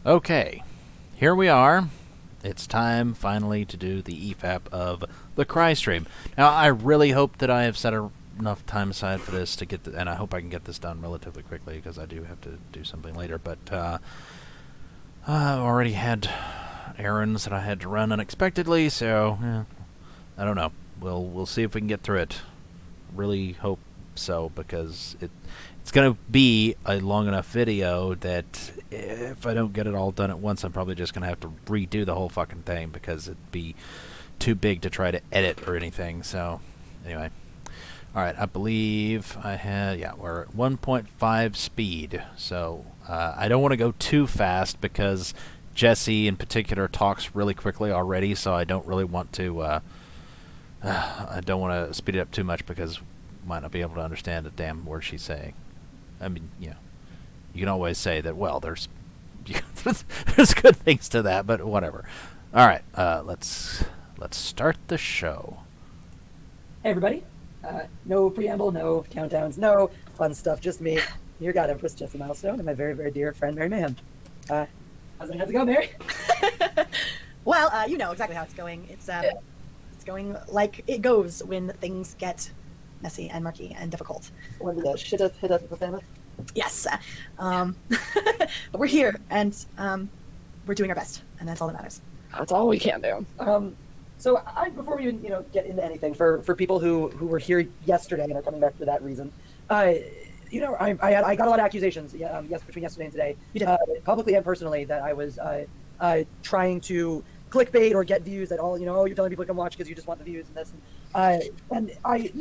Okay, here we are. It's time finally to do the EFAP of the Cry stream. Now, I really hope that I have set enough time aside for this to get, and I hope I can get this done relatively quickly because I do have to do something later. But I already had errands that I had to run unexpectedly, so I don't know. We'll see if we can get through it. Really hope so, because it's going to be a long enough video that if I don't get it all done at once, I'm probably just going to have to redo the whole fucking thing because it'd be too big to try to edit or anything. So, anyway. Alright, I believe I had... Yeah, we're at 1.5 speed. So, I don't want to go too fast because Jesse, in particular, talks really quickly already, so I don't really want to... I don't want to speed it up too much because might not be able to understand a damn word she's saying. I mean, you can always say that, well, there's good things to that, but whatever. All right, let's start the show. Hey, everybody. No preamble, no countdowns, no fun stuff, just me, your God Empress, Jesse Milestone, and my very, very dear friend, Merry Mayhem. How's it going, Mary? Well, you know exactly how it's going. It's going like it goes when things get messy and murky and difficult. When the shit hit us with Menace? Yes. But we're here, and we're doing our best, and that's all that matters. That's all we can do. So before we even get into anything, for people who were here yesterday and are coming back for that reason, I got a lot of accusations between yesterday and today, publicly and personally, that I was trying to clickbait or get views, that you're telling people to come watch because you just want the views and this. And I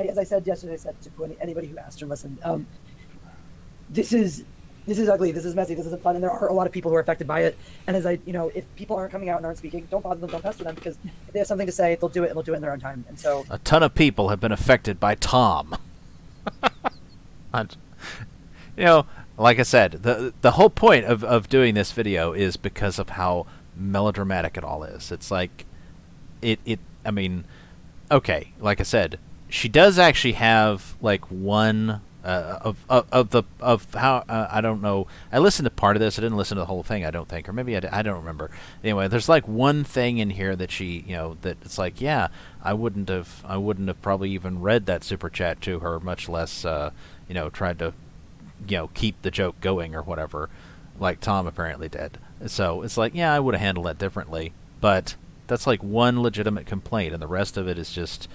as I said yesterday, I said to anybody who asked or listened, this is ugly, this is messy, this isn't fun, and there are a lot of people who are affected by it. And as if people aren't coming out and aren't speaking, don't bother them, don't pester them, because if they have something to say, they'll do it, and they'll do it in their own time. And so a ton of people have been affected by Tom. Like I said, the whole point of doing this video is because of how melodramatic it all is. It's like I mean, okay, like I said, she does actually have like one of how I don't know. I listened to part of this. I didn't listen to the whole thing, I don't think, or maybe I don't remember. Anyway, there's like one thing in here that she, that it's like, yeah, I wouldn't have probably even read that super chat to her, much less tried to keep the joke going or whatever, like Tom apparently did. So it's like, yeah, I would have handled that differently, but that's like one legitimate complaint, and the rest of it is just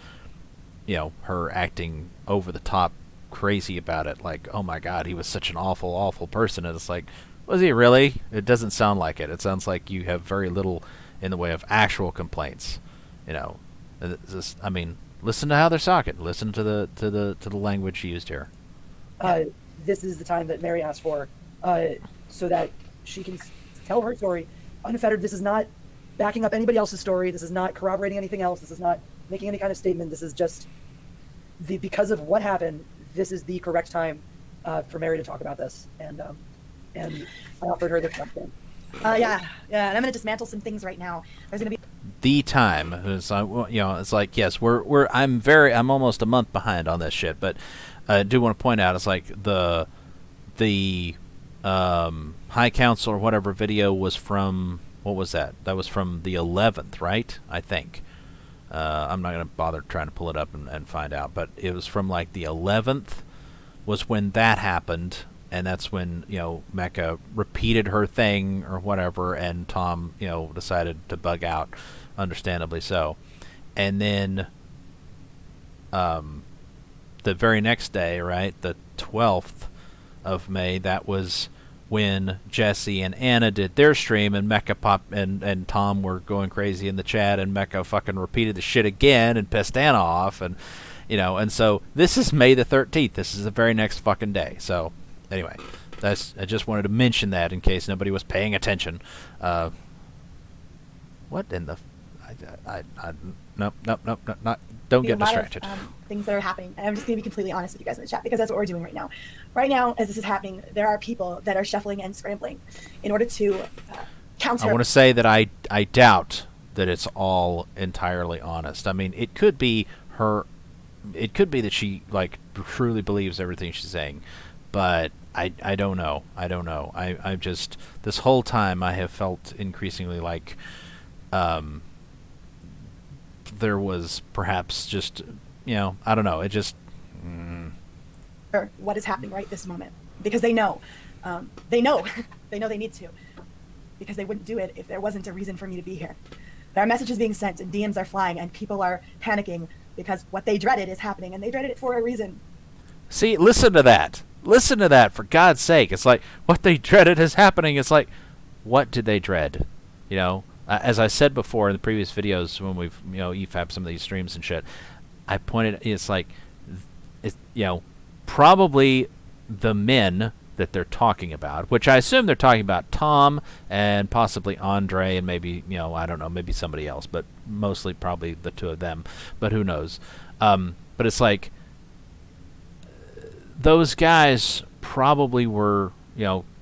her acting over the top crazy about it, like, oh my god, he was such an awful person. And it's like, was he really? It doesn't sound like it. It sounds like you have very little in the way of actual complaints. I mean, listen to how they're talking. Listen to the language used here. This is the time that Mary asked for, so that she can tell her story unfettered. This is not backing up anybody else's story. This is not corroborating anything else. This is not making any kind of statement. This is just because of what happened. This is the correct time for Mary to talk about this, and I offered her the question. Yeah, and I'm going to dismantle some things right now. There's going to be the time. It's like, yes, I'm almost a month behind on this shit, but I do want to point out, it's like the High Council or whatever video was from, what was that? That was from the 11th, right? I think. I'm not going to bother trying to pull it up and find out, but it was from like the 11th was when that happened, and that's when, Mecca repeated her thing or whatever, and Tom, decided to bug out, understandably so. And then the very next day, right, the 12th of May, that was when Jesse and Anna did their stream, and Mecca and Tom were going crazy in the chat, and Mecca fucking repeated the shit again and pissed Anna off, and and so this is May the 13th. This is the very next fucking day. So anyway, I just wanted to mention that in case nobody was paying attention. What in the nope, not don't get distracted. Things that are happening, and I'm just going to be completely honest with you guys in the chat, because that's what we're doing right now. Right now, as this is happening, there are people that are shuffling and scrambling in order to counter. I want to say that I doubt that it's all entirely honest. I mean, it could be her. It could be that she like truly believes everything she's saying, but I don't know. I don't know. I just, this whole time I have felt increasingly like there was perhaps just, I don't know. It just... Or what is happening right this moment. Because they know. They know. They know they need to. Because they wouldn't do it if there wasn't a reason for me to be here. There are messages being sent and DMs are flying and people are panicking because what they dreaded is happening and they dreaded it for a reason. See, listen to that. Listen to that, for God's sake. It's like, what they dreaded is happening. It's like, what did they dread? As I said before in the previous videos when we've, EFAP some of these streams and shit, I pointed, it's like, probably the men that they're talking about, which I assume they're talking about Tom and possibly Andre and maybe, I don't know, maybe somebody else, but mostly probably the two of them, but who knows. But it's like, those guys probably were,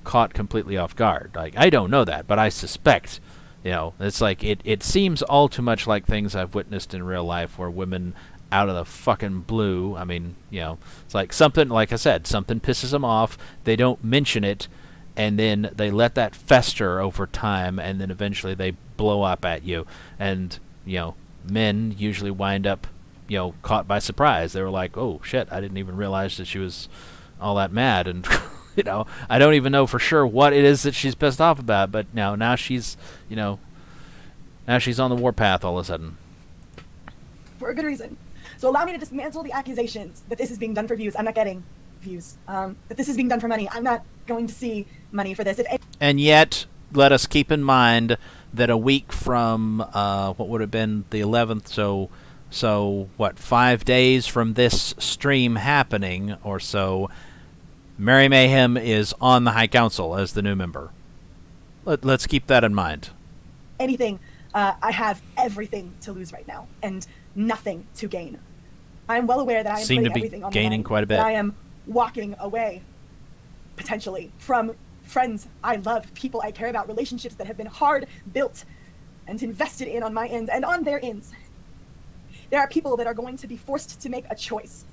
caught completely off guard. Like, I don't know that, but I suspect, it's like, it seems all too much like things I've witnessed in real life where women out of the fucking blue, it's like something, like I said, something pisses them off, they don't mention it, and then they let that fester over time, and then eventually they blow up at you, and, men usually wind up caught by surprise. They were like, oh shit, I didn't even realize that she was all that mad, and I don't even know for sure what it is that she's pissed off about, but now she's now she's on the warpath all of a sudden. For a good reason. So allow me to dismantle the accusations that this is being done for views. I'm not getting views. That this is being done for money. I'm not going to see money for this. And yet, let us keep in mind that a week from what would have been the 11th, so what, 5 days from this stream happening or so, Merry Mayhem is on the High Council as the new member. Let's keep that in mind. Anything. I have everything to lose right now and nothing to gain. I am well aware that I am putting everything on the line. Gaining quite a bit. I am walking away, potentially, from friends I love, people I care about, relationships that have been hard built and invested in on my end and on their ends. There are people that are going to be forced to make a choice.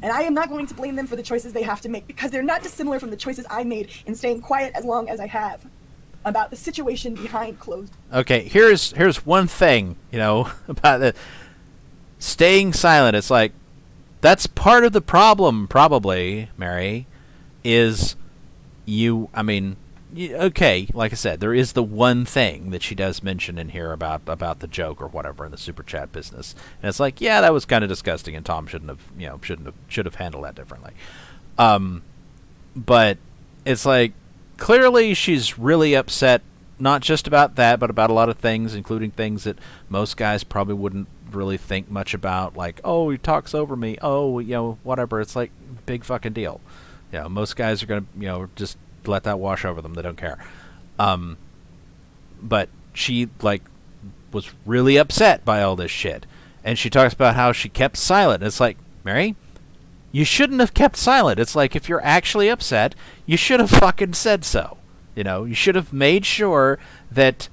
And I am not going to blame them for the choices they have to make because they're not dissimilar from the choices I made in staying quiet as long as I have about the situation behind closed. Okay, here's one thing, about the staying silent. It's like, that's part of the problem, probably, Mary, is okay, like I said, there is the one thing that she does mention in here about the joke or whatever in the super chat business, and it's like, yeah, that was kind of disgusting, and Tom should have handled that differently. But it's like, clearly she's really upset, not just about that, but about a lot of things, including things that most guys probably wouldn't really think much about, like, oh, he talks over me, oh, whatever. It's like, big fucking deal. Most guys are gonna, just let that wash over them. They don't care. But she, was really upset by all this shit. And she talks about how she kept silent. It's like, Mary, you shouldn't have kept silent. It's like, if you're actually upset, you should have fucking said so. You should have made sure that,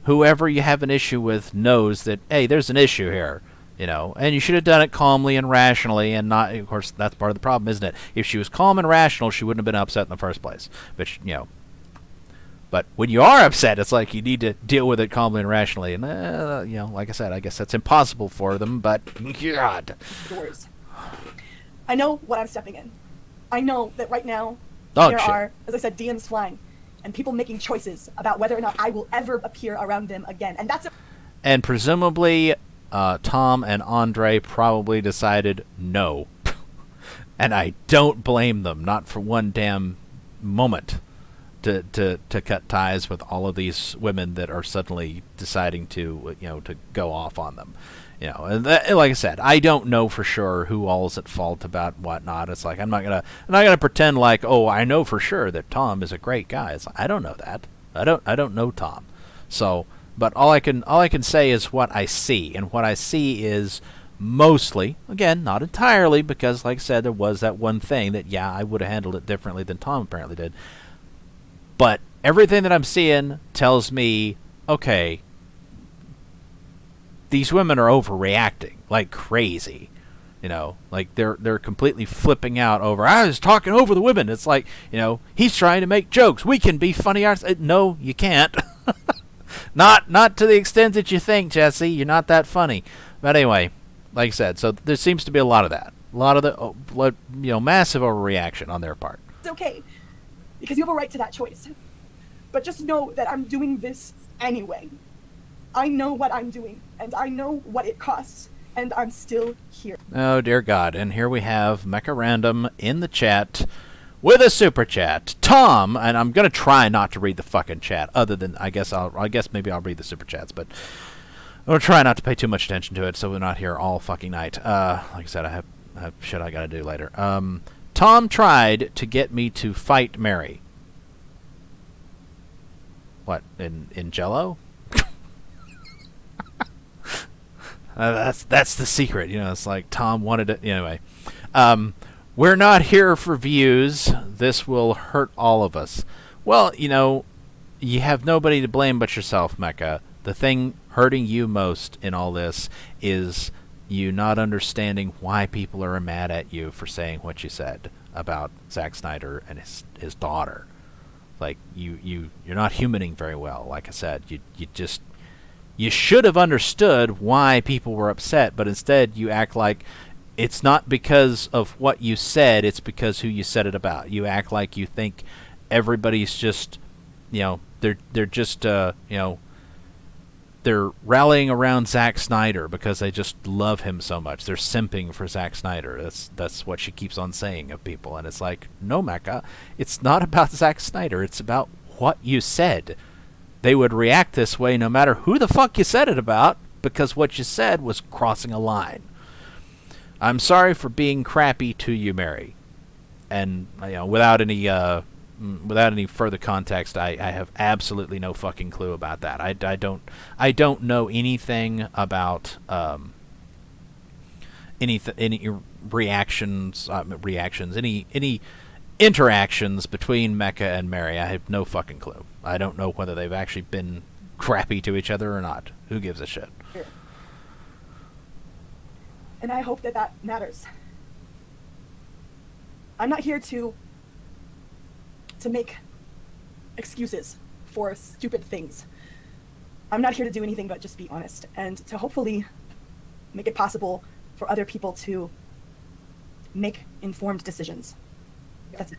whoever you have an issue with knows that, hey, there's an issue here. And you should have done it calmly and rationally, and not, of course, that's part of the problem, isn't it? If she was calm and rational, she wouldn't have been upset in the first place. But when you are upset, it's like you need to deal with it calmly and rationally. And, like I said, I guess that's impossible for them, but, God. Doors. I know what I'm stepping in. I know that right now, there are, as I said, DMs flying, and people making choices about whether or not I will ever appear around them again. And that's And presumably, Tom and Andre probably decided no. And I don't blame them, not for one damn moment, to cut ties with all of these women that are suddenly deciding to go off on them. And like I said, I don't know for sure who all's at fault about whatnot. It's like, I'm not gonna pretend like, oh, I know for sure that Tom is a great guy. It's like, I don't know that. I don't know Tom. So, but all I can say is what I see, and what I see is mostly, again, not entirely, because like I said, there was that one thing that, yeah, I would have handled it differently than Tom apparently did. But everything that I'm seeing tells me, okay, these women are overreacting like crazy. You know, like they're completely flipping out over, I was talking over the women. It's like, you know, he's trying to make jokes. We can be funny artists. No, you can't. Not to the extent that you think, Jesse. You're not that funny. But anyway, like I said, so there seems to be a lot of that. A lot of the, massive overreaction on their part. It's okay, because you have a right to that choice. But just know that I'm doing this anyway. I know what I'm doing, and I know what it costs, and I'm still here. Oh, dear God. And here we have Mecha Random in the chat with a super chat. Tom, and I'm going to try not to read the fucking chat, other than, I guess maybe I'll read the super chats, but I'm going to try not to pay too much attention to it so we're not here all fucking night. Like I said, I have shit I got to do later. Tom tried to get me to fight Mary. What, in Jello? That's the secret, it's like Tom wanted it. Anyway, we're not here for views. This will hurt all of us. Well, you have nobody to blame but yourself, Mecha. The thing hurting you most in all this is you not understanding why people are mad at you for saying what you said about Zack Snyder and his daughter. Like, you're not humaning very well. Like I said, you should have understood why people were upset, but instead you act like it's not because of what you said, it's because who you said it about. You act like you think everybody's just, they're just, they're rallying around Zack Snyder because they just love him so much. They're simping for Zack Snyder. That's what she keeps on saying of people. And it's like, no, Mecha, it's not about Zack Snyder. It's about what you said. They would react this way no matter who the fuck you said it about, because what you said was crossing a line. I'm sorry for being crappy to you, Mary. And without any further context, I have absolutely no fucking clue about that. I don't know anything about any reactions, any interactions between Mecha and Mary. I have no fucking clue. I don't know whether they've actually been crappy to each other or not. Who gives a shit? Sure. And I hope that matters. I'm not here to make excuses for stupid things. I'm not here to do anything but just be honest, and to hopefully make it possible for other people to make informed decisions. That's it.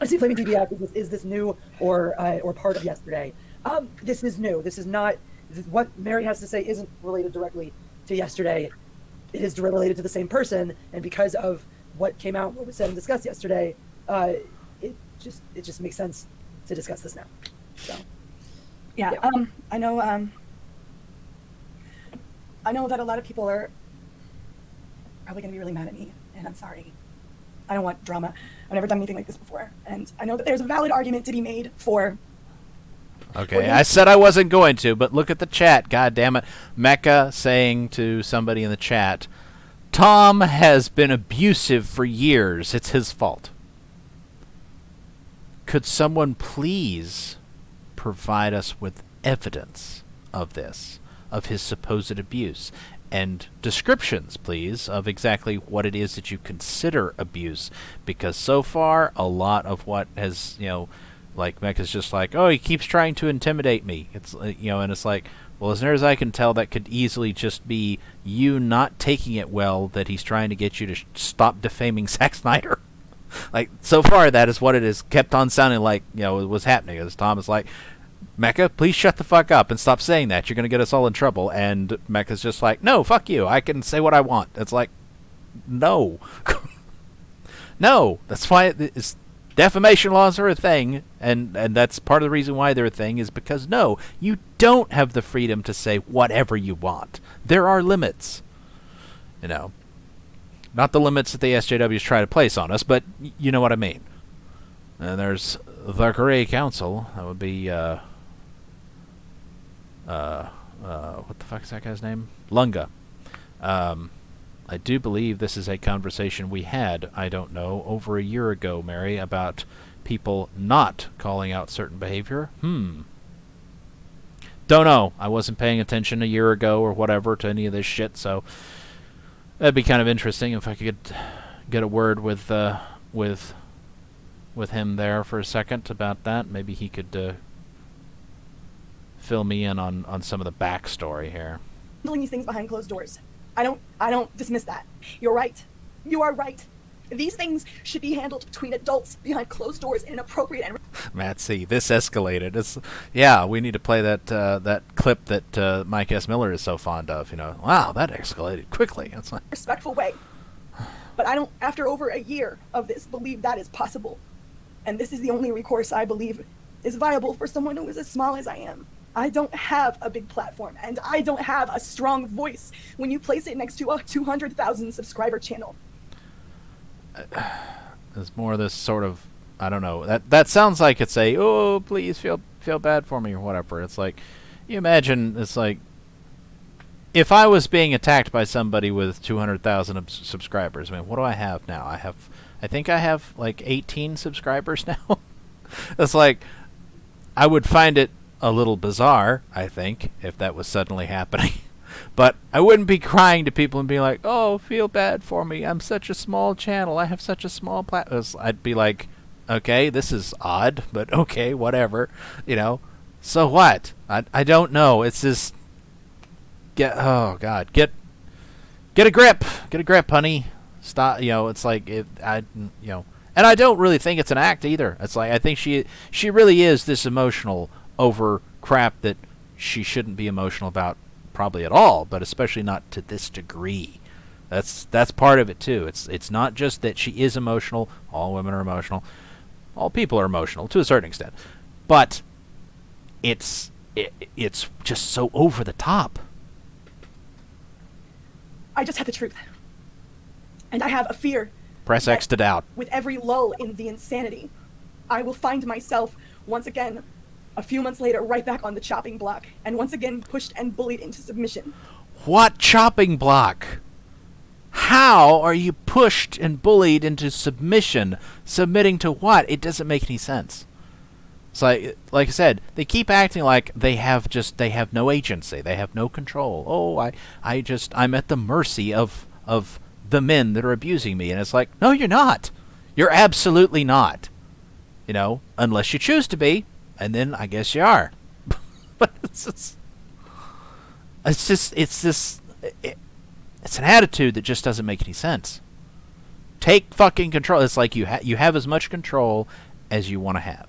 I see Flaming DBF. Is this new or part of yesterday? This is new. This is not what Mary has to say. Isn't related directly to yesterday. It is related to the same person, and because of what came out, what was said and discussed yesterday, it just makes sense to discuss this now. So, yeah. I know that a lot of people are probably going to be really mad at me, and I'm sorry. I don't want drama. I've never done anything like this before, and I know that there's a valid argument to be made for. Okay, I said I wasn't going to, but look at the chat. God damn it, Mecha saying to somebody in the chat, "Tom has been abusive for years. It's his fault." Could someone please provide us with evidence of this, of his supposed abuse? And descriptions, please, of exactly what it is that you consider abuse. Because so far, a lot of what has, like Mecha's just like, oh, he keeps trying to intimidate me. It's, and it's like, well, as near as I can tell, that could easily just be you not taking it well, that he's trying to get you to stop defaming Zack Snyder. Like, so far, that is what it has kept on sounding like, it was happening. As Tom is like, Mecha, please shut the fuck up and stop saying that. You're going to get us all in trouble. And Mecha's just like, no, fuck you. I can say what I want. It's like, no. No. That's why defamation laws are a thing. And that's part of the reason why they're a thing, is because, no, you don't have the freedom to say whatever you want. There are limits. Not the limits that the SJWs try to place on us, but you know what I mean. And there's the Grey Council. That would be, what the fuck is that guy's name? Lunga. I do believe this is a conversation we had, I don't know, over a year ago, Mary, about people not calling out certain behavior. Don't know. I wasn't paying attention a year ago or whatever to any of this shit, so That'd be kind of interesting if I could get a word with him there for a second about that. Maybe he could fill me in on some of the backstory here. Handling these things behind closed doors. I don't dismiss that. You're right. You are right. These things should be handled between adults behind closed doors in an appropriate and... Matt, see, this escalated. Yeah, we need to play that clip that Mike S. Miller is so fond of. Wow, that escalated quickly. It's like... respectful way. But I don't, after over a year of this, believe that is possible. And this is the only recourse I believe is viable for someone who is as small as I am. I don't have a big platform, and I don't have a strong voice when you place it next to a 200,000 subscriber channel. There's more of this sort of, I don't know, that sounds like it's a, oh, please feel bad for me or whatever. It's like, you imagine, it's like, if I was being attacked by somebody with 200,000 subscribers, I mean, what do I have now? I think I have like 18 subscribers now. It's like, I would find it a little bizarre, I think, if that was suddenly happening. But I wouldn't be crying to people and being like, oh, feel bad for me. I'm such a small channel. I have such a small platform. I'd be like, okay, this is odd, but okay, whatever. So what? I don't know. It's just, oh, God. Get a grip. Get a grip, honey. Stop, it's like, and I don't really think it's an act either. It's like, I think she really is this emotional over crap that she shouldn't be emotional about probably at all, but especially not to this degree. That's part of it too. It's not just that she is emotional. All women are emotional. All people are emotional to a certain extent, but it's just so over the top. I just have the truth, and I have a fear. Press X to doubt. With every lull in the insanity, I will find myself once again, a few months later, right back on the chopping block, and once again pushed and bullied into submission. What chopping block? How are you pushed and bullied into submission? Submitting to what? It doesn't make any sense. It's like I said, they keep acting like they have no agency, they have no control. Oh, I'm at the mercy of the men that are abusing me, and it's like, no, you're not. You're absolutely not. Unless you choose to be. And then I guess you are. But it's an attitude that just doesn't make any sense. Take fucking control. It's like you have as much control as you want to have.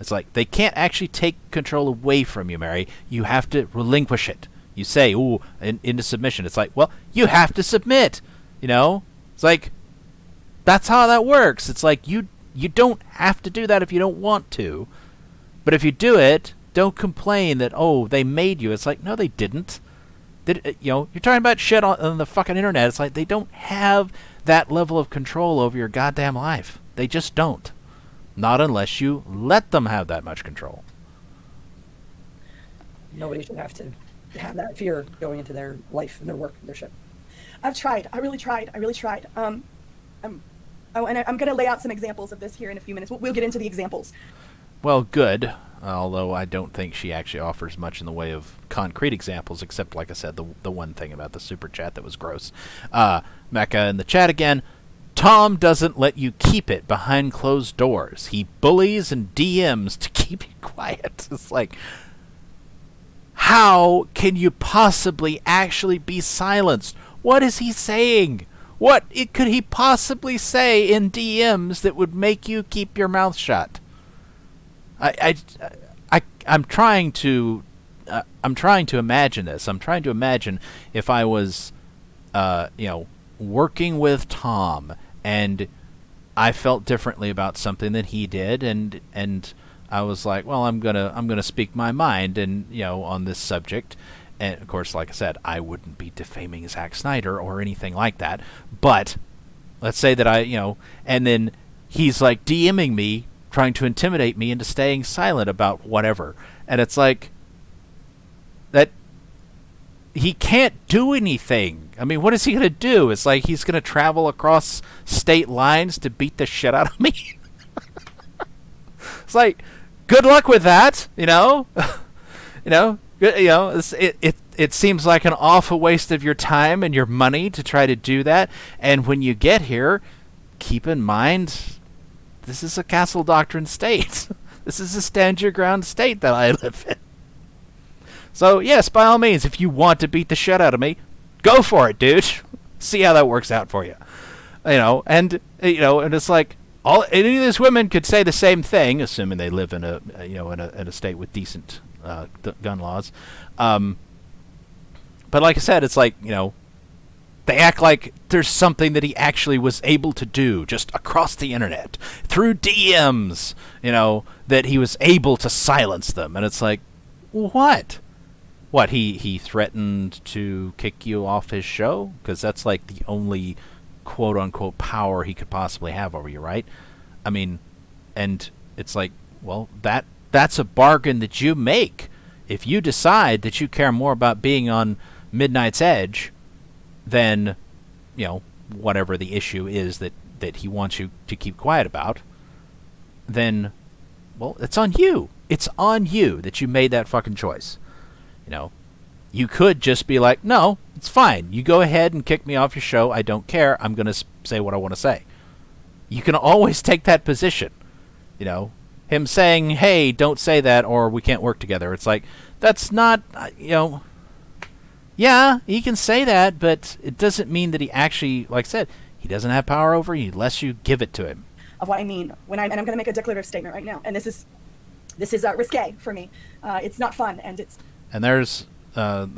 It's like they can't actually take control away from you, Mary. You have to relinquish it. You say, ooh, into submission. It's like, well, you have to submit. It's like, that's how that works. It's like you don't have to do that if you don't want to. But if you do it, don't complain that, oh, they made you. It's like, no, they didn't. You're talking about shit on the fucking internet. It's like they don't have that level of control over your goddamn life. They just don't. Not unless you let them have that much control. Nobody should have to have that fear going into their life and their work and their shit. I've tried. I really tried. And I'm going to lay out some examples of this here in a few minutes. We'll get into the examples. Well, good. Although I don't think she actually offers much in the way of concrete examples, except, like I said, the one thing about the super chat that was gross. Mecca in the chat again. Tom doesn't let you keep it behind closed doors. He bullies and DMs to keep you quiet. It's like, how can you possibly actually be silenced? What is he saying? What could he possibly say in DMs that would make you keep your mouth shut? I'm trying to imagine this. I'm trying to imagine if I was, working with Tom and I felt differently about something than he did, and I was like, well, I'm gonna speak my mind, and on this subject. And of course, like I said, I wouldn't be defaming Zack Snyder or anything like that. But let's say that and then he's like DMing me, trying to intimidate me into staying silent about whatever. And it's like, that he can't do anything. I mean, what is he going to do? It's like he's going to travel across state lines to beat the shit out of me. It's like, good luck with that, It seems like an awful waste of your time and your money to try to do that. And when you get here, keep in mind, this is a castle doctrine state. This is a stand your ground state that I live in. So yes, by all means, if you want to beat the shit out of me, go for it, dude. See how that works out for you. And it's like any of these women could say the same thing, assuming they live in a state with decent gun laws. But like I said, it's like, they act like there's something that he actually was able to do just across the internet through DMs, that he was able to silence them. And it's like, what? What, he threatened to kick you off his show? Because that's like the only quote-unquote power he could possibly have over you, right? I mean, and it's like, well, that's a bargain that you make. If you decide that you care more about being on Midnight's Edge than, whatever the issue is that he wants you to keep quiet about, then, well, it's on you. It's on you that you made that fucking choice. You could just be like, no, it's fine. You go ahead and kick me off your show. I don't care. I'm going to say what I want to say. You can always take that position. Him saying, hey, don't say that or we can't work together. It's like, that's not, yeah, he can say that, but it doesn't mean that he actually, like I said, he doesn't have power over you unless you give it to him. Of what I mean and I'm going to make a declarative statement right now. And this is risque for me. It's not fun, and it's. And there's was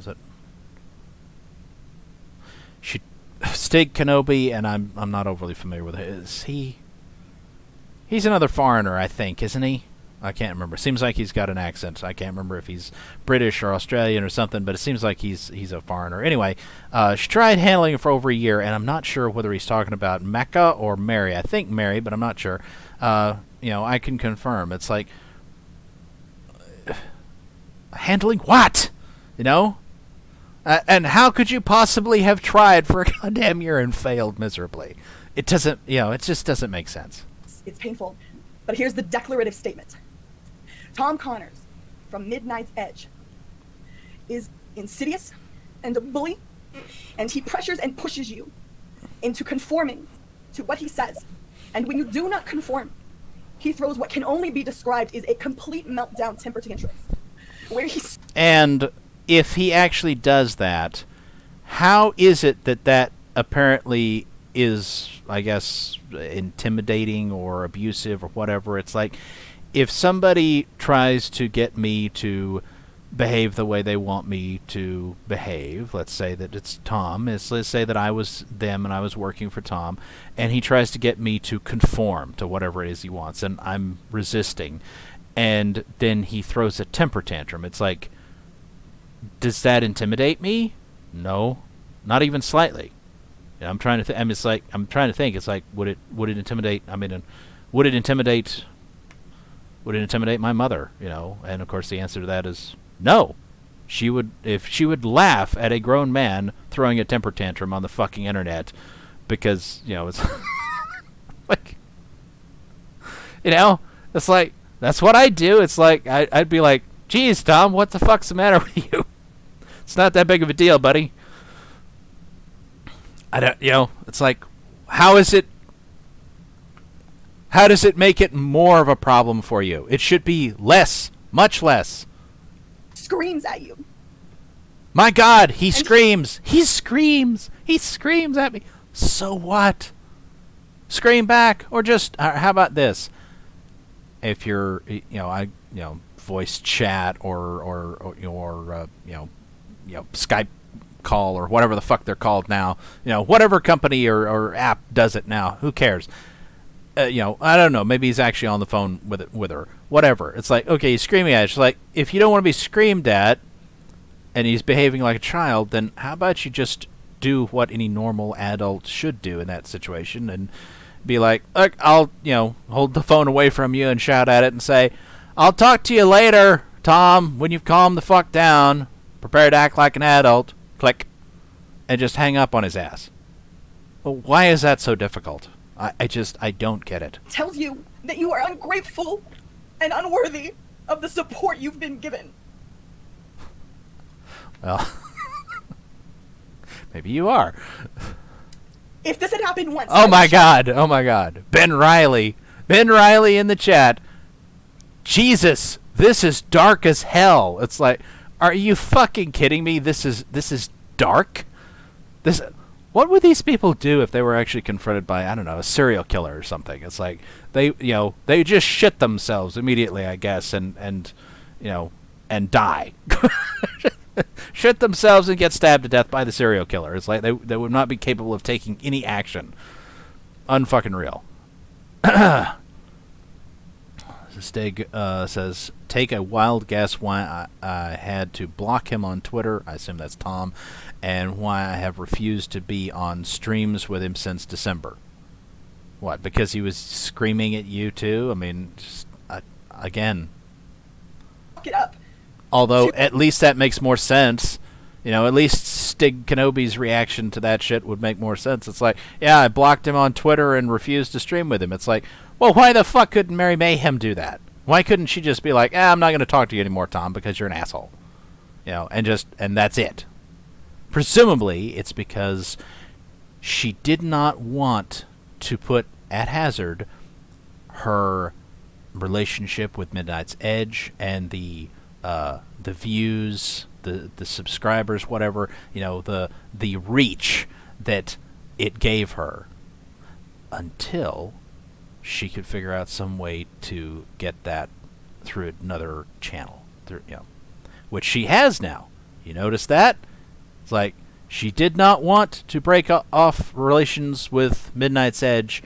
it? Stig Kenobi, and I'm not overly familiar with it. Is he? He's another foreigner, I think, isn't he? I can't remember. Seems like he's got an accent. I can't remember if he's British or Australian or something, but it seems like he's a foreigner. Anyway, she tried handling it for over a year, and I'm not sure whether he's talking about Mecca or Mary. I think Mary, but I'm not sure. I can confirm. It's like, handling what? And how could you possibly have tried for a goddamn year and failed miserably? It doesn't, it just doesn't make sense. It's painful, but here's the declarative statement. Tom Connors from Midnight's Edge is insidious and a bully, and he pressures and pushes you into conforming to what he says. And when you do not conform, he throws what can only be described as a complete meltdown temper tantrum. And if he actually does that, how is it that apparently is, I guess, intimidating or abusive or whatever? It's like, if somebody tries to get me to behave the way they want me to behave, let's say that it's Tom, let's say that I was them and I was working for Tom, and he tries to get me to conform to whatever it is he wants, and I'm resisting, and then he throws a temper tantrum. It's like, does that intimidate me? No, not even slightly. I'm trying to I'm trying to think. It's like, would it intimidate? I mean, would it intimidate my mother? And of course the answer to that is no. If she would laugh at a grown man throwing a temper tantrum on the fucking internet, because it's like, it's like, that's what I do. It's like, I'd be like, geez, Tom, what the fuck's the matter with you? It's not that big of a deal, buddy. I don't, it's like, how does it make it more of a problem for you? It should be less, much less. Screams at you. My God, he screams. He screams at me. So what? Scream back, or just, how about this? If you're, voice chat or Skype call or whatever the fuck they're called now, whatever company or app does it now, who cares? I don't know, maybe he's actually on the phone with her, whatever. It's like, okay, he's screaming at her. It's like, if you don't want to be screamed at and he's behaving like a child, then how about you just do what any normal adult should do in that situation and be like, look, I'll hold the phone away from you and shout at it and say, I'll talk to you later, Tom, when you've calmed the fuck down, prepare to act like an adult, click, and just hang up on his ass. Well, why is that so difficult? I don't get it. Tells you that you are ungrateful and unworthy of the support you've been given. Well, maybe you are. If this had happened once... Oh my god. Ben Riley in the chat. Jesus, this is dark as hell. It's like, are you fucking kidding me? This is dark? What would these people do if they were actually confronted by, I don't know, a serial killer or something? It's like they just shit themselves immediately, I guess, and die. Shit themselves and get stabbed to death by the serial killer. It's like they would not be capable of taking any action. Unfucking real. Stig says, take a wild guess why I had to block him on Twitter. I assume that's Tom. And why I have refused to be on streams with him since December. What, because he was screaming at you too? I mean, just, again. Fuck it up. Although, at least that makes more sense. At least Stig Kenobi's reaction to that shit would make more sense. It's like, yeah, I blocked him on Twitter and refused to stream with him. It's like, well, why the fuck couldn't Merry Mayhem do that? Why couldn't she just be like, I'm not going to talk to you anymore, Tom, because you're an asshole. And that's it. Presumably, it's because she did not want to put at hazard her relationship with Midnight's Edge and the views, the subscribers, whatever, the reach that it gave her, until she could figure out some way to get that through another channel, which she has now. You notice that? It's like she did not want to break off relations with Midnight's Edge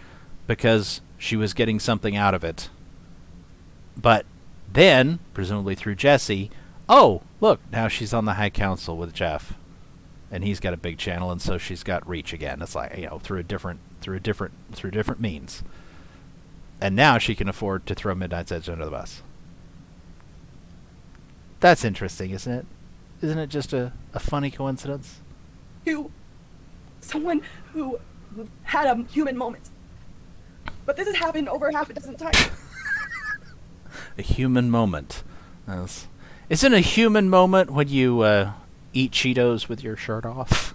because she was getting something out of it. But then, presumably through Jesse, oh, look, now she's on the High Council with Jeff, and he's got a big channel, and so she's got reach again. It's like, through different means. And now she can afford to throw Midnight's Edge under the bus. That's interesting, isn't it? Isn't it just a funny coincidence? To someone who had a human moment. But this has happened over half a dozen times. A human moment. Isn't a human moment when you eat Cheetos with your shirt off?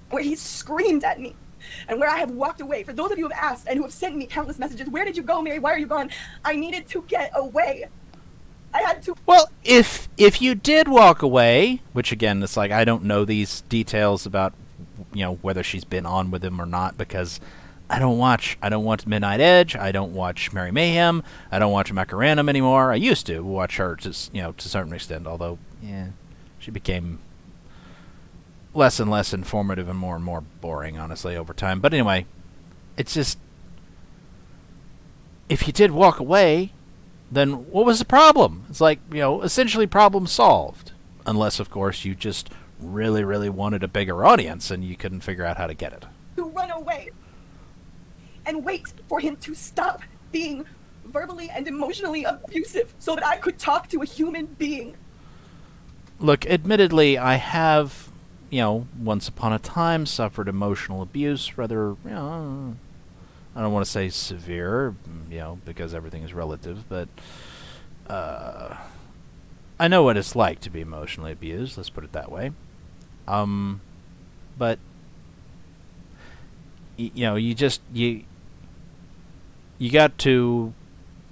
Where he screamed at me. And where I have walked away. For those of you who have asked and who have sent me countless messages, where did you go, Mary? Why are you gone? I needed to get away. I had to. Well, if you did walk away, which again, it's like I don't know these details about whether she's been on with him or not, because I don't watch Midnight Edge. I don't watch Merry Mayhem. I don't watch Macaranum anymore. I used to watch her to a certain extent, although she became less and less informative and more boring, honestly, over time. But anyway, it's just, if you did walk away, then what was the problem? It's like, essentially problem solved. Unless, of course, you just really, really wanted a bigger audience and you couldn't figure out how to get it. To run away and wait for him to stop being verbally and emotionally abusive so that I could talk to a human being. Look, admittedly, I have, once upon a time suffered emotional abuse, rather, I don't want to say severe, because everything is relative, but I know what it's like to be emotionally abused, let's put it that way. But you got to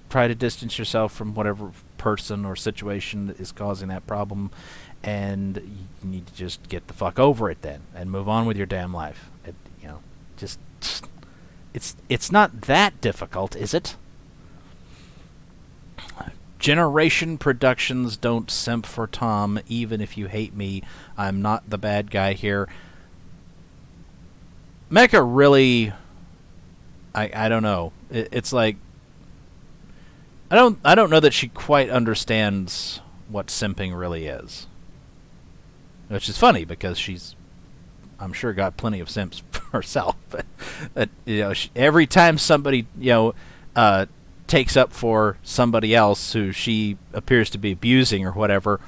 try to distance yourself from whatever person or situation that is causing that problem, and you need to just get the fuck over it then and move on with your damn life. It's not that difficult, is it? Generation Productions don't simp for Tom, even if you hate me. I'm not the bad guy here. Mecca really, I don't know. It's like, I don't know that she quite understands what simping really is. Which is funny because she's, I'm sure, got plenty of simps herself. But every time somebody takes up for somebody else who she appears to be abusing or whatever,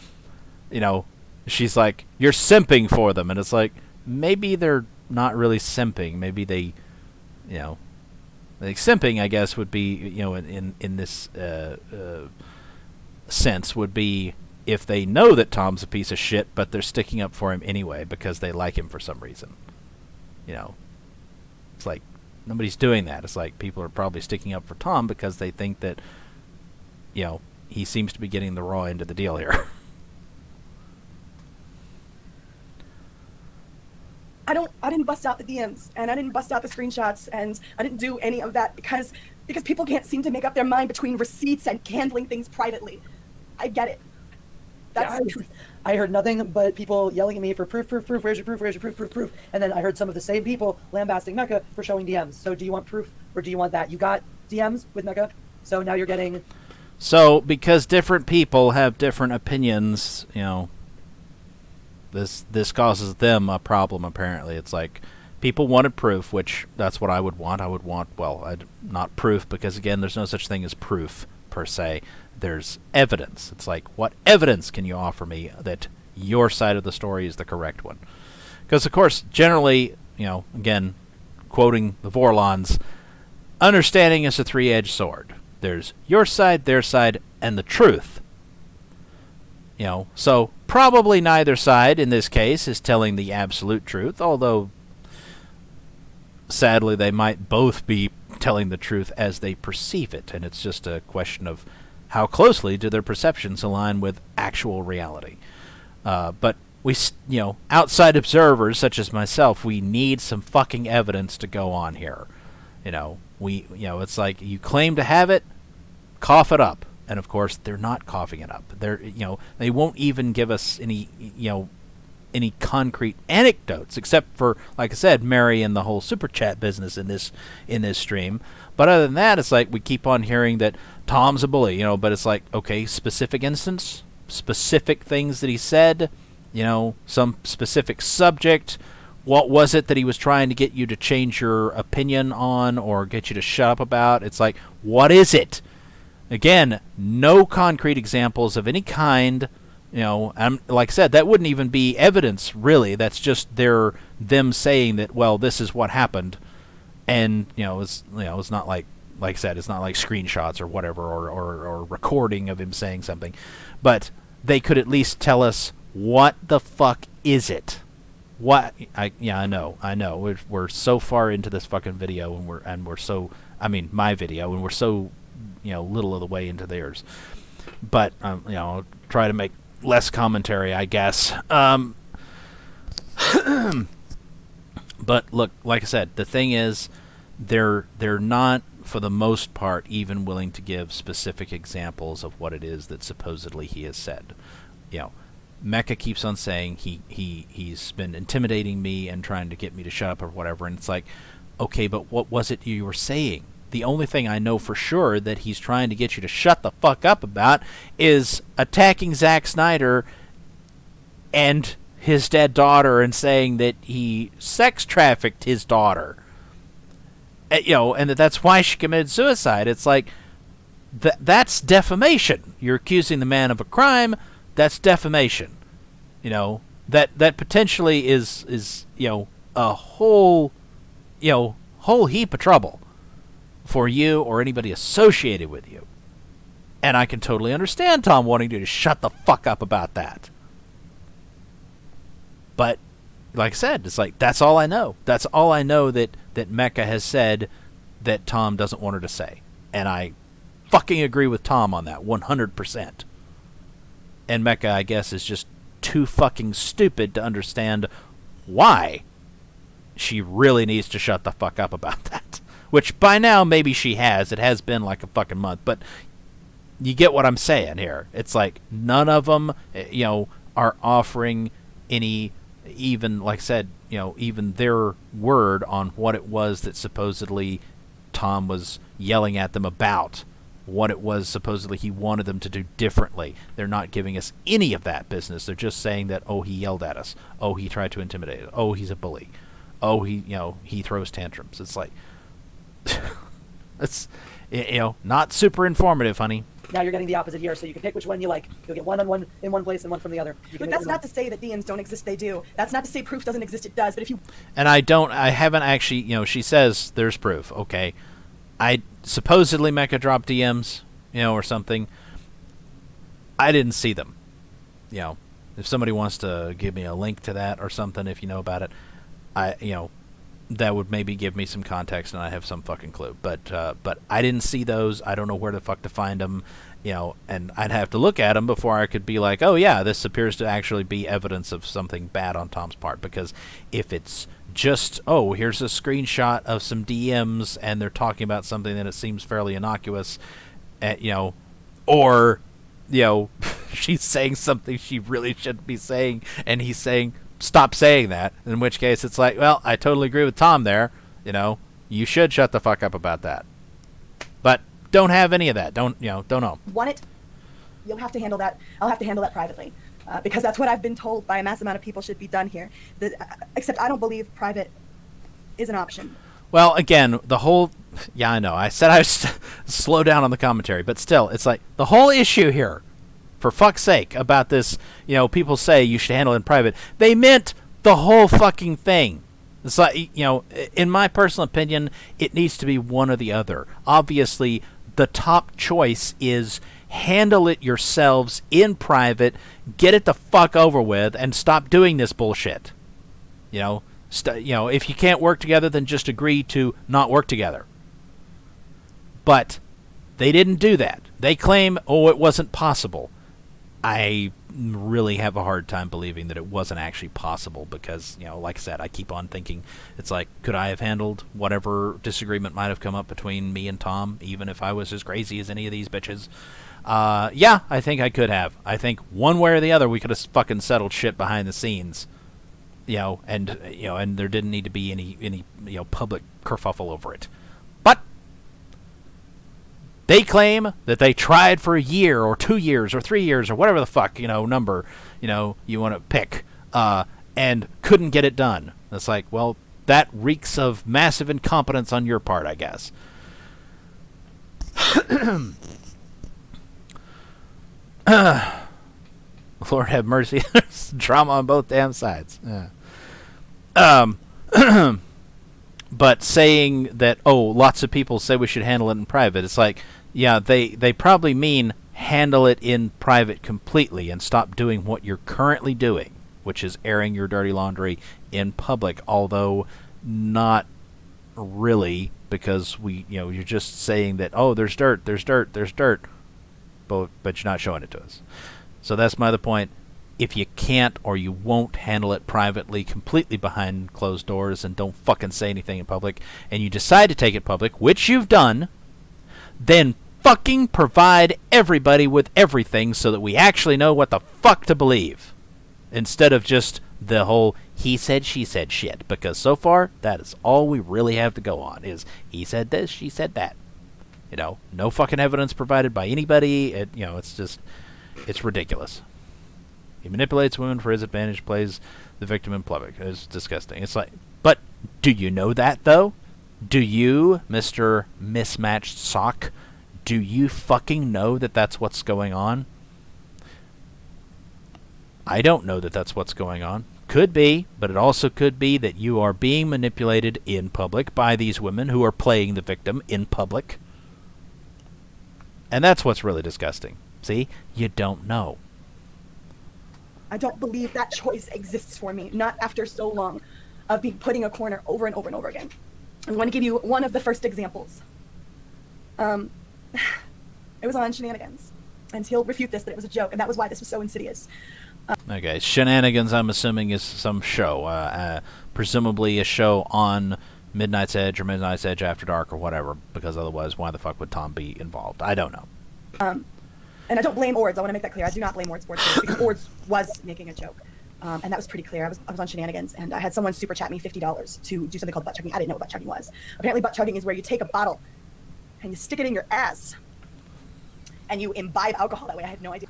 she's like, "You're simping for them," and it's like, maybe they're not really simping. Maybe they, like simping, I guess, would be in this sense would be if they know that Tom's a piece of shit, but they're sticking up for him anyway because they like him for some reason. You know, it's like nobody's doing that. It's like people are probably sticking up for Tom because they think that, you know, he seems to be getting the raw end of the deal here. I didn't bust out the DMs, and I didn't bust out the screenshots, and I didn't do any of that because people can't seem to make up their mind between receipts and handling things privately. I get it. I heard nothing but people yelling at me for proof, where's your proof, and then I heard some of the same people lambasting Mecca for showing DMs. So do you want proof, or do you want that? You got DMs with Mecca, so now you're getting... So, because different people have different opinions, you know, this causes them a problem, apparently. It's like, people wanted proof, which that's what I would want. I would want, well, not proof, because again, there's no such thing as proof, per se. There's evidence. It's like, what evidence can you offer me that your side of the story is the correct one? Because, of course, generally, you know, again, quoting the Vorlons, understanding is a three-edged sword. There's your side, their side, and the truth. You know, so probably neither side in this case is telling the absolute truth, although sadly they might both be telling the truth as they perceive it, and it's just a question of how closely do their perceptions align with actual reality. But we, you know, outside observers such as myself, we need some fucking evidence to go on here. You know, it's like you claim to have it, cough it up. And of course, they're not coughing it up. They won't even give us any concrete anecdotes, except for, like I said, Mary and the whole super chat business in this stream. But other than that, it's like we keep on hearing that Tom's a bully, you know. But it's like, okay, specific instance, specific things that he said, you know, some specific subject. What was it that he was trying to get you to change your opinion on or get you to shut up about? It's like, what is it? Again, no concrete examples of any kind, you know, like I said, that wouldn't even be evidence, really. That's just them saying that, well, this is what happened. And, it's not like I said, it's not like screenshots or whatever, or recording of him saying something. But they could at least tell us, what the fuck is it? I know. We're so far into this fucking video, my video, and we're so, little of the way into theirs. But, I'll try to make less commentary, I guess. But look, like I said, the thing is, they're not, for the most part, even willing to give specific examples of what it is that supposedly he has said. Mecca keeps on saying he's been intimidating me and trying to get me to shut up or whatever, and it's like, okay, but what was it you were saying? The only thing I know for sure that he's trying to get you to shut the fuck up about is attacking Zack Snyder and his dead daughter and saying that he sex trafficked his daughter. And that's why she committed suicide. It's like, that's defamation. You're accusing the man of a crime. That's defamation. That potentially is a whole heap of trouble for you or anybody associated with you. And I can totally understand Tom wanting you to shut the fuck up about that. But, like I said, it's like, that's all I know. That's all I know that Mecca has said that Tom doesn't want her to say. And I fucking agree with Tom on that, 100%. And Mecca, I guess, is just too fucking stupid to understand why she really needs to shut the fuck up about that. Which, by now, maybe she has. It has been like a fucking month. But you get what I'm saying here. It's like, none of them, are offering any, even, like I said, even their word on what it was that supposedly Tom was yelling at them about. What it was supposedly he wanted them to do differently. They're not giving us any of that business. They're just saying that, oh, he yelled at us. Oh, he tried to intimidate us. Oh, he's a bully. Oh, he throws tantrums. It's like, it's, not super informative, honey. Now you're getting the opposite here, so you can pick which one you like. You'll get one in one place and one from the other. But that's not to say that DMs don't exist, they do. That's not to say proof doesn't exist, it does. But if you... And I haven't actually, she says there's proof, okay. I supposedly Mecca dropped DMs, or something. I didn't see them. You know, if somebody wants to give me a link to that or something, if you know about it, that would maybe give me some context and I have some fucking clue. But I didn't see those. I don't know where the fuck to find them. And I'd have to look at them before I could be like, oh yeah, this appears to actually be evidence of something bad on Tom's part. Because if it's just, oh, here's a screenshot of some DMs and they're talking about something that it seems fairly innocuous, or she's saying something she really shouldn't be saying, and he's saying, stop saying that, in which case it's like, well, I totally agree with Tom there. You should shut the fuck up about that. But don't have any of that. Don't know. Want it? You'll have to handle that. I'll have to handle that privately. Because that's what I've been told by a mass amount of people should be done here. Except I don't believe private is an option. Well, again, the whole... Yeah, I know. I said I would slow down on the commentary, but still, it's like, the whole issue here, for fuck's sake, about this, people say you should handle it in private. They meant the whole fucking thing. It's like, in my personal opinion, it needs to be one or the other. Obviously, the top choice is handle it yourselves in private, get it the fuck over with, and stop doing this bullshit. If you can't work together, then just agree to not work together. But they didn't do that. They claim, it wasn't possible. I really have a hard time believing that it wasn't actually possible because, like I said, I keep on thinking, it's like, could I have handled whatever disagreement might have come up between me and Tom, even if I was as crazy as any of these bitches? Yeah, I think I could have. I think one way or the other we could have fucking settled shit behind the scenes. And there didn't need to be any public kerfuffle over it. But they claim that they tried for a year or 2 years or 3 years or whatever the fuck, number, you want to pick, and couldn't get it done. It's like, well, that reeks of massive incompetence on your part, I guess. Lord have mercy. There's drama on both damn sides. Yeah. But saying that, lots of people say we should handle it in private, it's like, yeah, they probably mean handle it in private completely and stop doing what you're currently doing, which is airing your dirty laundry in public, although not really, because you're just saying that, there's dirt, but you're not showing it to us. So that's my other point. If you can't or you won't handle it privately, completely behind closed doors, and don't fucking say anything in public, and you decide to take it public, which you've done, then fucking provide everybody with everything so that we actually know what the fuck to believe. Instead of just the whole he said, she said shit. Because so far, that is all we really have to go on, is he said this, she said that. No fucking evidence provided by anybody. It's ridiculous. He manipulates women for his advantage, plays the victim in public. It's disgusting. It's like, but do you know that, though? Do you, Mr. Mismatched Sock, do you fucking know that that's what's going on? I don't know that that's what's going on. Could be, but it also could be that you are being manipulated in public by these women who are playing the victim in public. And that's what's really disgusting. See? You don't know. I don't believe that choice exists for me, not after so long of being put in a corner over and over and over again. I'm going to give you one of the first examples. It was on Shenanigans, and he'll refute this, that it was a joke, and that was why this was so insidious. Okay, Shenanigans, I'm assuming, is some show, presumably a show on Midnight's Edge or Midnight's Edge After Dark or whatever, because otherwise why the fuck would Tom be involved? I don't know. And I don't blame Ords. I want to make that clear. I do not blame Ords for this because Ords was making a joke. And that was pretty clear. I was on Shenanigans, and I had someone super chat me $50 to do something called butt-chugging. I didn't know what butt-chugging was. Apparently butt-chugging is where you take a bottle and you stick it in your ass and you imbibe alcohol that way. I had no idea.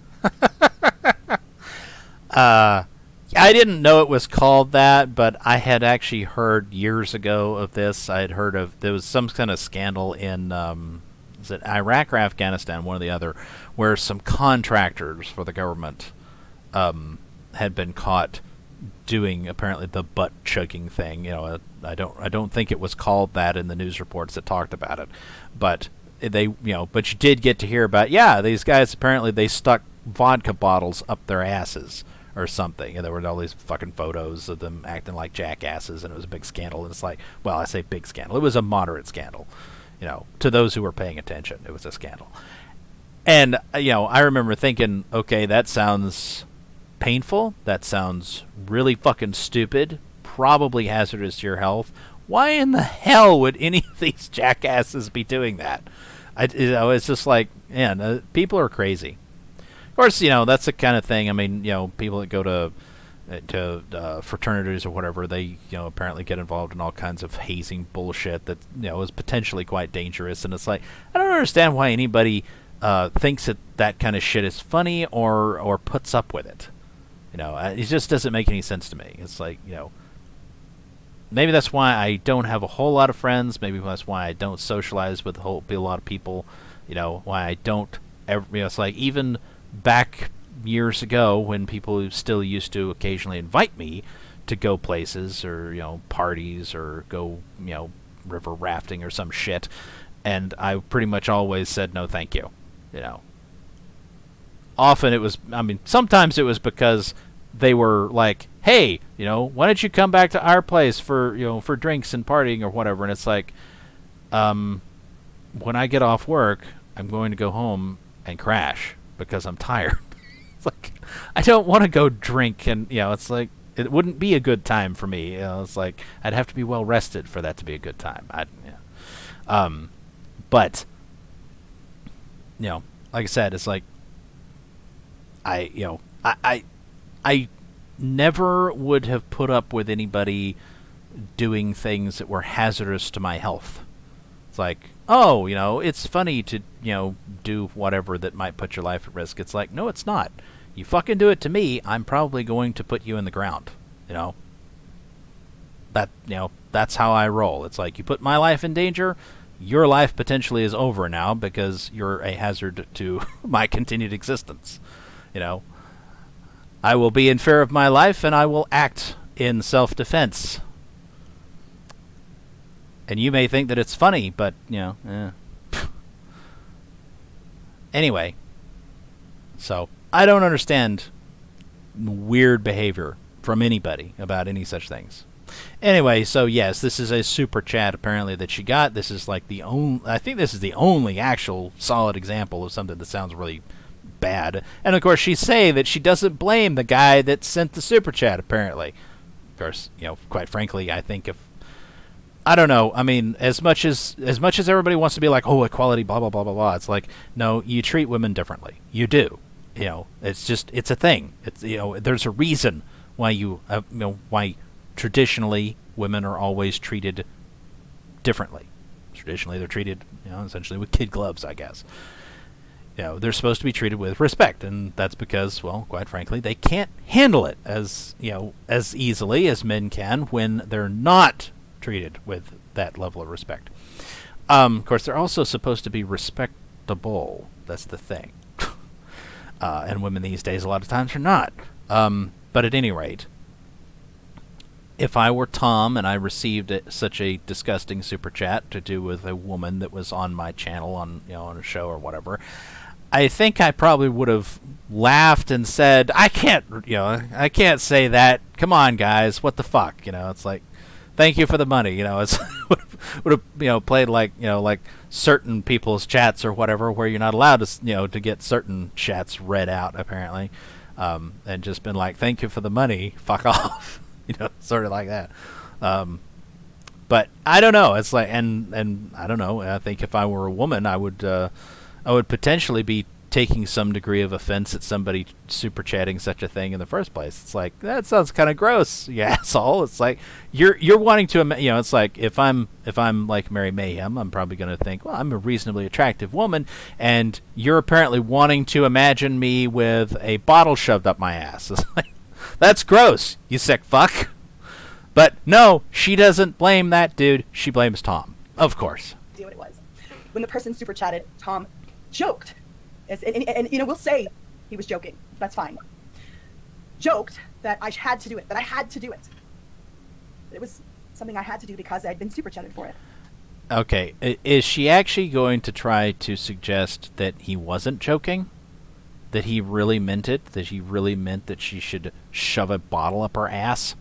I didn't know it was called that, but I had actually heard years ago of this. I had heard of, there was some kind of scandal in, is it Iraq or Afghanistan, one or the other, where some contractors for the government had been caught doing apparently the butt-chugging thing. I don't think it was called that in the news reports that talked about it, but but you did get to hear about, these guys apparently they stuck vodka bottles up their asses or something. And there were all these fucking photos of them acting like jackasses, and it was a big scandal. And it's like, well, I say big scandal. It was a moderate scandal. You know, to those who were paying attention, it was a scandal. And, you know, I remember thinking, okay, that sounds painful. That sounds really fucking stupid. Probably hazardous to your health. Why in the hell would any of these jackasses be doing that? You know, it's just like, man, people are crazy. Of course, you know, that's the kind of thing. I mean, you know, people that go to fraternities or whatever, they, you know, apparently get involved in all kinds of hazing bullshit that, you know, is potentially quite dangerous. And it's like, I don't understand why anybody thinks that kind of shit is funny or puts up with it. You know, it just doesn't make any sense to me. It's like, you know, maybe that's why I don't have a whole lot of friends. Maybe that's why I don't socialize with a lot of people. You know, why I don't ever, you know, it's like even back years ago when people still used to occasionally invite me to go places or, you know, parties or go, you know, river rafting or some shit, and I pretty much always said no thank you. You know, often it was, I mean, sometimes it was because they were like, hey, you know, why don't you come back to our place for, you know, for drinks and partying or whatever. And it's like, when I get off work, I'm going to go home and crash because I'm tired. It's like, I don't want to go drink, and, you know, it's like, it wouldn't be a good time for me. You know, it's like, I'd have to be well rested for that to be a good time. But, you know, like I said, it's like, I never would have put up with anybody doing things that were hazardous to my health. It's like, oh, you know, it's funny to, you know, do whatever that might put your life at risk. It's like, no, it's not. You fucking do it to me, I'm probably going to put you in the ground. You know, that, you know, that's how I roll. It's like, you put my life in danger, your life potentially is over now because you're a hazard to my continued existence. You know, I will be in fear of my life, and I will act in self-defense. And you may think that it's funny, but, you know, Anyway, so I don't understand weird behavior from anybody about any such things. Anyway, so yes, this is a super chat apparently that she got. This is like the only, I think this is the only actual solid example of something that sounds really bad. And of course, she's saying that she doesn't blame the guy that sent the super chat apparently. Of course, you know, quite frankly, I think if, I don't know, I mean, as much as everybody wants to be like, oh, equality, blah, blah, blah, blah, blah, it's like, no, you treat women differently. You do. You know, it's just, it's a thing. It's, you know, there's a reason why you know, why traditionally women are always treated differently. Traditionally, they're treated, you know, essentially with kid gloves, I guess. You know, they're supposed to be treated with respect, and that's because, well, quite frankly, they can't handle it as, you know, as easily as men can when they're not treated with that level of respect. Of course, they're also supposed to be respectable. That's the thing. And women these days, a lot of times, are not. But at any rate, if I were Tom and I received such a disgusting super chat to do with a woman that was on my channel, on, you know, on a show or whatever, I think I probably would have laughed and said, I can't say that. Come on, guys, what the fuck? You know, it's like, thank you for the money. You know, it's would have, you know, played like, you know, like certain people's chats or whatever, where you're not allowed to, you know, to get certain chats read out apparently, and just been like, thank you for the money, fuck off, you know, sort of like that. But I don't know. It's like, and I don't know. I think if I were a woman, I would potentially be taking some degree of offense at somebody super chatting such a thing in the first place. It's like, that sounds kind of gross, you asshole. It's like you're wanting to, you know, it's like if I'm like Merry Mayhem, I'm probably going to think, well, I'm a reasonably attractive woman, and you're apparently wanting to imagine me with a bottle shoved up my ass. It's like, that's gross, you sick fuck. But no, she doesn't blame that dude. She blames Tom, of course. Do what it was. When the person super chatted, Tom joked. And you know, we'll say he was joking. That's fine. Joked that I had to do it. That I had to do it. It was something I had to do because I'd been super chatted for it. Okay, is she actually going to try to suggest that he wasn't joking? that he really meant it, that he really meant that she should shove a bottle up her ass.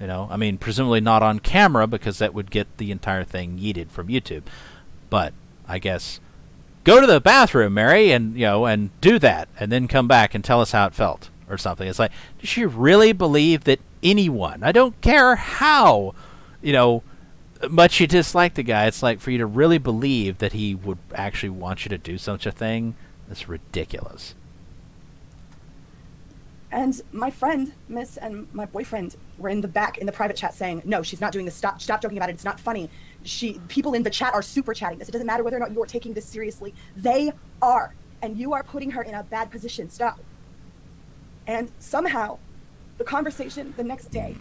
You know, I mean, presumably not on camera, because that would get the entire thing yeeted from YouTube. But I guess go to the bathroom, Mary, and and do that, and then come back and tell us how it felt, or something. It's like, does she really believe that anyone, I don't care how, much you dislike the guy, it's like, for you to really believe that he would actually want you to do such a thing, that's ridiculous. And my friend, Miss, and my boyfriend were in the back in the private chat saying, no, she's not doing this. Stop joking about it. It's not funny. People in the chat are super chatting this. It doesn't matter whether or not you're taking this seriously. They are. And you are putting her in a bad position. Stop. And somehow, the conversation the next day.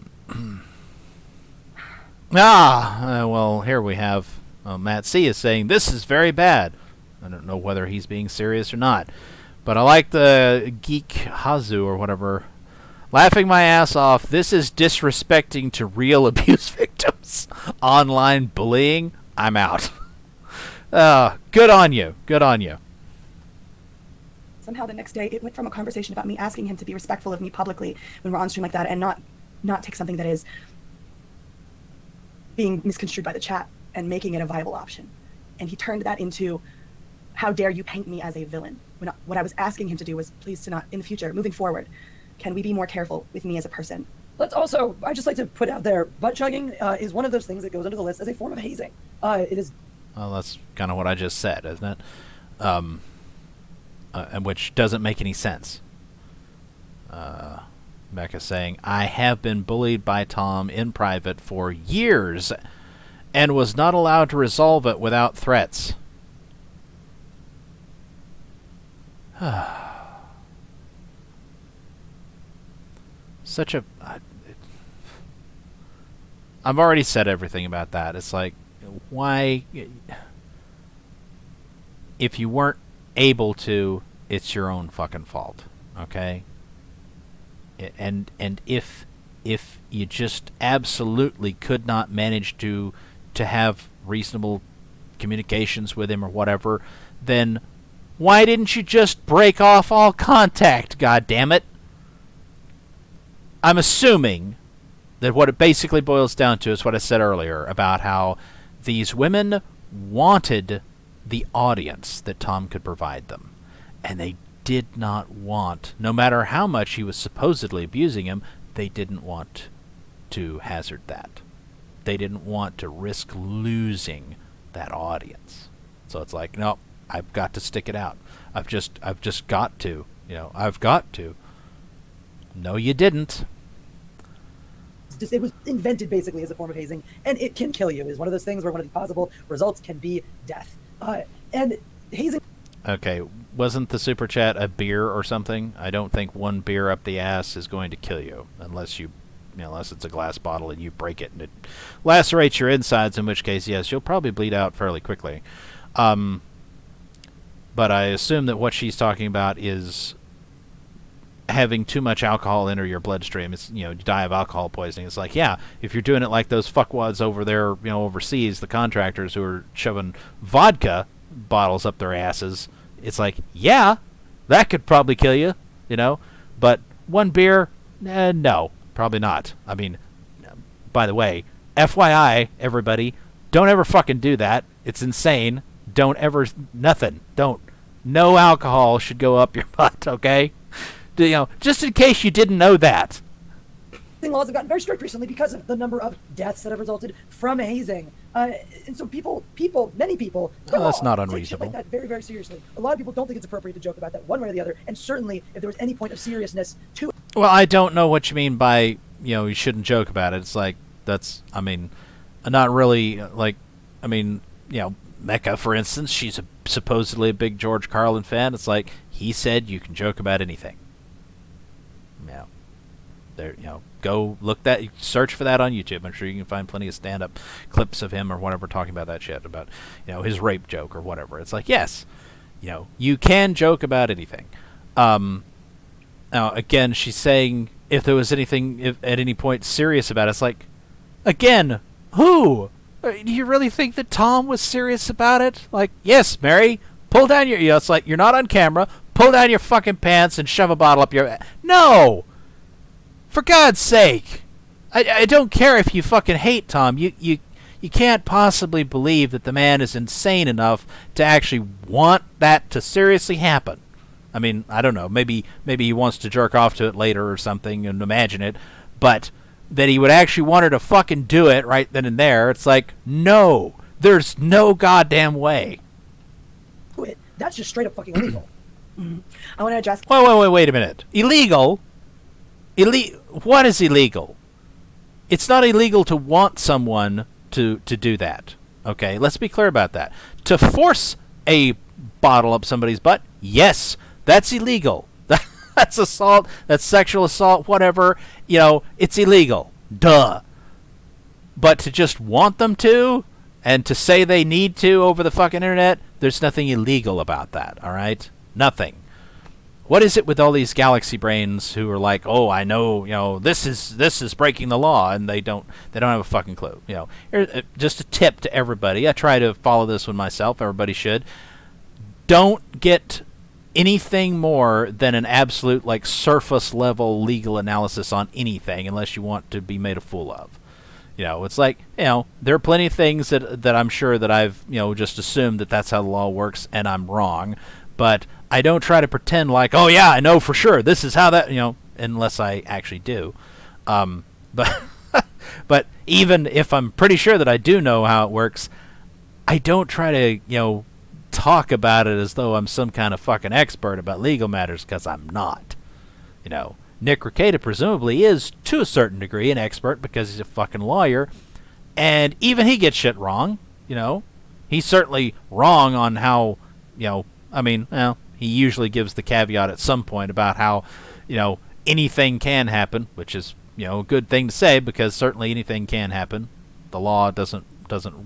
Well, here we have Matt C. is saying, this is very bad. I don't know whether he's being serious or not. But I like the Geek Hazu or whatever. Laughing my ass off. This is disrespecting to real abuse victims. Online bullying. I'm out. Good on you. Good on you. Somehow the next day, it went from a conversation about me asking him to be respectful of me publicly when we're on stream like that, and not take something that is being misconstrued by the chat and making it a viable option. And he turned that into, how dare you paint me as a villain? What I was asking him to do was, please to not, in the future, moving forward, can we be more careful with me as a person? Let's also, I'd just like to put out there, butt-chugging is one of those things that goes under the list as a form of hazing. It is... Well, that's kind of what I just said, isn't it? And which doesn't make any sense. Becca saying, I have been bullied by Tom in private for years and was not allowed to resolve it without threats. Such a... I've already said everything about that. It's like, why... If you weren't able to, it's your own fucking fault, okay? And if you just absolutely could not manage to have reasonable communications with him or whatever, then why didn't you just break off all contact, goddammit? I'm assuming that what it basically boils down to is what I said earlier about how these women wanted the audience that Tom could provide them. And they did not want, no matter how much he was supposedly abusing him, they didn't want to hazard that. They didn't want to risk losing that audience. So it's like, no, I've got to stick it out. I've just got to. I've got to. No, you didn't. It was invented basically as a form of hazing, and it can kill you. It's one of those things where one of the possible results can be death. And hazing... Okay, wasn't the super chat a beer or something? I don't think one beer up the ass is going to kill you, unless it's a glass bottle and you break it and it lacerates your insides, in which case, yes, you'll probably bleed out fairly quickly. But I assume that what she's talking about is having too much alcohol enter your bloodstream. It's, you die of alcohol poisoning. It's like, yeah, if you're doing it like those fuckwads over there, overseas, the contractors who are shoving vodka bottles up their asses, it's like, yeah, that could probably kill you, but one beer, no, probably not. I mean, by the way, FYI, everybody, don't ever fucking do that. It's insane. Don't ever, nothing. No alcohol should go up your butt, okay? Just in case you didn't know that. Laws have gotten very strict recently because of the number of deaths that have resulted from hazing. And so many people... that's not take unreasonable. shit like that very, very seriously. A lot of people don't think it's appropriate to joke about that one way or the other, and certainly if there was any point of seriousness to it... Well, I don't know what you mean by, you shouldn't joke about it. It's like, not really, Mecca, for instance, she's supposedly a big George Carlin fan. It's like, he said you can joke about anything. There, go search for that on YouTube. I'm sure you can find plenty of stand-up clips of him or whatever talking about that shit, about, his rape joke or whatever. It's like, yes, you can joke about anything. Now, again, she's saying if there was anything at any point serious about it. It's like, again, who? Do you really think that Tom was serious about it? Like, yes, Mary, pull down your... it's like, you're not on camera. pull down your fucking pants and shove a bottle up your... No! For God's sake! I don't care if you fucking hate Tom. You can't possibly believe that the man is insane enough to actually want that to seriously happen. I mean, I don't know. Maybe he wants to jerk off to it later or something and imagine it. But that he would actually want her to fucking do it right then and there, it's like, no. There's no goddamn way. Wait, that's just straight up fucking illegal. I want to address... Wait a minute. Illegal? What is illegal? It's not illegal to want someone to do that. Okay, let's be clear about that. To force a bottle up somebody's butt, yes, that's illegal. That's assault, that's sexual assault, whatever. You know, it's illegal. Duh. But to just want them to, and to say they need to over the fucking internet, there's nothing illegal about that, all right? Nothing. What is it with all these galaxy brains who are like, oh, I know, you know, this is breaking the law, and they don't have a fucking clue. You know, here, just a tip to everybody. I try to follow this one myself. Everybody should. Don't get anything more than an absolute like surface level legal analysis on anything, unless you want to be made a fool of. You know, it's like, you know, there are plenty of things that I'm sure that I've, you know, just assumed that that's how the law works, and I'm wrong. But I don't try to pretend like, oh yeah, I know for sure this is how that, you know, unless I actually do. But but even if I'm pretty sure that I do know how it works, I don't try to, you know, talk about it as though I'm some kind of fucking expert about legal matters, because I'm not. You know, Nick Rekieta presumably is, to a certain degree, an expert because he's a fucking lawyer, and even he gets shit wrong. You know, he's certainly wrong on how, you know, I mean, well, he usually gives the caveat at some point about how, you know, anything can happen, which is, you know, a good thing to say, because certainly anything can happen. The law doesn't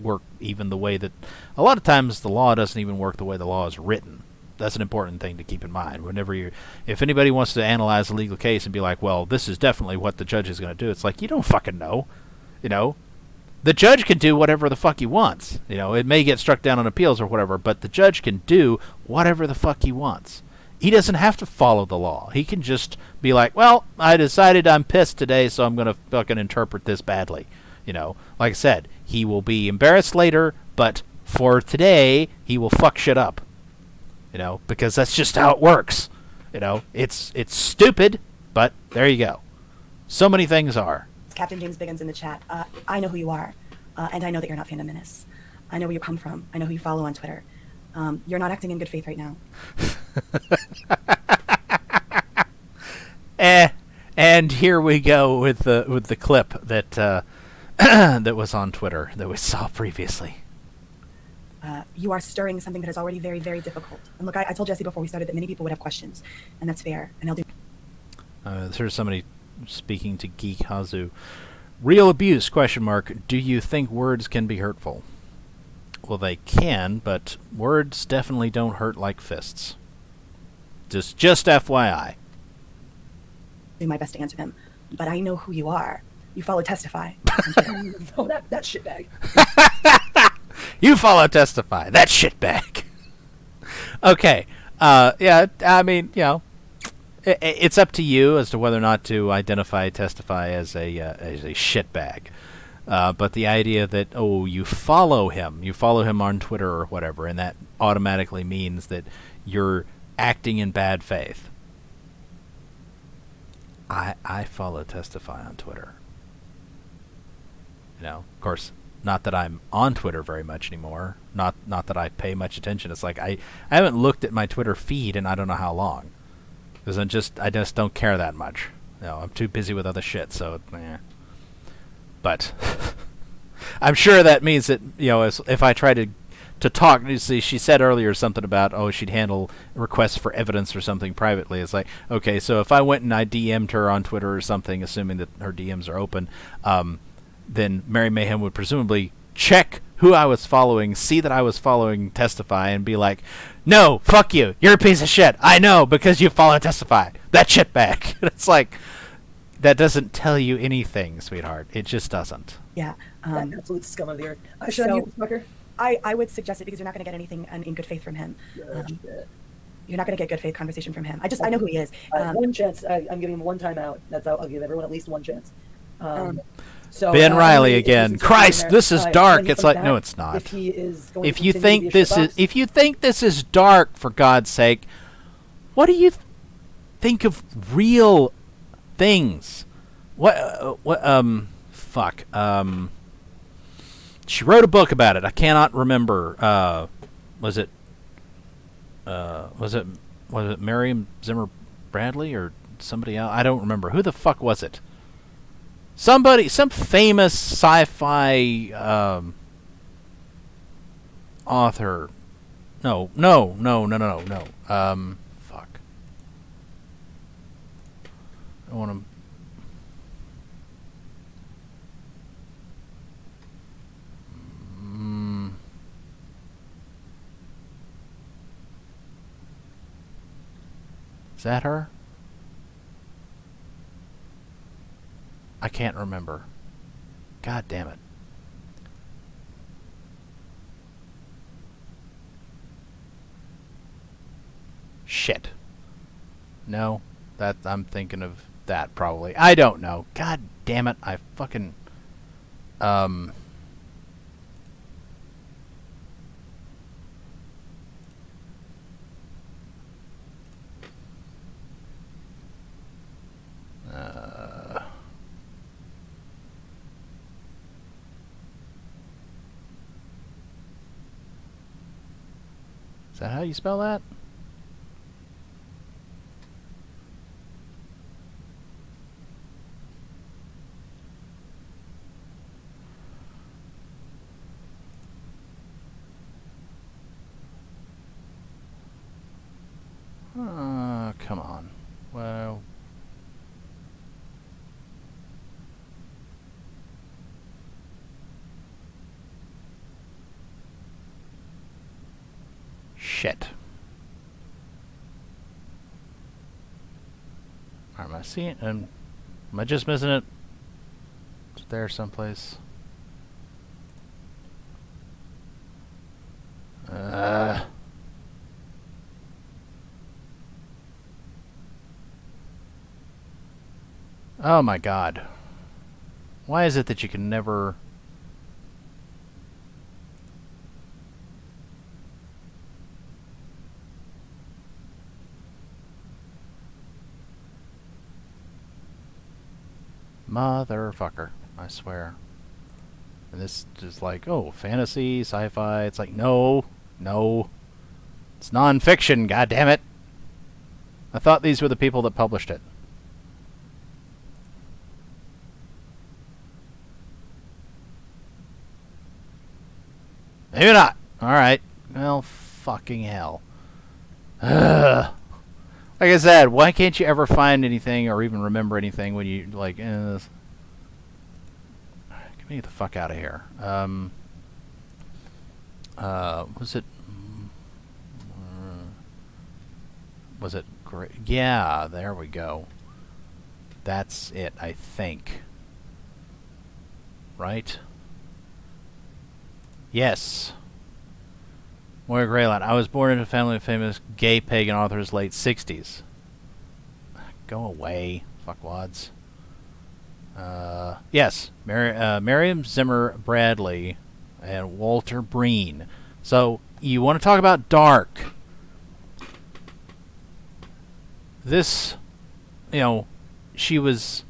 work even the way that... A lot of times the law doesn't even work the way the law is written. That's an important thing to keep in mind. Whenever if anybody wants to analyze a legal case and be like, well, this is definitely what the judge is going to do, it's like, you don't fucking know. You know? The judge can do whatever the fuck he wants. You know, it may get struck down on appeals or whatever, but the judge can do whatever the fuck he wants. He doesn't have to follow the law. He can just be like, well, I decided I'm pissed today, so I'm going to fucking interpret this badly. You know, like I said, he will be embarrassed later, but for today, he will fuck shit up. You know, because that's just how it works. You know, it's stupid, but there you go. So many things are. Captain James Biggins in the chat. I know who you are, and I know that you're not Fandom Menace. I know where you come from. I know who you follow on Twitter. You're not acting in good faith right now. And here we go with the clip that that was on Twitter that we saw previously. You are stirring something that is already very, very difficult. And look, I told Jesse before we started that many people would have questions, and that's fair. And I'll do. Here's somebody speaking to Geek Hazu. Real abuse, ? Do you think words can be hurtful? Well, they can, but words definitely don't hurt like fists. Just FYI. Do my best to answer them, but I know who you are. You follow Testify. Oh, that shitbag. You follow Testify. That shitbag. Okay. Yeah, I mean, you know, it's up to you as to whether or not to Testify as a shitbag. But the idea that, oh, you follow him on Twitter or whatever, and that automatically means that you're acting in bad faith. I follow Testify on Twitter. You know, of course, not that I'm on Twitter very much anymore. Not that I pay much attention. It's like I haven't looked at my Twitter feed in I don't know how long. Because I just don't care that much. You know, I'm too busy with other shit, so But I'm sure that means that, you know, if I try to talk, you see, she said earlier something about, oh, she'd handle requests for evidence or something privately. It's like, okay, so if I went and I DM'd her on Twitter or something, assuming that her DMs are open, then Merry Mayhem would presumably check who I was following, see that I was following Testify, and be like, no, fuck you, you're a piece of shit. I know, because you follow Testify. That shitbag. It's like, that doesn't tell you anything, sweetheart. It just doesn't. Yeah. That absolute scum of the earth. So, I would suggest it because you're not going to get anything in good faith from him. You're not going to get good faith conversation from him. I know who he is. One chance. I'm giving him one time out. I'll give everyone at least one chance. So Ben Riley again. Christ, this is dark. It's like, no, it's not. If he is going If to you continue think to be a this shitbox, is, if you think this is dark, for God's sake, what do you think of real things? Fuck. She wrote a book about it. I cannot remember. Was it Merriam Zimmer Bradley or somebody else? I don't remember. Who the fuck was it? Some famous sci-fi author. No. Fuck. I want to. Is that her? I can't remember. God damn it. Shit. No, that I'm thinking of that probably. I don't know. God damn it. I fucking Is that how you spell that? Come on. Well, shit. Am I seeing it? Am I just missing it? It's there someplace. Oh my God. Why is it that you can never... Motherfucker, I swear. And this is like, oh, fantasy, sci-fi. It's like, no. It's non-fiction, goddammit. I thought these were the people that published it. Maybe not. Alright. Well, fucking hell. Ugh. Like I said, why can't you ever find anything or even remember anything when you, like, get me the fuck out of here. Was it great? Yeah, there we go. That's it, I think. Right? Yes. Moira Greyland. I was born into a family of famous gay pagan authors late 60s. Go away, fuckwads. Yes, Merriam Zimmer Bradley and Walter Breen. So, you want to talk about dark. This, she was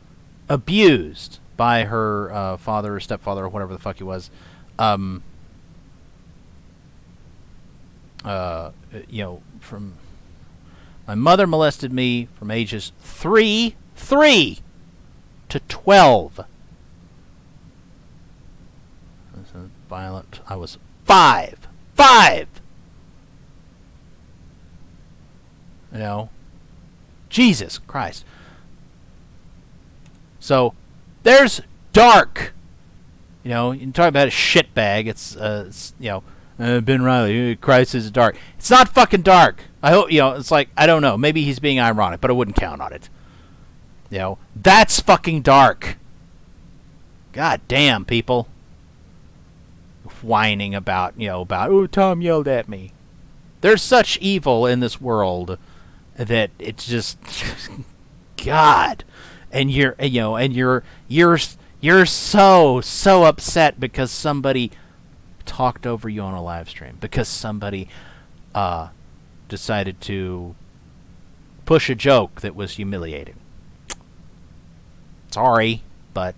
abused by her father or stepfather or whatever the fuck he was. From my mother molested me from ages 3 to 12. This is violent. I was 5. Jesus Christ. So, there's dark. You can talk about a shitbag. It's Ben Riley, Christ is dark. It's not fucking dark. I hope, it's like, I don't know. Maybe he's being ironic, but I wouldn't count on it. That's fucking dark. God damn, people. Whining about, oh, Tom yelled at me. There's such evil in this world that it's just God. And you're so upset because somebody talked over you on a live stream, because somebody decided to push a joke that was humiliating. Sorry, but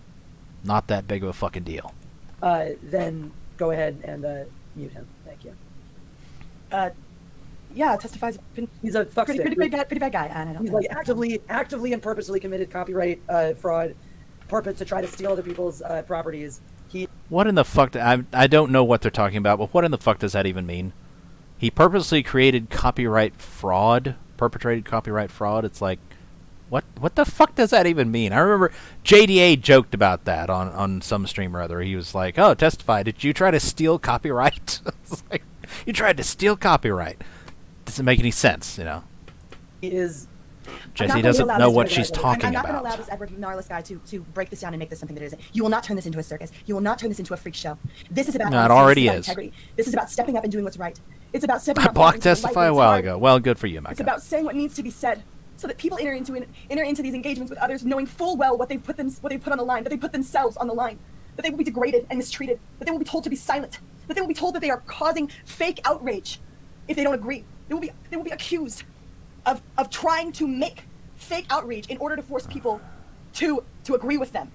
not that big of a fucking deal. Then go ahead and mute him. Thank you. Yeah, testifies. He's a fuckstick. Pretty bad guy, and I don't. He's like actively and purposely committed copyright fraud, purpose to try to steal other people's properties. What in the fuck? I don't know what they're talking about, but what in the fuck does that even mean? He purposely created copyright fraud, perpetrated copyright fraud. It's like, what the fuck does that even mean? I remember JDA joked about that on some stream or other. He was like, "Oh, testify. Did you try to steal copyright?" It's like, you tried to steal copyright. Doesn't make any sense, you know. He is. Jesse doesn't know what she's talking I'm not about. going to allow this Edward Gnarless guy to break this down and make this something that it isn't. You will not turn this into a circus. You will not turn this into a freak show. This is about no, it already is. Integrity. This is about stepping up and doing what's right. It's about stepping I up. blocked testify a while ago. Well, good for you, Micah. It's about saying what needs to be said, so that people enter into these engagements with others, knowing full well what they put on the line, that they put themselves on the line, that they will be degraded and mistreated, that they will be told to be silent, that they will be told that they are causing fake outrage if they don't agree. They will be accused of trying to make fake outrage in order to force people to agree with them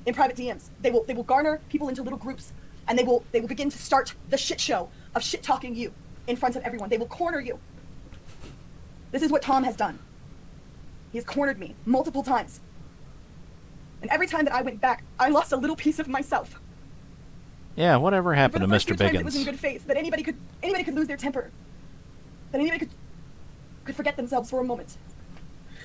in private DMs. They will garner people into little groups, and they will begin to start the shit show of shit talking you in front of everyone. They will corner you. This is what Tom has done. He has cornered me multiple times. And every time that I went back, I lost a little piece of myself. Yeah, whatever happened to Mr. Biggins? It was in good faith that anybody could lose their temper. That anybody could forget themselves for a moment.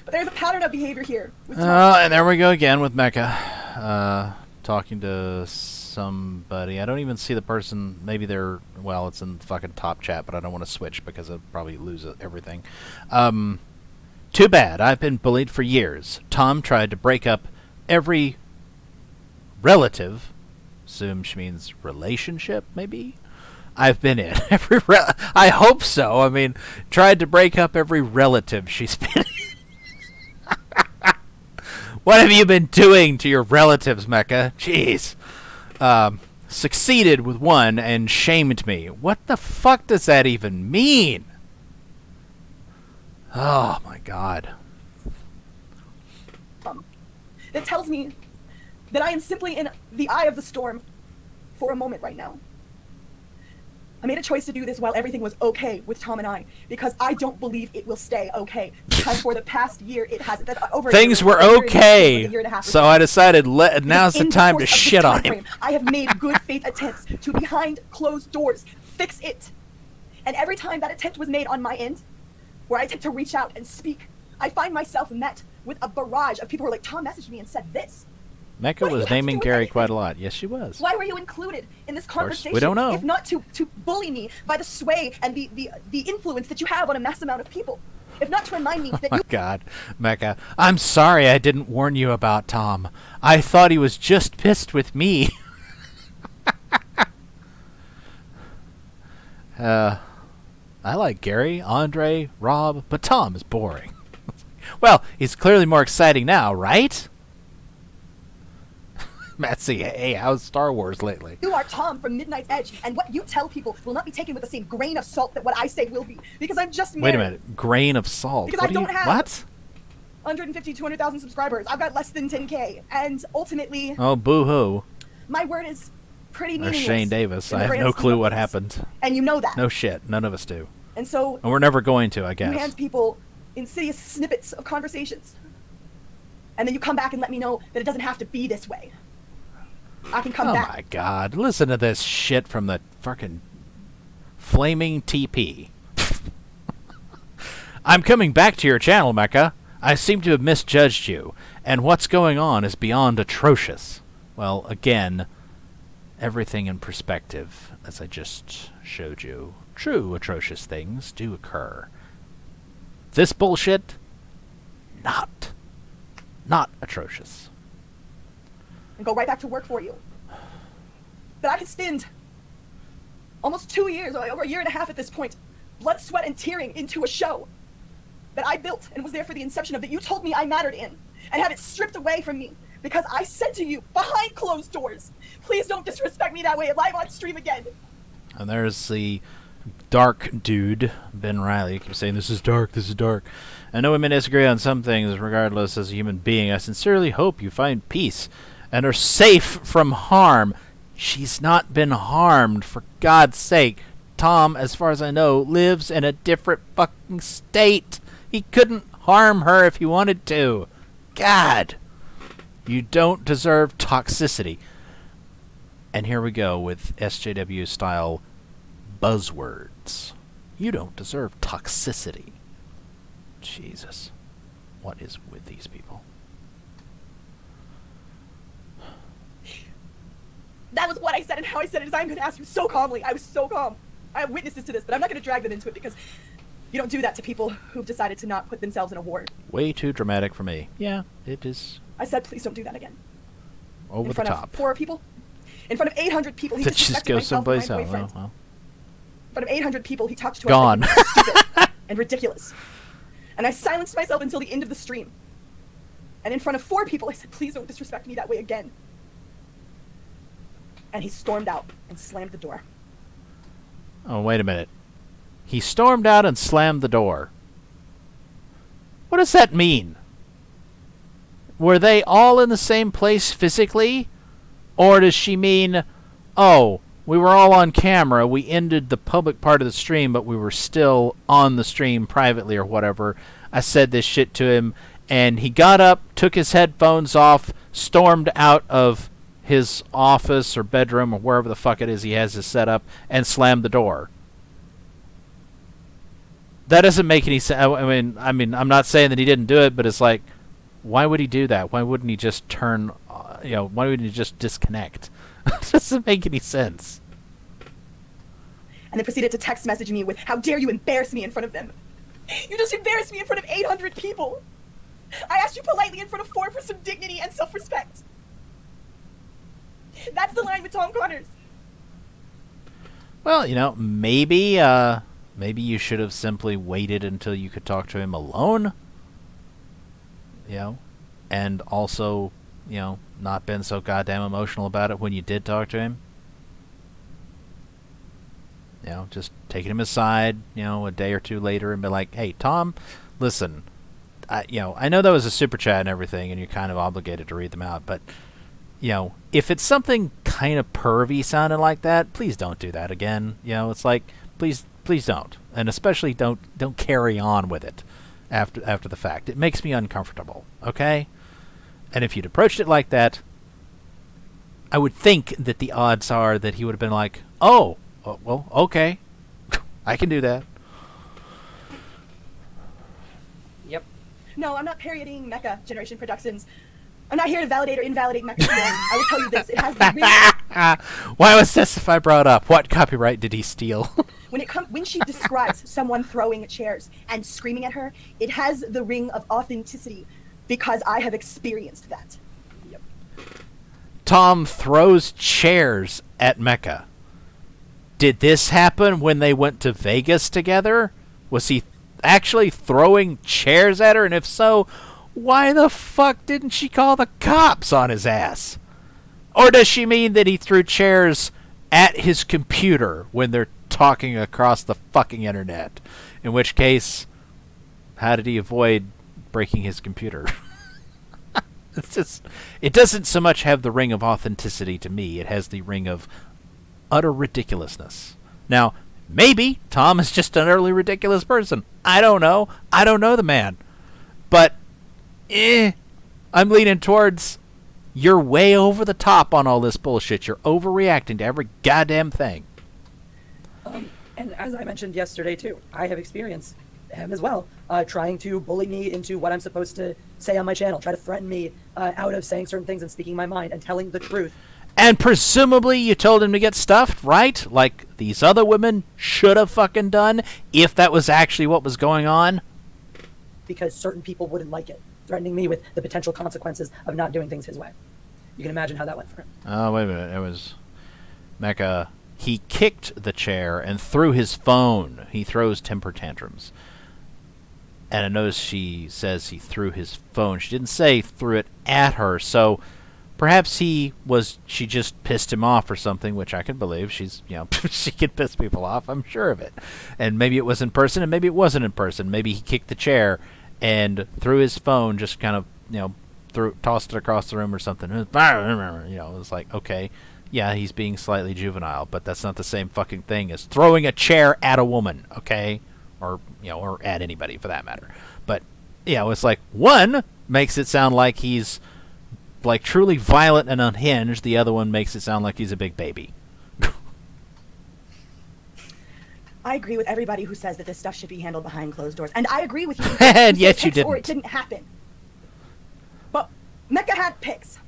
But there's a pattern of behavior here. And there we go again with Mecca. Talking to somebody. I don't even see the person. Maybe they're... Well, it's in the fucking top chat, but I don't want to switch because I'll probably lose everything. Too bad. I've been bullied for years. Tom tried to break up every relative. Assume she means relationship, maybe? I've been in. I hope so. I mean, tried to break up every relative she's been in. What have you been doing to your relatives, Mecca? Jeez. Succeeded with one and shamed me. What the fuck does that even mean? Oh, my God. That tells me that I am simply in the eye of the storm for a moment right now. I made a choice to do this while everything was okay with Tom and I, because I don't believe it will stay okay. Because for the past year, it hasn't. Things were okay, so I decided now's the time to shit on him. I have made good faith attempts to, behind closed doors, fix it. And every time that attempt was made on my end, where I attempt to reach out and speak, I find myself met with a barrage of people who are like, Tom messaged me and said this. Mecca was naming Gary quite a lot. Yes, she was. Why were you included in this conversation? We don't know. If not to bully me by the sway and the influence that you have on a mass amount of people. If not to remind me that oh my God, Mecca. I'm sorry I didn't warn you about Tom. I thought he was just pissed with me. I like Gary, Andre, Rob, but Tom is boring. Well, he's clearly more exciting now, right? Matsy, hey, how's Star Wars lately? You are Tom from Midnight's Edge, and what you tell people will not be taken with the same grain of salt that what I say will be, because I'm just married. Wait a minute, grain of salt? Because I don't have what? 150, 200,000 subscribers. I've got less than 10K, and ultimately... Oh, boo-hoo. My word is pretty Or meaningless. Shane Davis. I have no clue what happened. And you know that. No shit. None of us do. And so... And we're never going to, I guess. You hand people insidious snippets of conversations. And then you come back and let me know that it doesn't have to be this way. I can come back. Oh my God. Listen to this shit from the fucking flaming TP. I'm coming back to your channel, Mecca. I seem to have misjudged you, and what's going on is beyond atrocious. Well, again, everything in perspective, as I just showed you. True atrocious things do occur. This bullshit, not atrocious. And go right back to work for you. But I could spend almost 2 years, or over a year and a half at this point, blood, sweat, and tearing into a show that I built and was there for the inception of, that you told me I mattered in, and have it stripped away from me because I said to you behind closed doors, please don't disrespect me that way live on stream again. And there's the dark dude, Ben Riley. He keeps saying, this is dark, this is dark. I know we may disagree on some things, regardless, as a human being. I sincerely hope you find peace and are safe from harm. She's not been harmed, for God's sake. Tom, as far as I know, lives in a different fucking state. He couldn't harm her if he wanted to. God. You don't deserve toxicity. And here we go with SJW-style buzzwords. You don't deserve toxicity. Jesus. What is with these people? That was what I said, and how I said it is I'm going to ask you so calmly. I was so calm. I have witnesses to this, but I'm not going to drag them into it because you don't do that to people who've decided to not put themselves in a war. Way too dramatic for me. Yeah, it is. I said, please don't do that again. Over in front the top. Of 4 people? In front of 800 people, he Did just disrespected go myself and someplace my else? boyfriend. Oh, well. In front of 800 people, he talked to Gone. us like stupid and ridiculous. And I silenced myself until the end of the stream. And in front of 4 people, I said, please don't disrespect me that way again. And he stormed out and slammed the door. Oh, wait a minute. He stormed out and slammed the door. What does that mean? Were they all in the same place physically? Or does she mean, oh, we were all on camera, we ended the public part of the stream, but we were still on the stream privately or whatever. I said this shit to him, and he got up, took his headphones off, stormed out of his office or bedroom or wherever the fuck it is he has his setup, and slammed the door. That doesn't make any sense. I mean, I'm not saying that he didn't do it, but it's like, why would he do that? Why wouldn't he just turn, why wouldn't he just disconnect? It doesn't make any sense. And then proceeded to text message me with, how dare you embarrass me in front of them? You just embarrassed me in front of 800 people. I asked you politely in front of 4 for some dignity and self-respect. That's the line with Tom Connors. Well, maybe you should have simply waited until you could talk to him alone. And also, not been so goddamn emotional about it when you did talk to him. Just taking him aside, a day or 2 later and be like, hey, Tom, listen, I know that was a super chat and everything, and you're kind of obligated to read them out, but, if it's something kind of pervy sounding like that, please don't do that again. It's like, please don't. And especially don't carry on with it after the fact. It makes me uncomfortable, okay? And if you'd approached it like that, I would think that the odds are that he would have been like, oh, well, okay. I can do that. Yep. No, I'm not parodying Mecha Generation Productions. I'm not here to validate or invalidate Mecha story. I will tell you this, it has the ring. Why was this if I brought up? What copyright did he steal? When she describes someone throwing chairs and screaming at her, it has the ring of authenticity because I have experienced that. Yep. Tom throws chairs at Mecca. Did this happen when they went to Vegas together? Was he actually throwing chairs at her? And if so, why the fuck didn't she call the cops on his ass? Or does she mean that he threw chairs at his computer when they're talking across the fucking internet? In which case, how did he avoid breaking his computer? It doesn't so much have the ring of authenticity to me. It has the ring of utter ridiculousness. Now, maybe Tom is just an utterly ridiculous person. I don't know. I don't know the man. But, I'm leaning towards, you're way over the top on all this bullshit. You're overreacting to every goddamn thing. And as I mentioned yesterday, too, I have experienced him as well, trying to bully me into what I'm supposed to say on my channel, try to threaten me out of saying certain things and speaking my mind and telling the truth. And presumably you told him to get stuffed, right? Like these other women should have fucking done, if that was actually what was going on. Because certain people wouldn't like it, threatening me with the potential consequences of not doing things his way. You can imagine how that went for him. Oh, wait a minute. It was Mecca he kicked the chair and threw his phone. He throws temper tantrums. And I noticed she says he threw his phone. She didn't say threw it at her, so perhaps she just pissed him off or something, which I can believe. She's, she can piss people off, I'm sure of it. And maybe it was in person, and maybe it wasn't in person. Maybe he kicked the chair and threw his phone, just kind of, tossed it across the room or something. It was like, okay, yeah, he's being slightly juvenile, but that's not the same fucking thing as throwing a chair at a woman, okay? Or at anybody for that matter. But, it's like, one makes it sound like he's, like, truly violent and unhinged. The other one makes it sound like he's a big baby. I agree with everybody who says that this stuff should be handled behind closed doors. And I agree with you. And yet you didn't. Or it didn't happen. But Mecca had picks.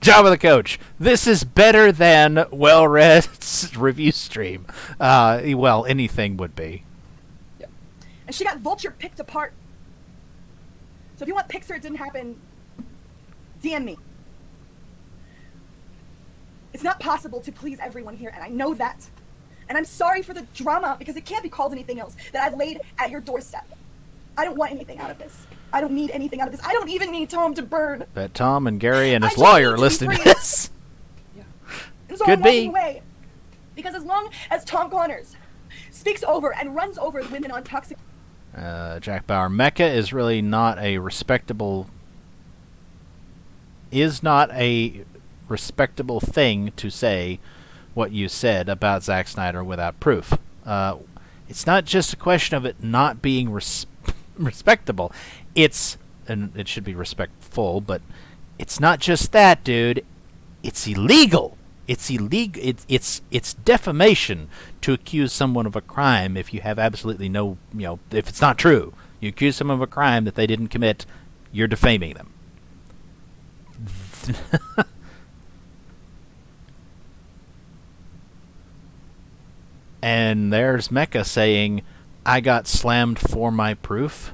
Job of the coach. This is better than well-read review stream. Well, anything would be. And she got Vulture picked apart. So if you want pics or it didn't happen, DM me. It's not possible to please everyone here, and I know that. And I'm sorry for the drama, because it can't be called anything else, that I've laid at your doorstep. I don't want anything out of this. I don't need anything out of this. I don't even need Tom to burn. Bet Tom and Gary and his lawyer are listening to this. Yeah. And so Could I'm be. walking away. Because as long as Tom Connors speaks over and runs over the women on toxic... Jack Bauer. Mecca is really not a respectable thing to say what you said about Zack Snyder without proof. It's not just a question of it not being respectable. And it should be respectful, but it's not just that, dude. It's illegal. It's illegal. It's defamation to accuse someone of a crime if you have absolutely no, if it's not true. You accuse someone of a crime that they didn't commit, you're defaming them. And there's Mecca saying, I got slammed for my proof.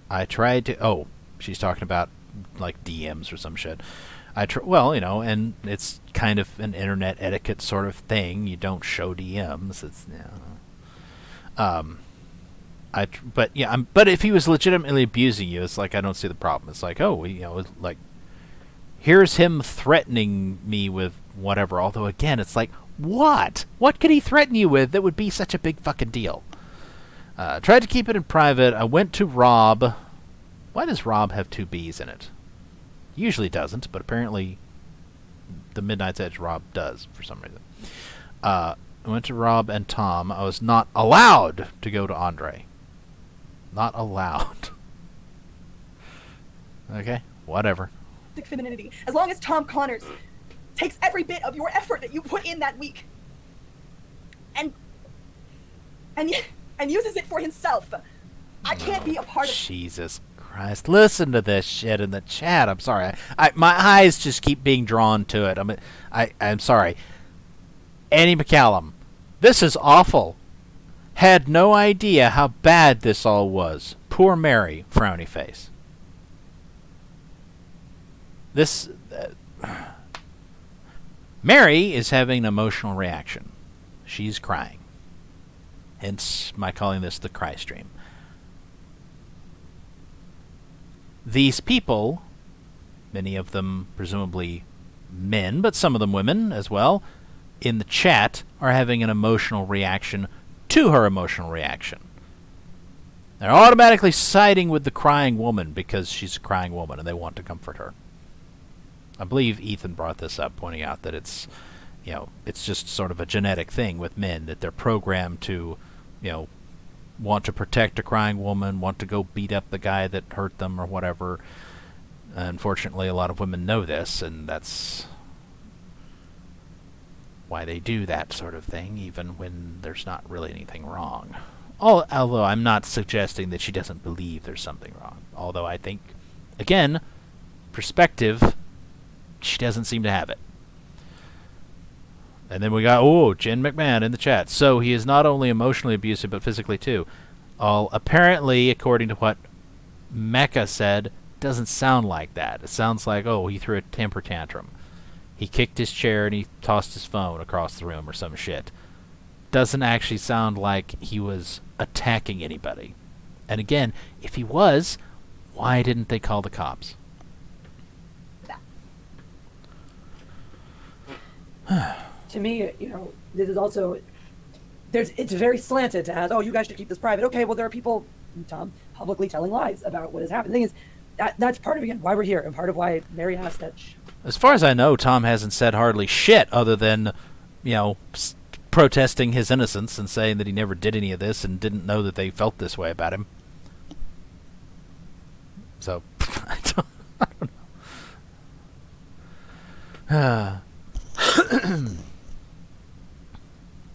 I tried to... Oh, she's talking about, like, DMs or some shit. And it's kind of an internet etiquette sort of thing. You don't show DMs. It's, but if he was legitimately abusing you, it's like, I don't see the problem. It's like, here's him threatening me with whatever. Although, again, it's like, what? What could he threaten you with that would be such a big fucking deal? Tried to keep it in private. I went to Rob. Why does Rob have two B's in it? Usually doesn't, but apparently the Midnight's Edge Rob does for some reason. I went to Rob and Tom. I was not allowed to go to Andre. Not allowed. Okay, whatever. Femininity. As long as Tom Connors takes every bit of your effort that you put in that week and uses it for himself, I can't be a part of... Jesus Christ. Listen to this shit in the chat. I'm sorry. My eyes just keep being drawn to it. I'm sorry. Annie McCallum. This is awful. Had no idea how bad this all was. Poor Mary. Frowny face. This... Mary is having an emotional reaction. She's crying. Hence my calling this the cry stream. These people, many of them presumably men, but some of them women as well, in the chat are having an emotional reaction to her emotional reaction. They're automatically siding with the crying woman because she's a crying woman and they want to comfort her. I believe Ethan brought this up, pointing out that it's just sort of a genetic thing with men, that they're programmed to, want to protect a crying woman, want to go beat up the guy that hurt them or whatever. Unfortunately, a lot of women know this, and that's why they do that sort of thing, even when there's not really anything wrong. Although I'm not suggesting that she doesn't believe there's something wrong. Although I think, again, perspective, she doesn't seem to have it. And then we got, Jen McMahon in the chat. So he is not only emotionally abusive, but physically too. Apparently, according to what Mecca said, doesn't sound like that. It sounds like, he threw a temper tantrum. he kicked his chair and he tossed his phone across the room or some shit. Doesn't actually sound like he was attacking anybody. And again, if he was, why didn't they call the cops? To me, this is also it's very slanted to ask, oh, you guys should keep this private. Okay, well, there are people, Tom, publicly telling lies about what has happened. The thing is, that's part of, again, why we're here, and part of why Mary asked that. As far as I know, Tom hasn't said hardly shit other than, protesting his innocence and saying that he never did any of this and didn't know that they felt this way about him. So, I don't know.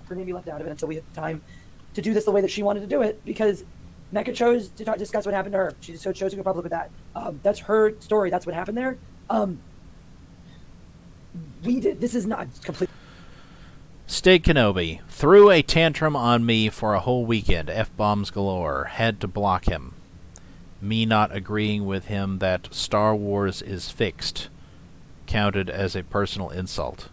Her name be left out of it until we have time to do this the way that she wanted to do it, because Mecca chose to discuss what happened to her. She chose to go public with that. That's her story. That's what happened there. This is not complete. Stig Kenobi threw a tantrum on me for a whole weekend. F-bombs galore. Had to block him. Me not agreeing with him that Star Wars is fixed counted as a personal insult.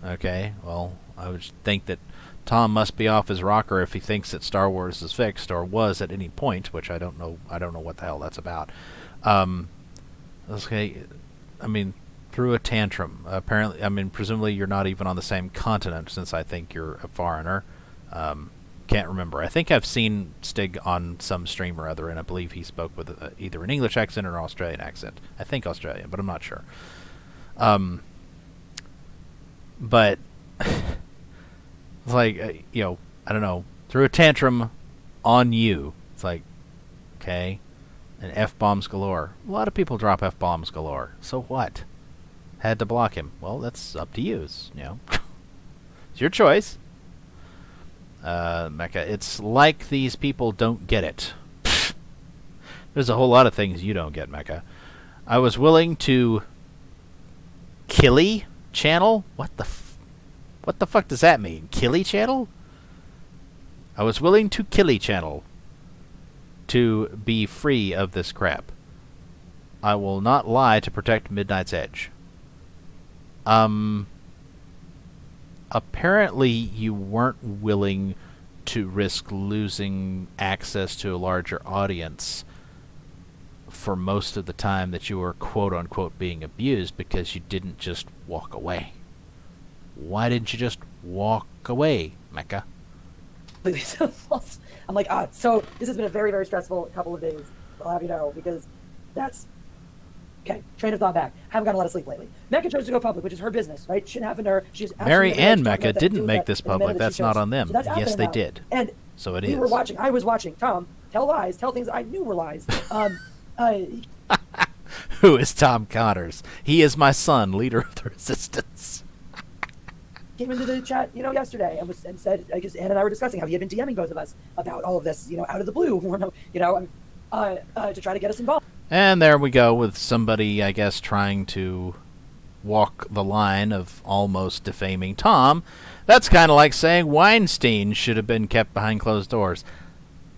Okay, well, I would think that Tom must be off his rocker if he thinks that Star Wars is fixed, or was at any point, which I don't know what the hell that's about. Okay, threw a tantrum. Apparently, presumably you're not even on the same continent, since I think you're a foreigner. Can't remember. I think I've seen Stig on some stream or other, and I believe he spoke with either an English accent or an Australian accent. I think Australian, but I'm not sure. But, it's like, I don't know, threw a tantrum on you. It's like, okay, and F-bombs galore. A lot of people drop F-bombs galore. So what? Had to block him. Well, that's up to you. It's your choice. Mecca, it's like these people don't get it. There's a whole lot of things you don't get, Mecca. I was willing to killy channel? What the fuck does that mean? Killy channel? I was willing to killy channel to be free of this crap. I will not lie to protect Midnight's Edge. Apparently you weren't willing to risk losing access to a larger audience for most of the time that you were quote-unquote being abused, because you didn't just walk away. Why didn't you just walk away, Mecca? I'm like, so this has been a very, very stressful couple of days, I'll have you know, because that's... Okay, train of thought back. Haven't gotten a lot of sleep lately. Mecca chose to go public, which is her business, right? Shouldn't happen to her. She's Mary and Mecca didn't make this public. That's not on them. So yes, they did. And so it is. I was watching. Tom, tell lies. Tell things I knew were lies. Who is Tom Connors? He is my son, leader of the resistance. Came into the chat, yesterday and said, I guess Anna and I were discussing how he had been DMing both of us about all of this, out of the blue, to try to get us involved. And there we go with somebody, I guess, trying to walk the line of almost defaming Tom. That's kind of like saying Weinstein should have been kept behind closed doors.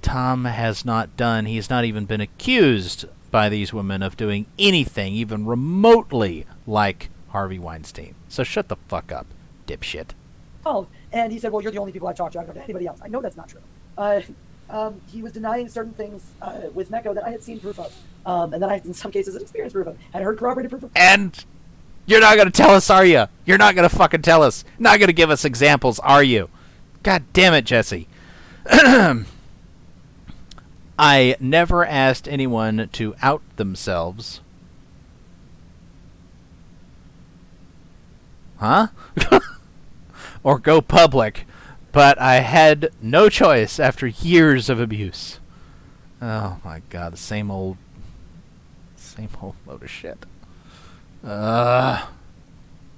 Tom has not done, he's not even been accused by these women of doing anything even remotely like Harvey Weinstein. So shut the fuck up, dipshit. Oh, and he said, well, you're the only people I've talked to. I haven't talked to anybody else. I know that's not true. He was denying certain things with Mecco that I had seen proof of. And then I, in some cases, had experienced proof of. Had heard corroborated proof of. And you're not going to tell us, are you? You're not going to fucking tell us. Not going to give us examples, are you? God damn it, Jesse. I never asked anyone to out themselves. Huh? Or go public. But I had no choice after years of abuse. Oh my god, the same old load of shit.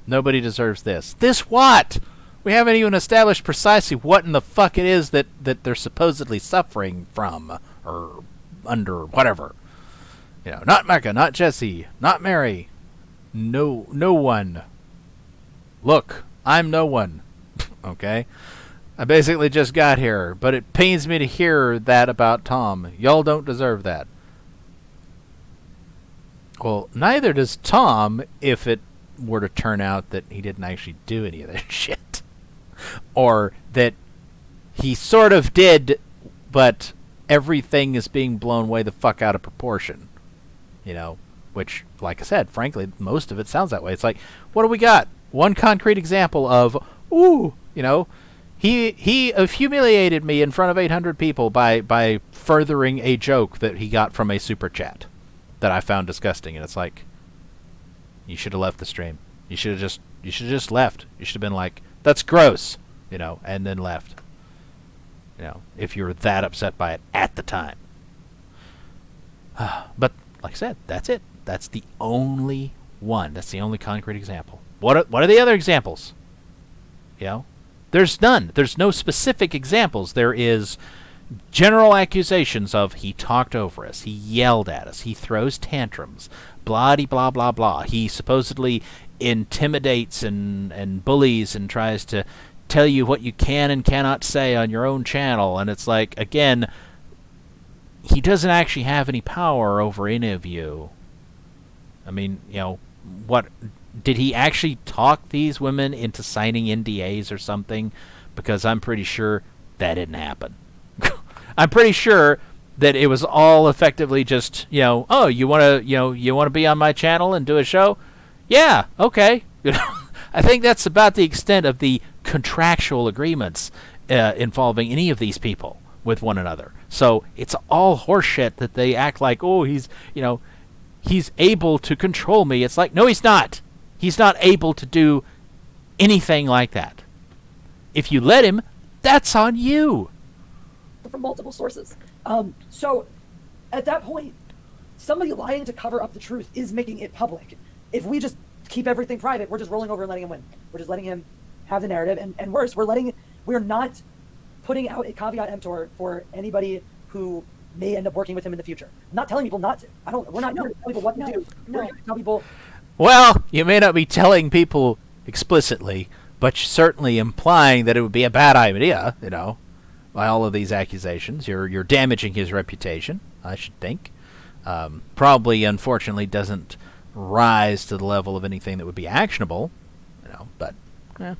Nobody deserves this. This what? We haven't even established precisely what in the fuck it is that they're supposedly suffering from, or under, whatever. Not Mecca, not Jesse, not Mary. No one. Look, I'm no one. Okay? I basically just got here, but it pains me to hear that about Tom. Y'all don't deserve that. Well, neither does Tom if it were to turn out that he didn't actually do any of this shit. Or that he sort of did, but everything is being blown way the fuck out of proportion. You know, which, like I said, frankly, most of it sounds that way. It's like, what do we got? One concrete example of, ooh, you know, he humiliated me in front of 800 people by furthering a joke that he got from a super chat that I found disgusting. And it's like, you should have left the stream. You should have just left. You should have been like, that's gross, you know, and then left. You know, if you were that upset by it at the time. But like I said, that's it. That's the only one. That's the only concrete example. What are the other examples? You know, there's none. There's no specific examples. There is general accusations of he talked over us, he yelled at us, he throws tantrums, blah blah blah. He supposedly intimidates and bullies and tries to tell you what you can and cannot say on your own channel. And it's like, again, he doesn't actually have any power over any of you. I mean, you know, what did he actually talk these women into signing NDAs or something? Because I'm pretty sure that didn't happen. I'm pretty sure that it was all effectively just, you know, oh, you want to be on my channel and do a show? Yeah, okay. You know, I think that's about the extent of the contractual agreements involving any of these people with one another. So it's all horseshit that they act like, oh, he's able to control me. It's like, no, he's not. He's not able to do anything like that. If you let him, that's on you. From multiple sources. So at that point, somebody lying to cover up the truth is making it public. If we just keep everything private, we're just rolling over and letting him win. We're just letting him have the narrative, and worse, we're not putting out a caveat emptor for anybody who may end up working with him in the future. I'm not telling people not to. We're not here to tell people what to do. We're here to tell people. Well, you may not be telling people explicitly, but you're certainly implying that it would be a bad idea, you know, by all of these accusations. You're damaging his reputation, I should think. Probably, unfortunately, doesn't rise to the level of anything that would be actionable, you know, but, yeah.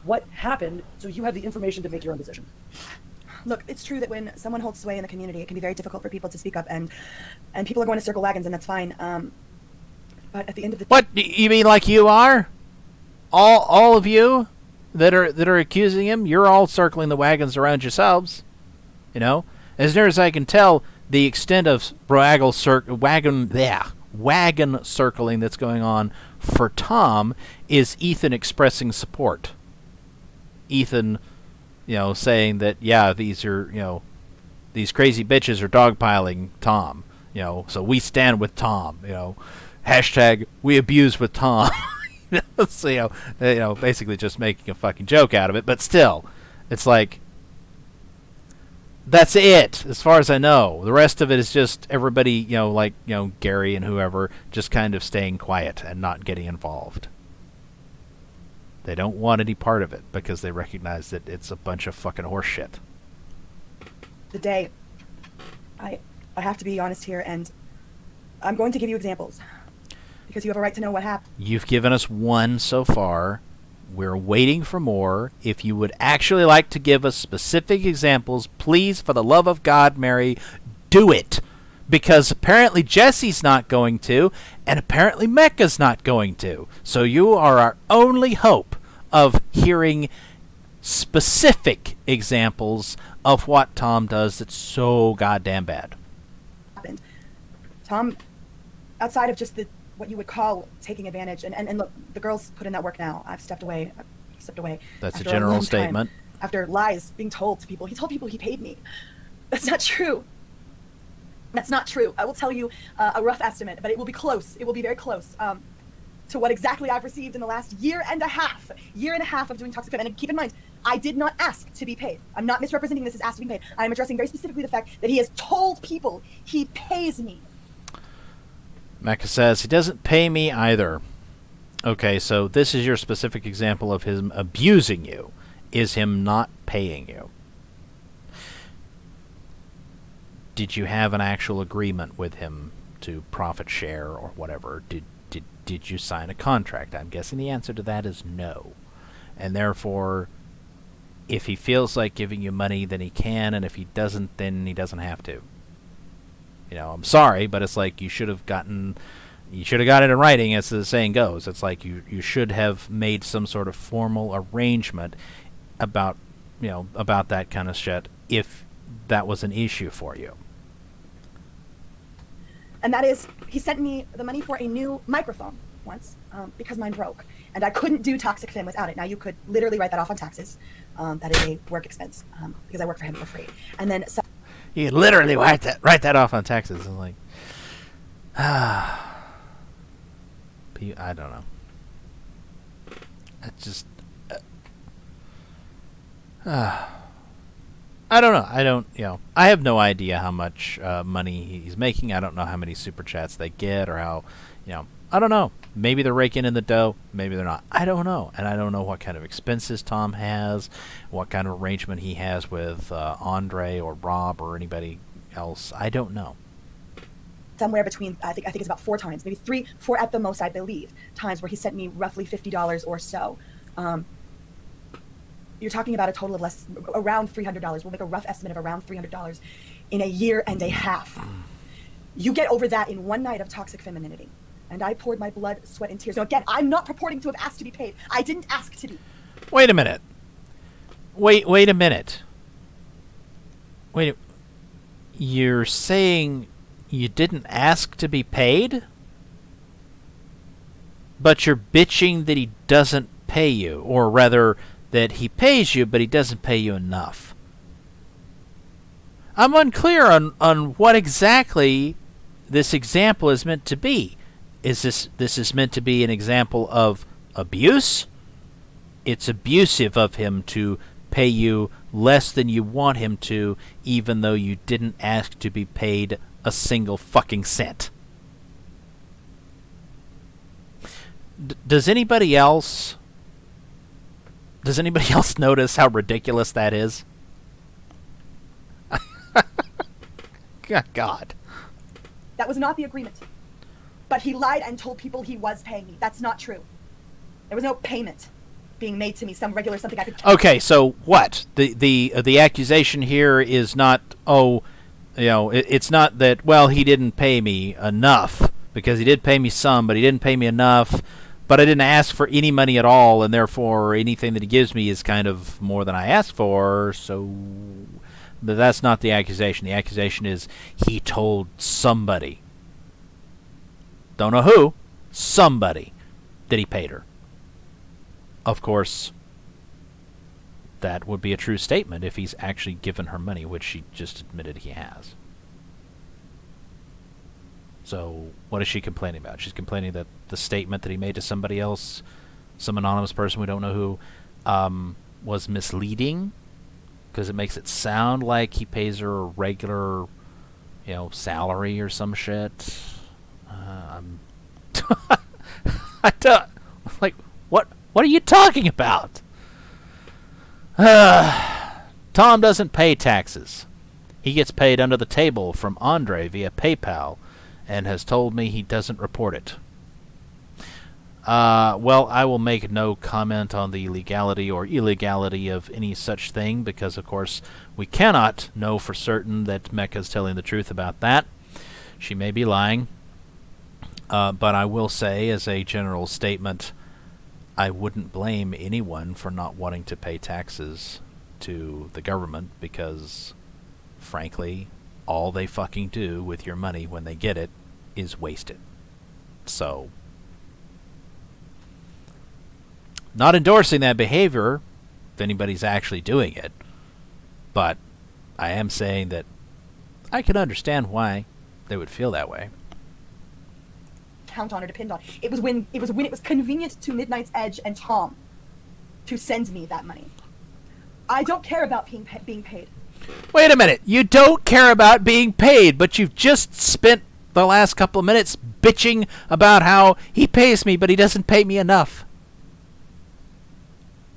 What happened, so you have the information to make your own decision. Look, it's true that when someone holds sway in the community, it can be very difficult for people to speak up, and people are going to circle wagons, and that's fine. But at the end of the day... What? You mean like you are? All of you that are accusing him, you're all circling the wagons around yourselves. You know? As near as I can tell, the extent of wagon circling that's going on for Tom is Ethan expressing support. Ethan, you know, saying that, yeah, these are, you know, these crazy bitches are dogpiling Tom, you know, so we stand with Tom, you know, hashtag we abuse with Tom. So, you know, basically just making a fucking joke out of it, but still, it's like, that's it, as far as I know. The rest of it is just everybody, you know, like, you know, Gary and whoever, just kind of staying quiet and not getting involved. They don't want any part of it because they recognize that it's a bunch of fucking horse shit. The day, I have to be honest here, and I'm going to give you examples because you have a right to know what happened. You've given us one so far. We're waiting for more. If you would actually like to give us specific examples, please, for the love of God, Mary, do it. Because apparently Jesse's not going to, and apparently Mecca's not going to. So you are our only hope of hearing specific examples of what Tom does that's so goddamn bad. Tom, outside of just what you would call taking advantage, and look, the girls put in that work now. I've stepped away. That's a general statement. After lies being told to people. He told people he paid me. That's not true. That's not true. I will tell you a rough estimate, but it will be close. It will be very close to what exactly I've received in the last year and a half of doing Toxic Femme. And keep in mind, I did not ask to be paid. I'm not misrepresenting this as asked to be paid. I'm addressing very specifically the fact that he has told people he pays me. Mecca says, he doesn't pay me either. Okay, so this is your specific example of him abusing you, is him not paying you. Did you have an actual agreement with him to profit share or whatever, did you sign a contract? I'm guessing the answer to that is no. And therefore, if he feels like giving you money, then he can, and if he doesn't, then he doesn't have to. I'm sorry, but it's like you should have got it in writing, as the saying goes. It's like you should have made some sort of formal arrangement about that kind of shit if that was an issue for you. And that is, he sent me the money for a new microphone once because mine broke. And I couldn't do Toxic Femme without it. Now, you could literally write that off on taxes. That is a work expense because I work for him for free. And then... You literally write that off on taxes. I'm like... I don't know. It's just... I don't know. I have no idea how much money he's making. I don't know how many super chats they get or how, I don't know. Maybe they're raking in the dough. Maybe they're not. I don't know. And I don't know what kind of expenses Tom has, what kind of arrangement he has with Andre or Rob or anybody else. I don't know. Somewhere between, I think it's about 4 times, maybe 4 at the most, I believe, times where he sent me roughly $50 or so. You're talking about a total of around $300. We'll make a rough estimate of around $300 in a year and a half. You get over that in one night of toxic femininity. And I poured my blood, sweat, and tears. Now, again, I'm not purporting to have asked to be paid. I didn't ask to be. Wait a minute. Wait a minute. You're saying you didn't ask to be paid? But you're bitching that he doesn't pay you, or rather, that he pays you, but he doesn't pay you enough. I'm unclear on what exactly this example is meant to be. Is this is meant to be an example of abuse? It's abusive of him to pay you less than you want him to, even though you didn't ask to be paid a single fucking cent. Does anybody else notice how ridiculous that is? God. That was not the agreement. But he lied and told people he was paying me. That's not true. There was no payment being made to me, some regular something I could... Okay, so what? The accusation here is not, it's not that, well, he didn't pay me enough, because he did pay me some, but he didn't pay me enough, but I didn't ask for any money at all, and therefore anything that he gives me is kind of more than I asked for, so... But that's not the accusation. The accusation is he told somebody, don't know who, somebody, that he paid her. Of course, that would be a true statement if he's actually given her money, which she just admitted he has. So, what is she complaining about? She's complaining that the statement that he made to somebody else, some anonymous person we don't know who, was misleading, because it makes it sound like he pays her a regular, salary or some shit. I don't, like, what are you talking about? Tom doesn't pay taxes. He gets paid under the table from Andre via PayPal, and has told me he doesn't report it. Well, I will make no comment on the legality or illegality of any such thing, because, of course, we cannot know for certain that Mecca's telling the truth about that. She may be lying. But I will say, as a general statement, I wouldn't blame anyone for not wanting to pay taxes to the government, because, frankly, all they fucking do with your money when they get it is waste it. So, not endorsing that behavior, if anybody's actually doing it, but I am saying that I can understand why they would feel that way. Count on or depend on. It was when it was convenient to Midnight's Edge and Tom to send me that money. I don't care about being paid. Wait a minute. You don't care about being paid, but you've just spent the last couple of minutes bitching about how he pays me, but he doesn't pay me enough.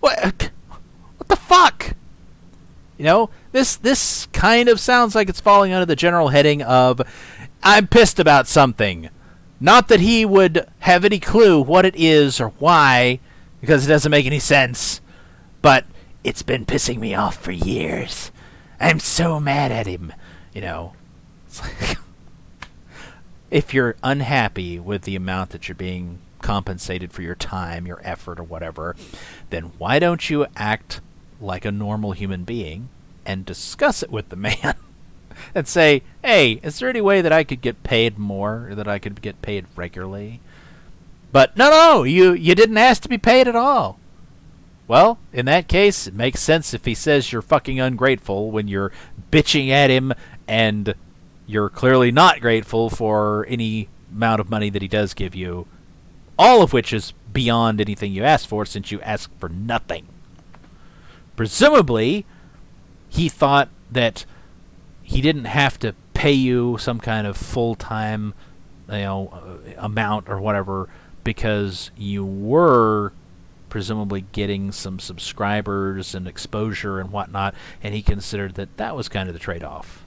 What the fuck? This kind of sounds like it's falling under the general heading of I'm pissed about something. Not that he would have any clue what it is or why, because it doesn't make any sense. But it's been pissing me off for years. I'm so mad at him. You know, it's like, if you're unhappy with the amount that you're being compensated for your time, your effort, or whatever, then why don't you act like a normal human being and discuss it with the man and say, hey, is there any way that I could get paid more, or that I could get paid regularly? But no, you didn't ask to be paid at all. Well, in that case, it makes sense if he says you're fucking ungrateful when you're bitching at him and you're clearly not grateful for any amount of money that he does give you, all of which is beyond anything you asked for, since you asked for nothing. Presumably, he thought that he didn't have to pay you some kind of full-time, amount or whatever, because you were presumably getting some subscribers and exposure and whatnot, and he considered that that was kind of the trade-off.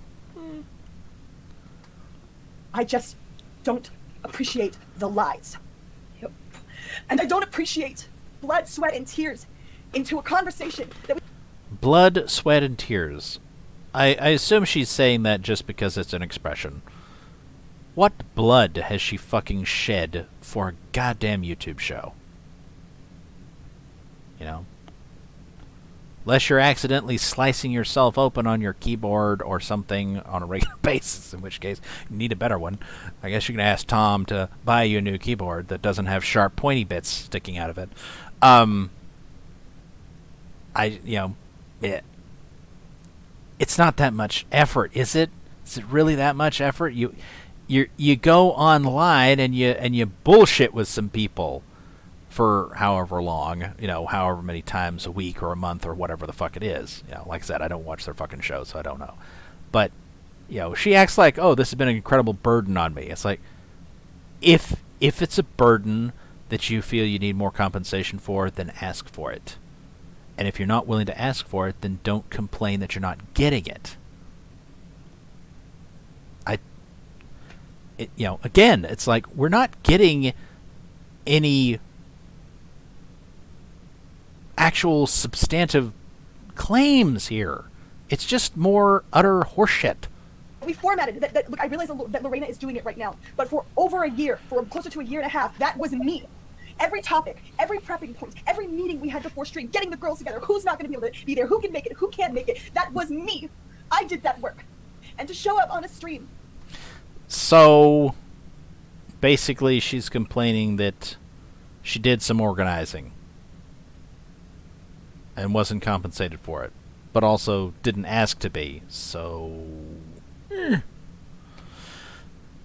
I just don't appreciate the lies. Yep. And I don't appreciate blood, sweat, and tears into a conversation that we... Blood, sweat, and tears. I assume she's saying that just because it's an expression. What blood has she fucking shed for a goddamn YouTube show? You know? Unless you're accidentally slicing yourself open on your keyboard or something on a regular basis, in which case you need a better one. I guess you can ask Tom to buy you a new keyboard that doesn't have sharp, pointy bits sticking out of it. It's not that much effort, is it? Is it really that much effort? You go online and you bullshit with some people for however long, however many times a week or a month or whatever the fuck it is. Like I said, I don't watch their fucking show, so I don't know. But, she acts like, oh, this has been an incredible burden on me. It's like, if it's a burden that you feel you need more compensation for, then ask for it. And if you're not willing to ask for it, then don't complain that you're not getting it. Again, it's like, we're not getting any actual substantive claims here. It's just more utter horseshit. We formatted that. Look, I realize that Lorena is doing it right now, but for over a year, for closer to a year and a half, that was me. Every topic, every prepping point, every meeting we had before stream, getting the girls together, who's not going to be able to be there, who can make it, who can't make it, that was me. I did that work. And to show up on a stream. So, basically, she's complaining that she did some organizing and wasn't compensated for it, but also didn't ask to be, so...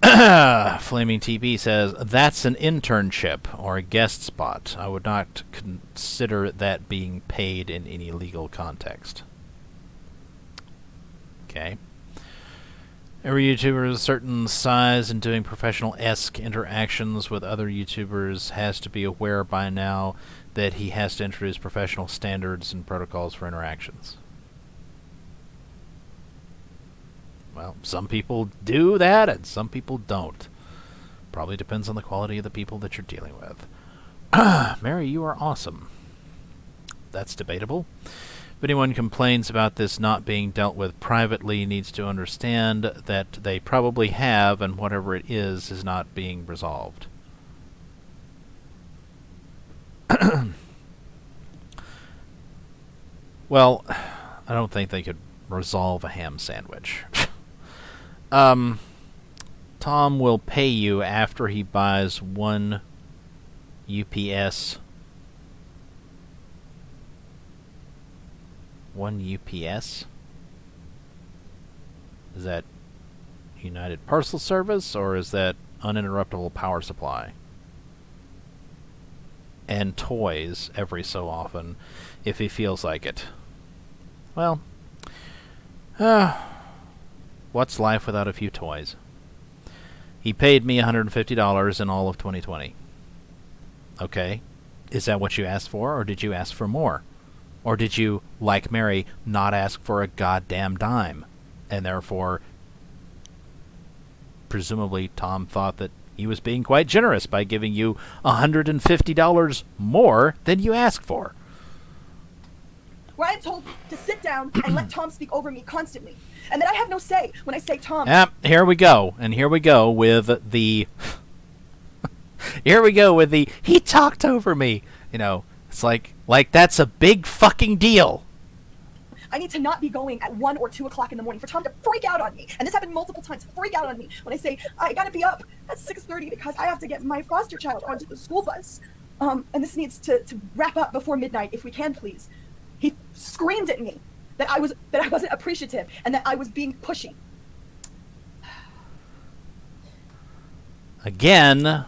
Flaming TB says, that's an internship or a guest spot. I would not consider that being paid in any legal context. Okay. Every YouTuber of a certain size and doing professional-esque interactions with other YouTubers has to be aware by now that he has to introduce professional standards and protocols for interactions. Well, some people do that, and some people don't. Probably depends on the quality of the people that you're dealing with. Mary, you are awesome. That's debatable. If anyone complains about this not being dealt with privately, needs to understand that they probably have, and whatever it is not being resolved. Well, I don't think they could resolve a ham sandwich. Tom will pay you after he buys one UPS. One UPS? Is that United Parcel Service, or is that uninterruptible power supply? And toys every so often, if he feels like it. Well, what's life without a few toys? He paid me $150 in all of 2020. Okay. Is that what you asked for, or did you ask for more? Or did you, like Mary, not ask for a goddamn dime, and therefore presumably Tom thought that he was being quite generous by giving you $150 more than you asked for. Where I'm told to sit down and let Tom speak over me constantly, and that I have no say when I say Tom. Here we go, and here we go with the... here we go with the, he talked over me. You know, it's like that's a big fucking deal. I need to not be going at 1 or 2 o'clock in the morning for Tom to freak out on me. And this happened multiple times, freak out on me when I say, I gotta be up at 6:30 because I have to get my foster child onto the school bus. And this needs to wrap up before midnight, if we can, please. He screamed at me that I wasn't appreciative and that I was being pushy. Again,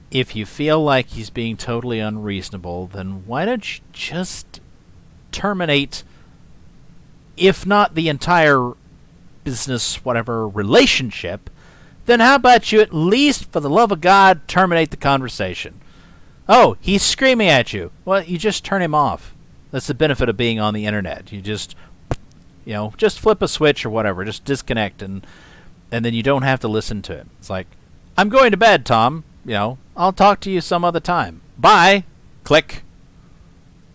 if you feel like he's being totally unreasonable, then why don't you just terminate, if not the entire business, whatever, relationship, then how about you at least, for the love of God, terminate the conversation? Oh, he's screaming at you. Well, you just turn him off. That's the benefit of being on the internet. You just, just flip a switch or whatever. Just disconnect, and then you don't have to listen to it. It's like, I'm going to bed, Tom. I'll talk to you some other time. Bye. Click.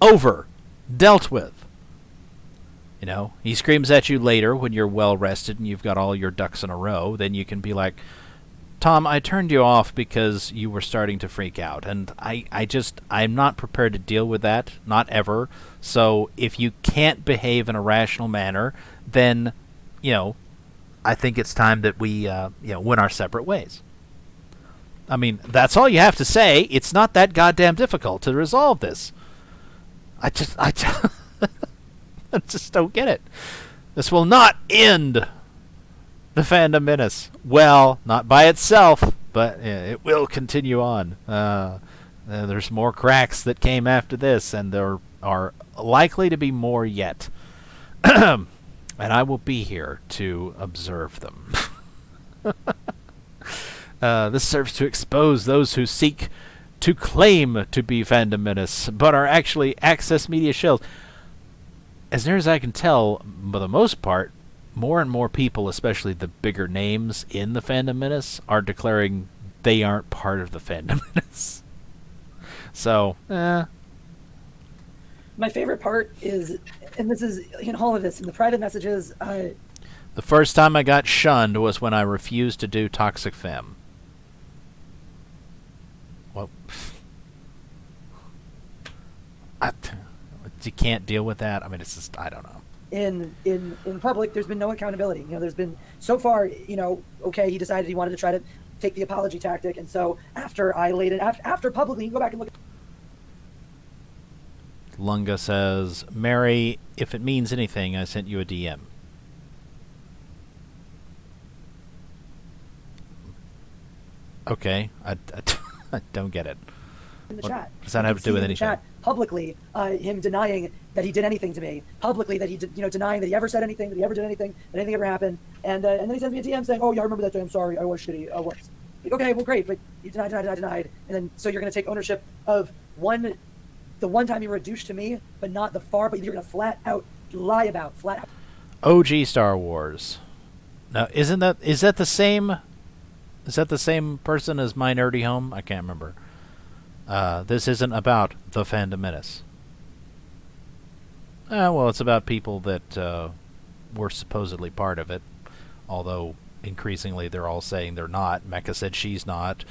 Over. Dealt with. He screams at you later when you're well rested and you've got all your ducks in a row. Then you can be like, Tom, I turned you off because you were starting to freak out. And I'm not prepared to deal with that. Not ever. So if you can't behave in a rational manner, then, I think it's time that we, went our separate ways. I mean, that's all you have to say. It's not that goddamn difficult to resolve this. I just don't get it. This will not end the Fandom Menace. Well, not by itself, but it will continue on. There's more cracks that came after this, and there are likely to be more yet. And I will be here to observe them. This serves to expose those who seek to claim to be Fandom Menace, but are actually Access Media shells. As near as I can tell, for the most part, more and more people, especially the bigger names in the Fandom Menace, are declaring they aren't part of the Fandom Menace. So, My favorite part is, and this is in all of this, in the private messages, the first time I got shunned was when I refused to do Toxic Femme. Well, you can't deal with that. I mean, it's just, I don't know. In public, there's been no accountability. There's been, so far, okay, he decided he wanted to try to take the apology tactic, and so after I laid it, after publicly, you go back and look at... Lunga says, Mary, if it means anything, I sent you a DM. Okay, I don't get it. In the chat. Does that have to do with anything? Chat, publicly, him denying that he did anything to me. Publicly, that he did, denying that he ever said anything, that he ever did anything, that anything ever happened. And then he sends me a DM saying, "Oh yeah, I remember that day. I'm sorry. I was shitty. I was." Like, okay, well, great, but you denied. And then so you're going to take ownership of the one time you were a douche to me, but not the far. But you're going to flat out lie about flat out. OG Star Wars. Now, is that the same? Is that the same person as My Nerdy Home? I can't remember. This isn't about the Fandom Menace. Well, it's about people that were supposedly part of it, although increasingly they're all saying they're not. Mecha said she's not.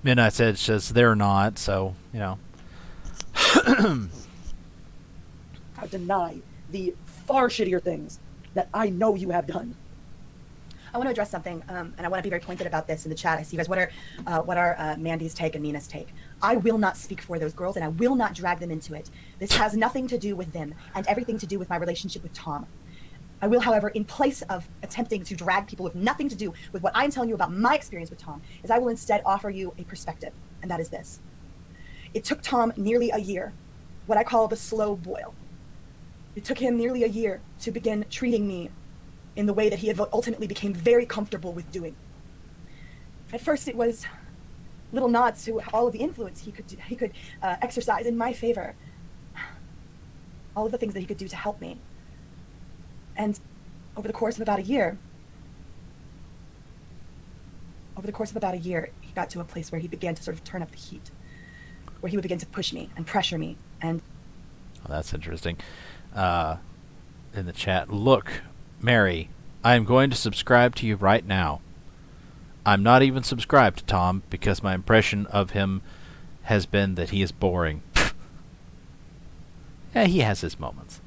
Menace says they're not, so, I deny the far shittier things that I know you have done. I want to address something, and I want to be very pointed about this in the chat. I see you guys. What are Mandy's take and Nina's take? I will not speak for those girls, and I will not drag them into it. This has nothing to do with them, and everything to do with my relationship with Tom. I will, however, in place of attempting to drag people with nothing to do with what I'm telling you about my experience with Tom, is I will instead offer you a perspective, and that is this. It took Tom nearly a year, what I call the slow boil. It took him nearly a year to begin treating me in the way that he had ultimately became very comfortable with doing. At first, it was little nods to all of the influence he could exercise in my favor, all of the things that he could do to help me. And over the course of about a year, over the course of about a year, he got to a place where he began to sort of turn up the heat, where he would begin to push me and pressure me. And well, that's interesting. In the chat, look, Mary, I am going to subscribe to you right now. I'm not even subscribed to Tom because my impression of him has been that he is boring. Yeah, he has his moments.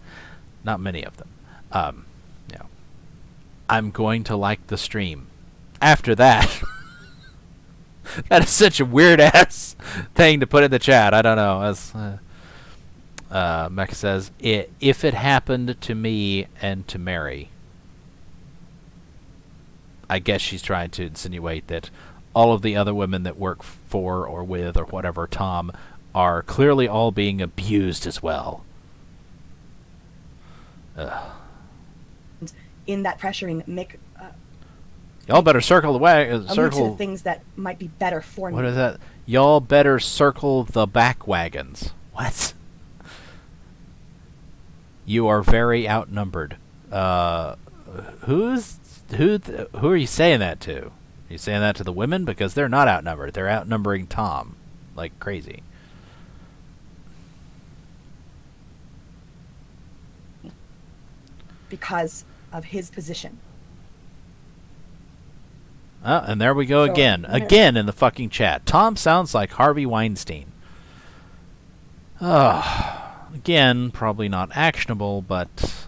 Not many of them. You know, I'm going to like the stream. After that, that is such a weird-ass thing to put in the chat. I don't know. As Mecha says, if it happened to me and to Mary, I guess she's trying to insinuate that all of the other women that work for or with or whatever Tom are clearly all being abused as well. in that pressuring, Mick... Y'all better circle the way. allude to Circle the things that might be better for me. What is that? Y'all better circle the back wagons. What? You are very outnumbered. Who are you saying that to? Are you saying that to the women? Because they're not outnumbered. They're outnumbering Tom like crazy. Because of his position. Oh, and there we go again. Again in the fucking chat. Tom sounds like Harvey Weinstein. Again, probably not actionable, but...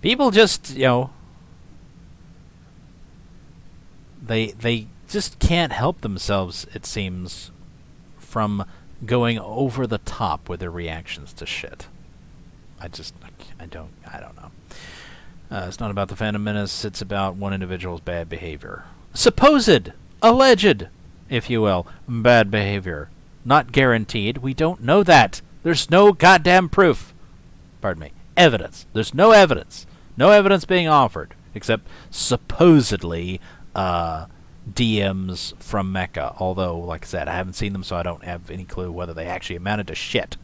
people just, you know... They just can't help themselves, it seems, from going over the top with their reactions to shit. I don't know. It's not about the Fandom Menace, it's about one individual's bad behavior. Supposed, alleged, if you will, bad behavior. Not guaranteed. We don't know that. There's no goddamn proof. Pardon me. Evidence. There's no evidence. No evidence being offered, except supposedly DMs from Mecca. Although, like I said, I haven't seen them, so I don't have any clue whether they actually amounted to shit.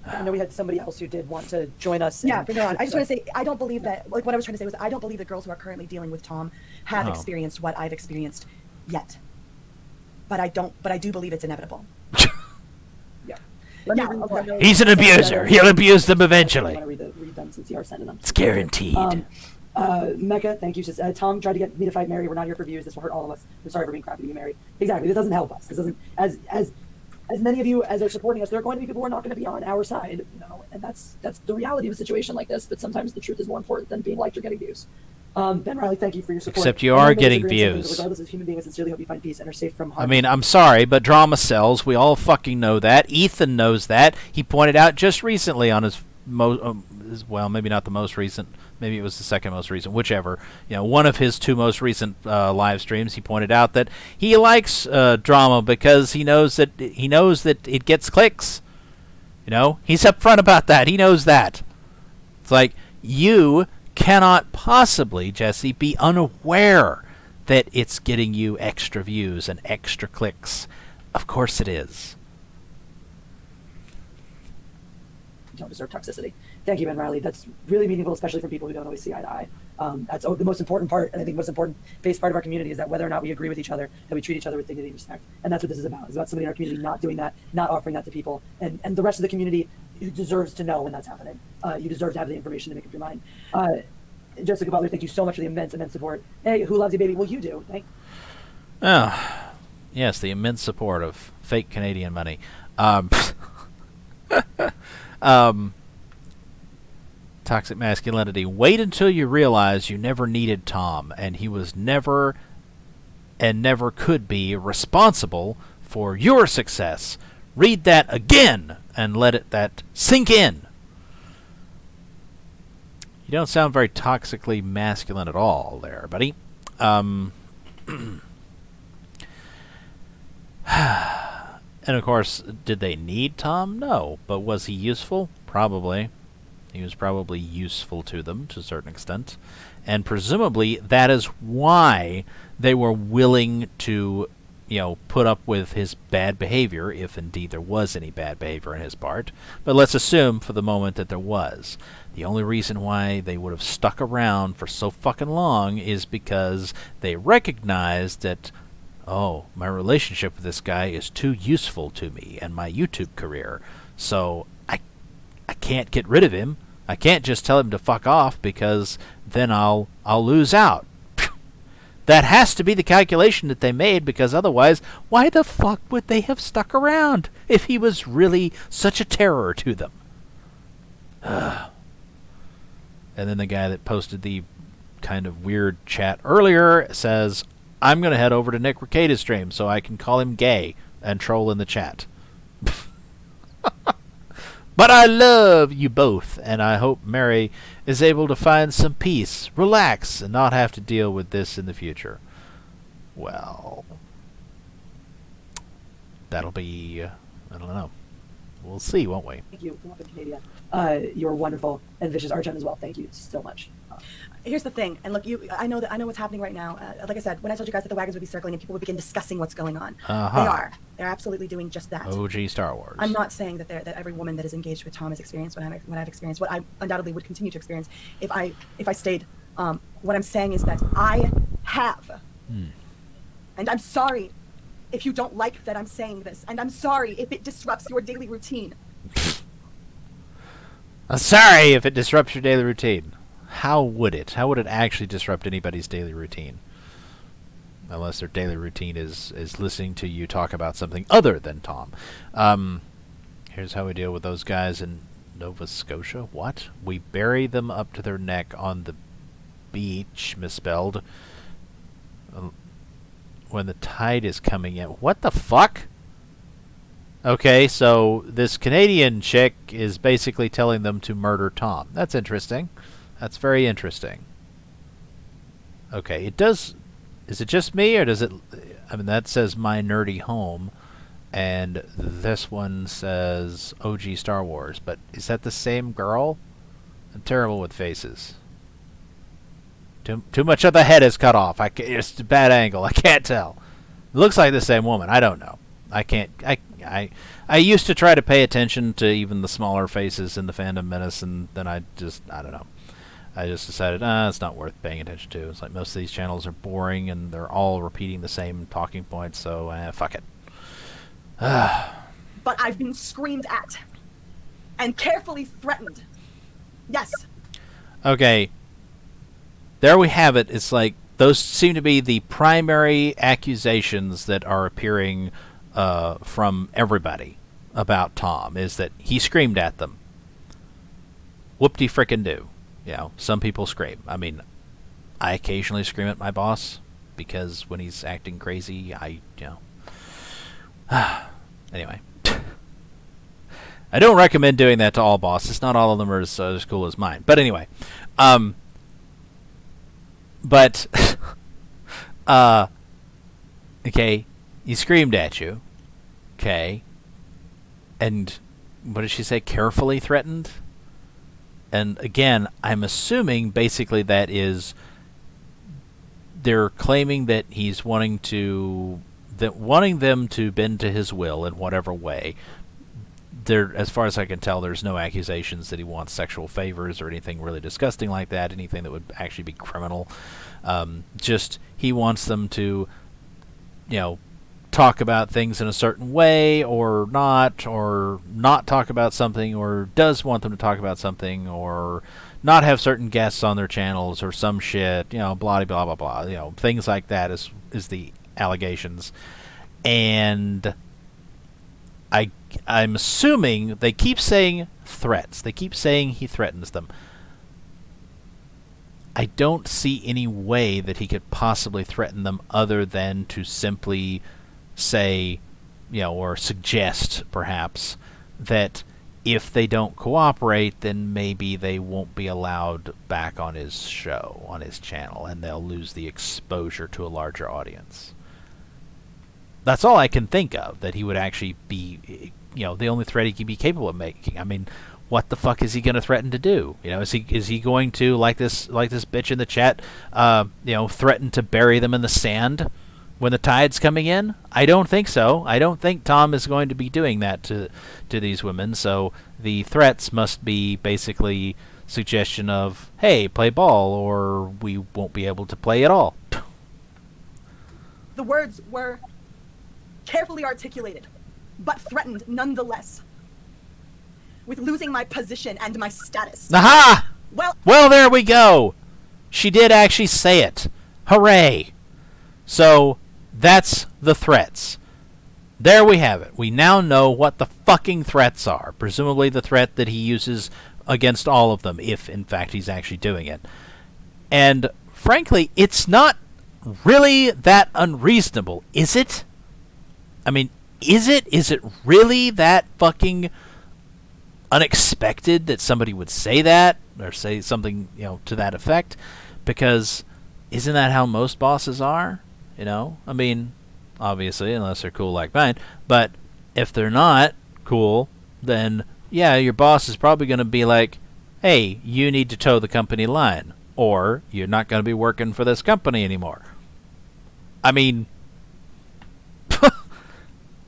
I know we had somebody else who did want to join us. Yeah, bring it on. I just want to say, I don't believe that, like what I was trying to say was, I don't believe the girls who are currently dealing with Tom have experienced what I've experienced yet. But I do believe it's inevitable. Okay. He's an abuser. He'll abuse them eventually. I want to read them since you are sending them. It's guaranteed. Mecca, thank you. Says, Tom tried to get me to fight Mary. We're not here for views. This will hurt all of us. I'm sorry for being crappy to you, Mary. Exactly. This doesn't help us. This doesn't, as many of you as are supporting us, there are going to be people who are not going to be on our side, you know, and that's the reality of a situation like this. But sometimes the truth is more important than being liked or getting views. Ben Riley, thank you for your support. Except you are getting views. Regardless of human being, I sincerely hope you find peace and are safe from harm. I mean, I'm sorry, but drama sells. We all fucking know that. Ethan knows that. He pointed out just recently on his well, maybe not the most recent, maybe it was the second most recent, whichever. You know, one of his two most recent live streams, he pointed out that he likes drama because he knows that it gets clicks. You know, he's upfront about that. He knows that. It's like, you cannot possibly, Jesse, be unaware that it's getting you extra views and extra clicks. Of course it is. You don't deserve toxicity. Thank you, Ben Riley. That's really meaningful, especially for people who don't always see eye to eye. That's the most important part, and I think the most important base part of our community is that whether or not we agree with each other, that we treat each other with dignity and respect. And that's what this is about. It's about somebody in our community not doing that, not offering that to people, and the rest of the community deserves to know when that's happening. You deserve to have the information to make up your mind. Jessica Butler, thank you so much for the immense support. Hey, who loves you, baby? Well, you do. Yes, the immense support of fake Canadian money. Toxic masculinity. Wait until you realize you never needed Tom, and he was never and never could be responsible for your success. Read that again and let that sink in. You don't sound very toxically masculine at all there, buddy. And of course, did they need Tom? No. But was he useful? Probably. He was probably useful to them to a certain extent. And presumably that is why they were willing to put up with his bad behavior, if indeed there was any bad behavior on his part. But let's assume for the moment that there was. The only reason why they would have stuck around for so fucking long is because they recognized that, oh, my relationship with this guy is too useful to me and my YouTube career. So I can't get rid of him. I can't just tell him to fuck off because then I'll lose out. That has to be the calculation that they made, because otherwise, why the fuck would they have stuck around if he was really such a terror to them? And then the guy that posted the kind of weird chat earlier says, I'm going to head over to Nick Recada's stream so I can call him gay and troll in the chat. But I love you both, and I hope Mary is able to find some peace, relax, and not have to deal with this in the future. Well, that'll be, I don't know. We'll see, won't we? Thank you, Canadian. You're wonderful, and Vicious Archon as well. Thank you so much. Here's the thing, and look, I know what's happening right now. Like I said, when I told you guys that the wagons would be circling and people would begin discussing what's going on, they are. They're absolutely doing just that. OG Star Wars. I'm not saying that every woman that is engaged with Tom has experienced what I've experienced, what I undoubtedly would continue to experience if I stayed. What I'm saying is that I have, and I'm sorry if you don't like that I'm saying this, and I'm sorry if it disrupts your daily routine. I'm sorry if it disrupts your daily routine. How would it? How would it actually disrupt anybody's daily routine? Unless their daily routine is listening to you talk about something other than Tom. Here's how we deal with those guys in Nova Scotia. What? We bury them up to their neck on the beach, misspelled, when the tide is coming in. What the fuck? Okay, so this Canadian chick is basically telling them to murder Tom. That's interesting. That's very interesting. Okay, it does... Is it just me, or does it... I mean, that says My Nerdy Home, and this one says OG Star Wars, but is that the same girl? I'm terrible with faces. Too much of the head is cut off. It's a bad angle. I can't tell. It looks like the same woman. I don't know. I can't... I used to try to pay attention to even the smaller faces in the Fandom Menace, and then I don't know. I just decided, it's not worth paying attention to. It's like most of these channels are boring, and they're all repeating the same talking points, so fuck it. But I've been screamed at and carefully threatened. Yes. Okay. There we have it. It's like those seem to be the primary accusations that are appearing from everybody about Tom, is that he screamed at them. Whoop-de-frickin-do. You know, some people scream. I mean, I occasionally scream at my boss because when he's acting crazy, Anyway. I don't recommend doing that to all bosses. Not all of them are as cool as mine. But anyway. Okay, he screamed at you. Okay. And what did she say? Carefully threatened? And again, I'm assuming basically that is they're claiming that he's wanting them to bend to his will in whatever way. There, as far as I can tell, there's no accusations that he wants sexual favors or anything really disgusting like that, anything that would actually be criminal. Just he wants them to, talk about things in a certain way or not talk about something, or does want them to talk about something, or not have certain guests on their channels or some shit, blah, blah, blah, blah, things like that is the allegations. And I'm assuming they keep saying threats. They keep saying he threatens them. I don't see any way that he could possibly threaten them other than to simply say, or suggest, perhaps, that if they don't cooperate, then maybe they won't be allowed back on his show, on his channel, and they'll lose the exposure to a larger audience. That's all I can think of, that he would actually be, the only threat he could be capable of making. I mean, what the fuck is he going to threaten to do? Is he going to, like this bitch in the chat, threaten to bury them in the sand? when the tide's coming in? I don't think so. I don't think Tom is going to be doing that to these women. So the threats must be basically suggestion of, hey, play ball or we won't be able to play at all. The words were carefully articulated, but threatened nonetheless, with losing my position and my status. Aha! Well, There we go. She did actually say it. Hooray. So that's the threats. There we have it. We now know what the fucking threats are. Presumably the threat that he uses against all of them, if in fact he's actually doing it. And frankly, it's not really that unreasonable, is it? I mean, is it? Is it really that fucking unexpected that somebody would say that or say something, to that effect? Because isn't that how most bosses are? I mean, obviously, unless they're cool like mine. But if they're not cool, then yeah, your boss is probably going to be like, hey, you need to toe the company line, or you're not going to be working for this company anymore. I mean,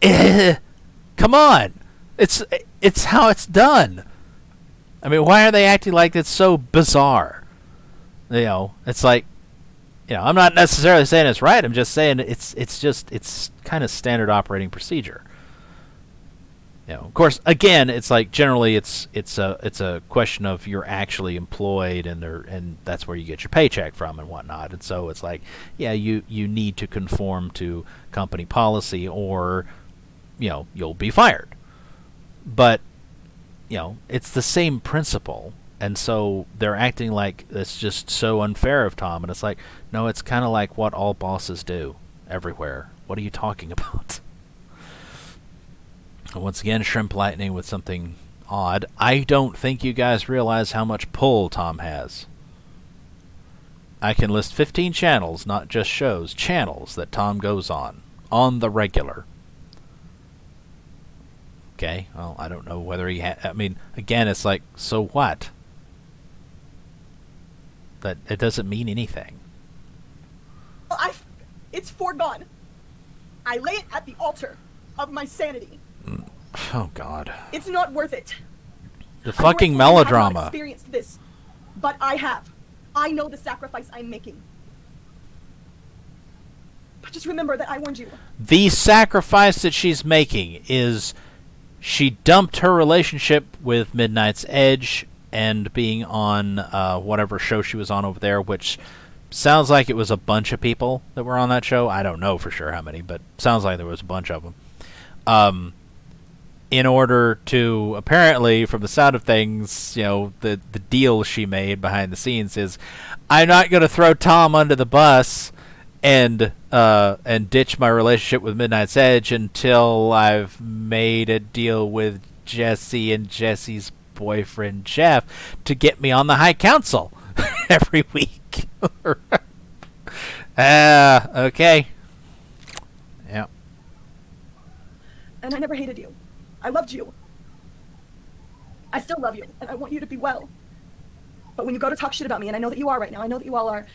come on. It's how it's done. I mean, why are they acting like it's so bizarre? It's like, I'm not necessarily saying it's right. I'm just saying it's kind of standard operating procedure. Of course, again, it's like generally it's a question of you're actually employed and that's where you get your paycheck from and whatnot. And so it's like, yeah, you need to conform to company policy or you'll be fired. But it's the same principle. And so they're acting like it's just so unfair of Tom. And it's like, no, it's kind of like what all bosses do everywhere. What are you talking about? Once again, Shrimp Lightning with something odd. I don't think you guys realize how much pull Tom has. I can list 15 channels, not just shows, channels that Tom goes on the regular. Okay, well, I don't know whether he I mean, again, it's like, so what? That it doesn't mean anything. Well, it's foregone. I lay it at the altar of my sanity. Oh, God. It's not worth it. The fucking melodrama. I have not experienced this, but I have. I know the sacrifice I'm making. But just remember that I warned you. The sacrifice that she's making is she dumped her relationship with Midnight's Edge and being on whatever show she was on over there, which sounds like it was a bunch of people that were on that show. I don't know for sure how many, but sounds like there was a bunch of them. In order to, apparently, from the sound of things, the deal she made behind the scenes is, I'm not going to throw Tom under the bus and ditch my relationship with Midnight's Edge until I've made a deal with Jesse and Jesse's boyfriend Jeff to get me on the High Council every week. Okay. Yeah. And I never hated you. I loved you. I still love you, and I want you to be well. But when you go to talk shit about me, and I know that you are right now, I know that you all are,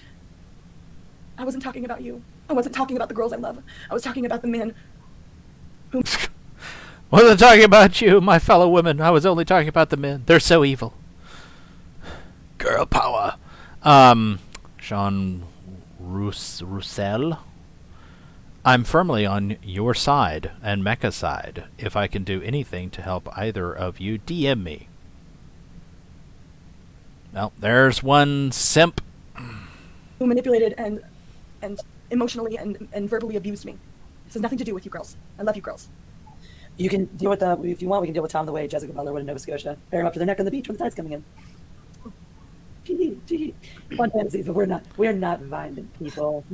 I wasn't talking about you. I wasn't talking about the girls I love. I was talking about the man who... Wasn't talking about you, my fellow women. I was only talking about the men. They're so evil. Girl power. Jean Roussel. I'm firmly on your side and Mecha's side. If I can do anything to help either of you, DM me. Well, there's one simp. who manipulated and emotionally and verbally abused me. This has nothing to do with you girls. I love you girls. You can deal with if you want. We can deal with Tom the way Jessica Butler would in Nova Scotia. Bear him up to the neck on the beach when the tide's coming in. Fun fantasies, but we're not violent people.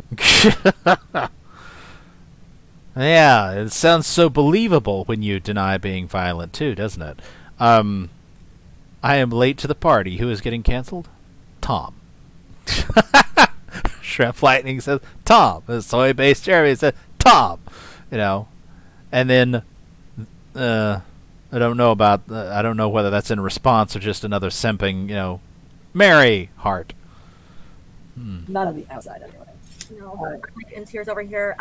Yeah, it sounds so believable when you deny being violent too, doesn't it? I am late to the party. Who is getting canceled? Tom. Shrimp Lightning says Tom. Soy-based Jeremy says Tom. And then I don't know whether that's in response or just another simping. Mary heart. Not on the outside, anyway. No, I'm like in tears over here.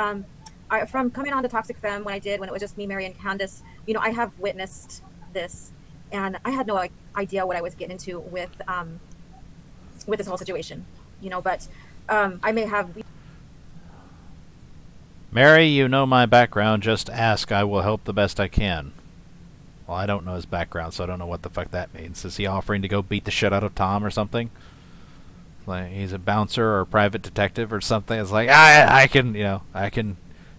From coming on to Toxic Femme when it was just me, Mary, and Candace, I have witnessed this, and I had no idea what I was getting into with this whole situation, but I may have. Mary, you know my background. Just ask. I will help the best I can. Well, I don't know his background, so I don't know what the fuck that means. Is he offering to go beat the shit out of Tom or something? Like he's a bouncer or a private detective or something. It's like I can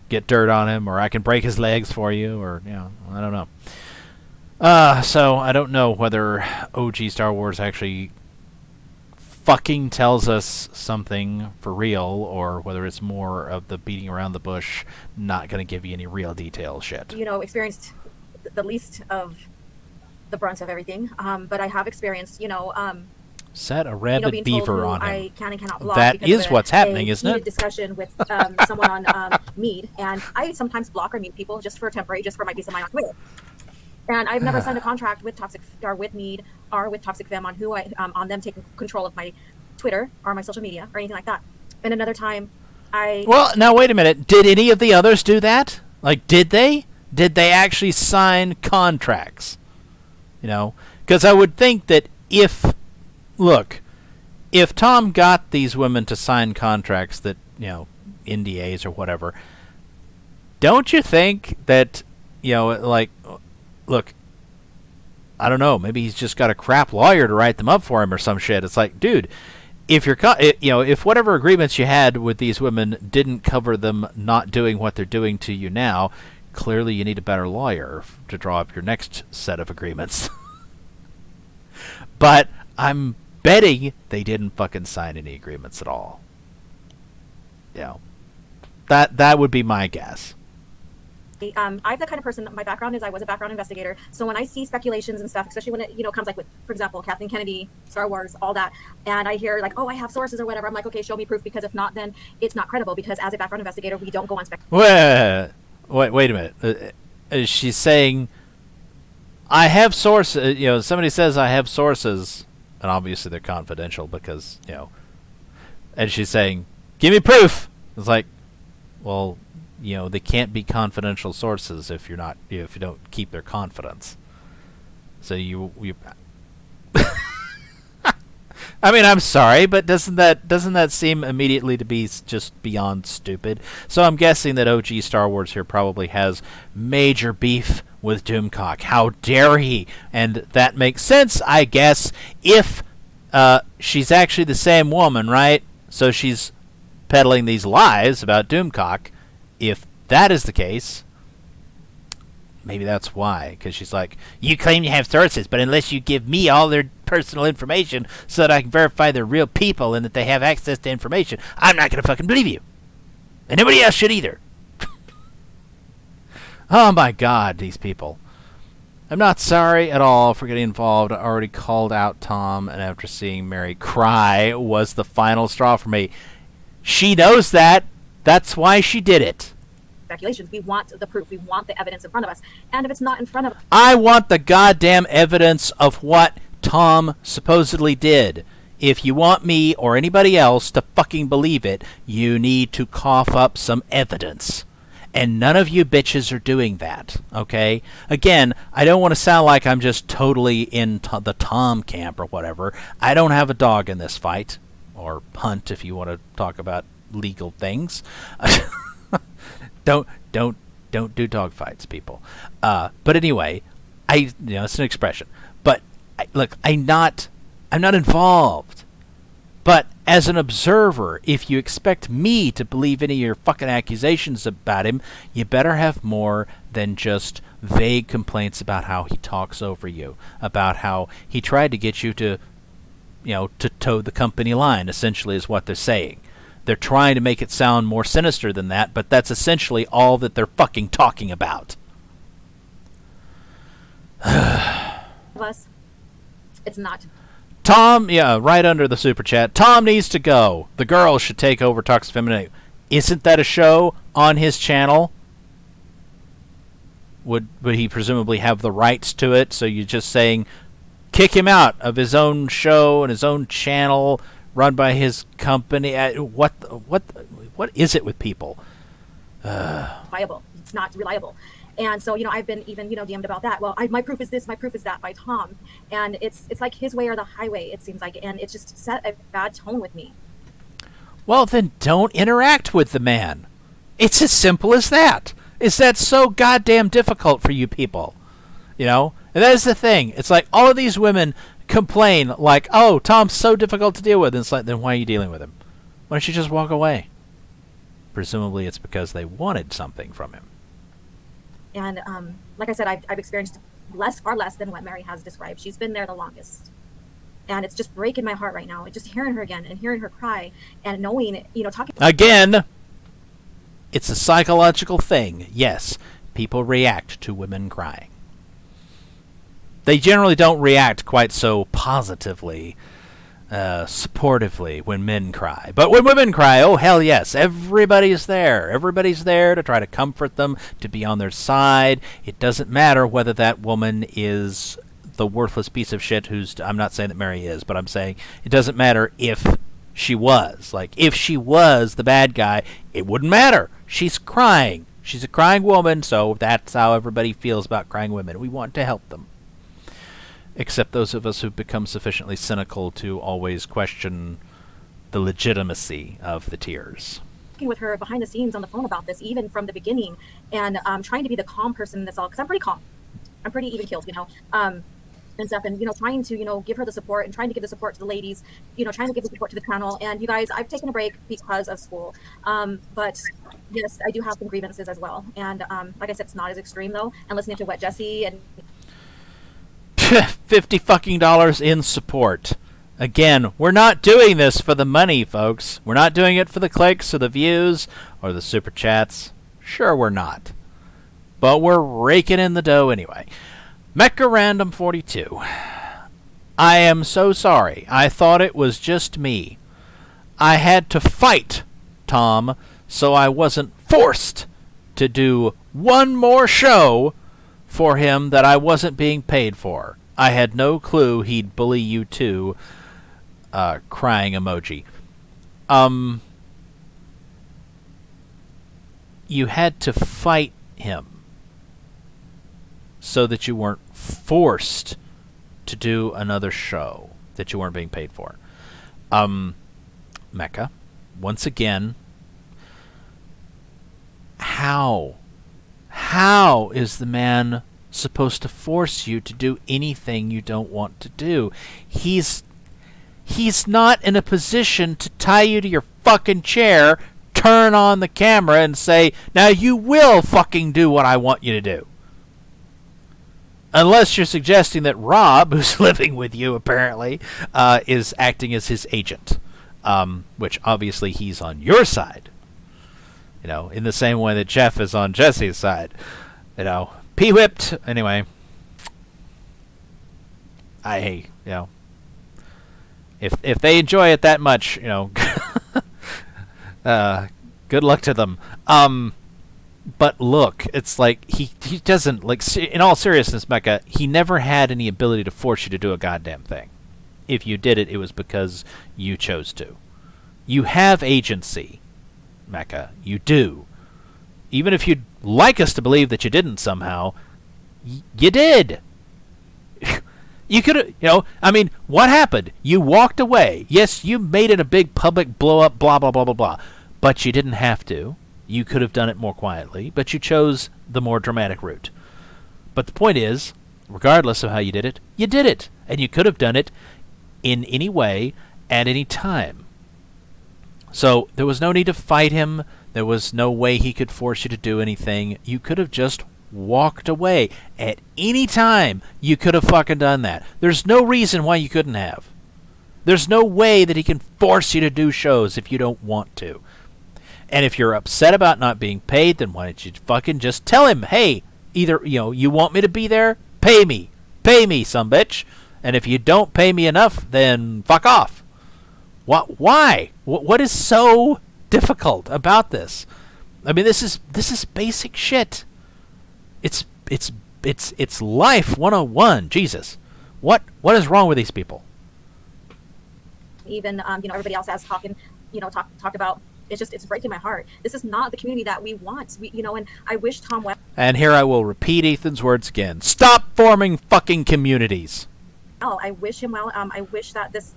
get dirt on him, or I can break his legs for you, or I don't know. So I don't know whether OG Star Wars actually fucking tells us something for real, or whether it's more of the beating around the bush, not going to give you any real detail shit. Experienced the least of the brunt of everything, but I have experienced, set a rabid beaver on him. I can and cannot block. That is what's happening, isn't it? Discussion with someone on Mead, and I sometimes block or mute people just for my peace of mind on Twitter. And I've never signed a contract with with Mead or with Toxic Femme on who on them taking control of my Twitter or my social media or anything like that. And another time, Well, now wait a minute. Did any of the others do that? Like, did they? Did they actually sign contracts? Because I would think that if Tom got these women to sign contracts that, NDAs or whatever, don't you think that, look, I don't know, maybe he's just got a crap lawyer to write them up for him or some shit. It's like, dude, if if whatever agreements you had with these women didn't cover them not doing what they're doing to you now, clearly you need a better lawyer to draw up your next set of agreements. But I'm betting they didn't fucking sign any agreements at all. That would be my guess. I'm the kind of person that my background is I was a background investigator. So when I see speculations and stuff, especially when it comes like with, for example, Kathleen Kennedy, Star Wars, all that, and I hear like, oh, I have sources or whatever, I'm like, okay, show me proof, because if not, then it's not credible, because as a background investigator, we don't go on speculation. Wait a minute. She's saying, I have sources. Somebody says I have sources, and obviously they're confidential because and she's saying, give me proof. It's like, well, they can't be confidential sources if you don't keep their confidence. So you I mean, I'm sorry, but doesn't that seem immediately to be just beyond stupid? So I'm guessing that OG Star Wars here probably has major beef with Doomcock. How dare he? And that makes sense, I guess, if she's actually the same woman, right? So she's peddling these lies about Doomcock. If that is the case, maybe that's why. Because she's like, you claim you have sources, but unless you give me all their personal information so that I can verify they're real people and that they have access to information, I'm not going to fucking believe you. And nobody else should either. Oh my god, these people. I'm not sorry at all for getting involved. I already called out Tom, and after seeing Mary cry was the final straw for me. She knows that. That's why she did it. Speculations. We want the proof. We want the evidence in front of us. And if it's not in front of us, I want the goddamn evidence of what Tom supposedly did. If you want me or anybody else to fucking believe it, you need to cough up some evidence. And none of you bitches are doing that, okay? Again, I don't want to sound like I'm just totally in the Tom camp or whatever. I don't have a dog in this fight. Or hunt, if you want to talk about legal things. Don't do dog fights, people. But anyway, it's an expression. But look, I'm not involved. But as an observer, if you expect me to believe any of your fucking accusations about him, you better have more than just vague complaints about how he talks over you, about how he tried to get you to toe the company line, essentially, is what they're saying. They're trying to make it sound more sinister than that, but that's essentially all that they're fucking talking about. It's not. Tom, right under the super chat. Tom needs to go. The girls should take over Toxic Femininity. Isn't that a show on his channel? Would he presumably have the rights to it? So you're just saying, kick him out of his own show and his own channel, run by his company. What is it with people? Viable. It's not reliable. And so, I've been even, DM'd about that. Well, my proof is this, my proof is that by Tom. And it's like his way or the highway, it seems like. And it's just set a bad tone with me. Well, then don't interact with the man. It's as simple as that. Is that so goddamn difficult for you people? And that is the thing. It's like all of these women complain like, oh, Tom's so difficult to deal with. And it's like, then why are you dealing with him? Why don't you just walk away? Presumably it's because they wanted something from him. And like I said, I've experienced far less than what Mary has described. She's been there the longest. And it's just breaking my heart right now. Just hearing her again and hearing her cry and knowing, talking... Again, it's a psychological thing. Yes, people react to women crying. They generally don't react quite so positively, supportively when men cry. But when women cry, oh, hell yes, everybody's there. Everybody's there to try to comfort them, to be on their side. It doesn't matter whether that woman is the worthless piece of shit I'm not saying that Mary is, but I'm saying it doesn't matter if she was. Like, if she was the bad guy, it wouldn't matter. She's crying. She's a crying woman, so that's how everybody feels about crying women. We want to help them. Except those of us who've become sufficiently cynical to always question the legitimacy of the tears. With her behind the scenes on the phone about this, even from the beginning, and trying to be the calm person in this all, because I'm pretty calm. I'm pretty even-keeled, and stuff, and trying to give her the support and trying to give the support to the ladies, trying to give the support to the channel. And you guys, I've taken a break because of school, but yes, I do have some grievances as well. And like I said, it's not as extreme though. And listening to what Jesse and $50 in support. Again, we're not doing this for the money, folks. We're not doing it for the clicks or the views or the super chats. Sure, we're not, but we're raking in the dough anyway. Mecha Random 42. I am so sorry. I thought it was just me. I had to fight Tom, so I wasn't forced to do one more show for him that I wasn't being paid for. I had no clue he'd bully you too. Crying emoji. You had to fight him so that you weren't forced to do another show that you weren't being paid for. Mecha, once again, how is the man supposed to force you to do anything you don't want to do? He's not in a position to tie you to your fucking chair, turn on the camera, and say, now you will fucking do what I want you to do. Unless you're suggesting that Rob, who's living with you apparently, is acting as his agent. Which obviously he's on your side. In the same way that Jeff is on Jesse's side. P-whipped. Anyway. I hate, If they enjoy it that much, good luck to them. But look, it's like he doesn't, like, in all seriousness, Mecha, he never had any ability to force you to do a goddamn thing. If you did it, it was because you chose to. You have agency, Mecha. You do. Even if you'd like us to believe that you didn't somehow, you did. You could have, what happened? You walked away. Yes, you made it a big public blow-up, blah, blah, blah, blah, blah. But you didn't have to. You could have done it more quietly, but you chose the more dramatic route. But the point is, regardless of how you did it, and you could have done it in any way, at any time. So there was no need to fight him. There was no way he could force you to do anything. You could have just walked away. At any time, you could have fucking done that. There's no reason why you couldn't have. There's no way that he can force you to do shows if you don't want to. And if you're upset about not being paid, then why don't you fucking just tell him, hey, either, you want me to be there? Pay me. Pay me, sumbitch. And if you don't pay me enough, then fuck off. Why? What is so difficult about this? I mean, this is basic shit. It's life 101. Jesus. What is wrong with these people? even everybody else has talked about. It's breaking my heart. This is not the community that we want. And I wish Tom Well. And here I will repeat Ethan's words again. Stop forming fucking communities. I wish him well. I wish that this,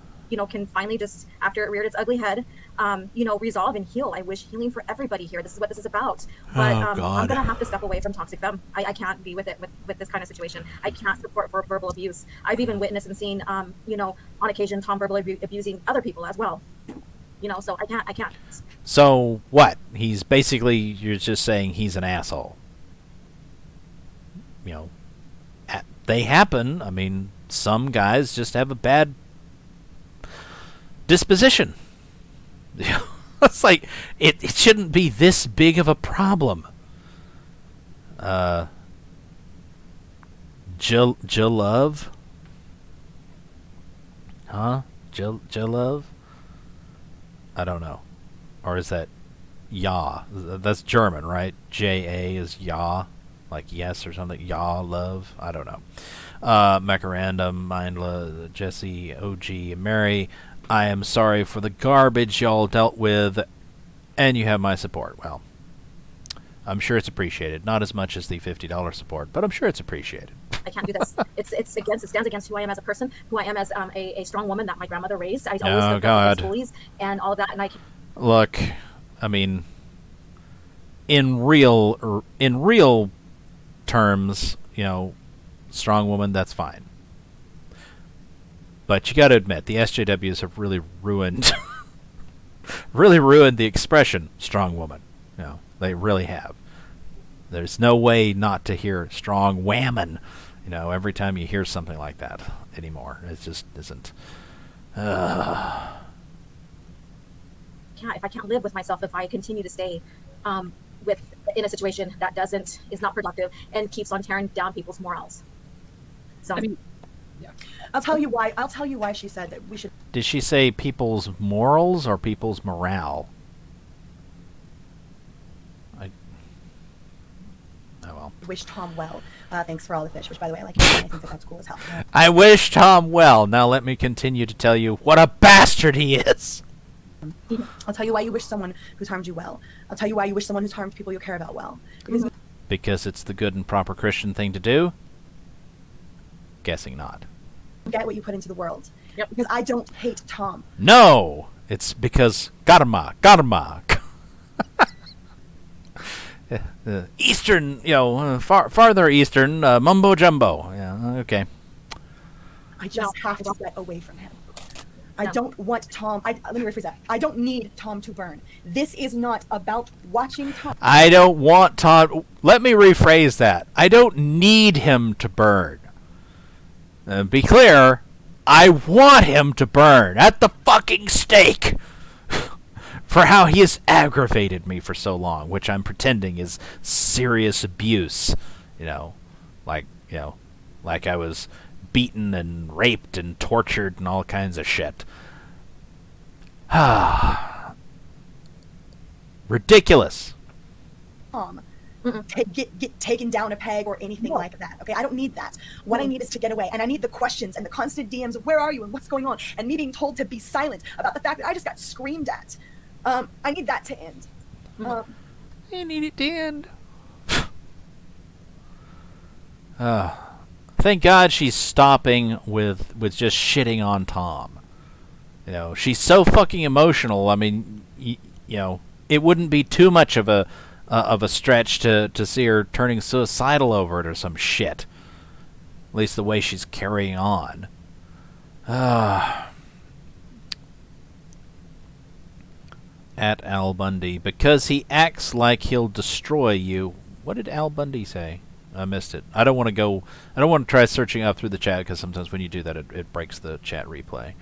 can finally just, after it reared its ugly head, resolve and heal. I wish healing for everybody here. This is what this is about. But I'm going to have to step away from toxic femme. I can't be with it, with this kind of situation. I can't support for verbal abuse. I've even witnessed and seen, on occasion, Tom verbally abusing other people as well. So I can't. So what? He's basically, you're just saying he's an asshole. They happen. I mean, some guys just have a bad disposition. It's like, it shouldn't be this big of a problem. Jill-love? Huh? Jill-love? I don't know. Or is that ja? That's German, right? J-A is ja, like yes or something. Ja, love? I don't know. Macarandum, Mindla, Jesse, OG, Mary, I am sorry for the garbage y'all dealt with, and you have my support. Well, I'm sure it's appreciated. Not as much as the $50 support, but I'm sure it's appreciated. I can't do this. It stands against who I am as a person, who I am as a strong woman that my grandmother raised. I always looked up to bullies and all of that, and I. Look, I mean, in real terms, strong woman, that's fine. But you got to admit, the SJWs have really ruined the expression strong woman. They really have. There's no way not to hear strong whammon, every time you hear something like that anymore. It just isn't. If I can't live with myself, if I continue to stay in a situation that is not productive and keeps on tearing down people's morals. So. I mean, yeah. I'll tell you why she said that we should. Did she say people's morals or people's morale? Wish Tom well. Thanks for all the fish, which, by the way, I like. I think that's cool as hell. I wish Tom well. Now let me continue to tell you what a bastard he is. I'll tell you why you wish someone who's harmed you well. I'll tell you why you wish someone who's harmed people you care about well. Because it's the good and proper Christian thing to do? Guessing not. Get what you put into the world. Yep. Because I don't hate Tom. No! It's because Garma. Eastern, farther eastern, mumbo jumbo. Yeah, okay. I just have to get away from him. I don't want Tom. Let me rephrase that. I don't need Tom to burn. This is not about watching Tom. I don't want Tom. Let me rephrase that. I don't need him to burn. Be clear. I want him to burn at the fucking stake for how he has aggravated me for so long, which I'm pretending is serious abuse. Like I was beaten and raped and tortured and all kinds of shit. Ridiculous. Get taken down a peg or anything like that. Okay, I don't need that. What I need is to get away, and I need the questions and the constant DMs of where are you and what's going on, and me being told to be silent about the fact that I just got screamed at. I need that to end. I need it to end. Thank God she's stopping with just shitting on Tom. She's so fucking emotional. I mean, it wouldn't be too much of a stretch to see her turning suicidal over it or some shit. At least the way she's carrying on. At Al Bundy, because he acts like he'll destroy you. What did Al Bundy say? I missed it. I don't want to try searching up through the chat, because sometimes when you do that, it breaks the chat replay.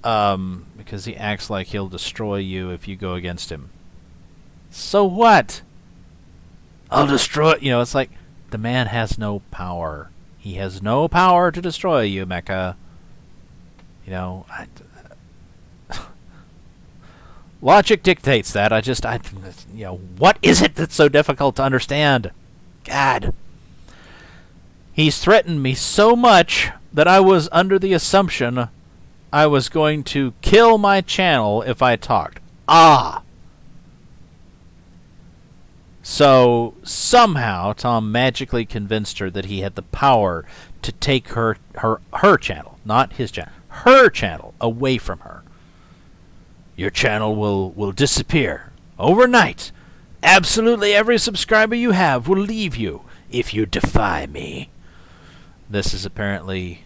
Because he acts like he'll destroy you if you go against him. So what? I'll destroy... it's like, the man has no power. He has no power to destroy you, Mecca. Logic dictates that. What is it that's so difficult to understand? God. He's threatened me so much that I was under the assumption I was going to kill my channel if I talked. Ah! So, somehow, Tom magically convinced her that he had the power to take her channel, not his channel, her channel, away from her. Your channel will disappear overnight. Absolutely every subscriber you have will leave you if you defy me. This is apparently,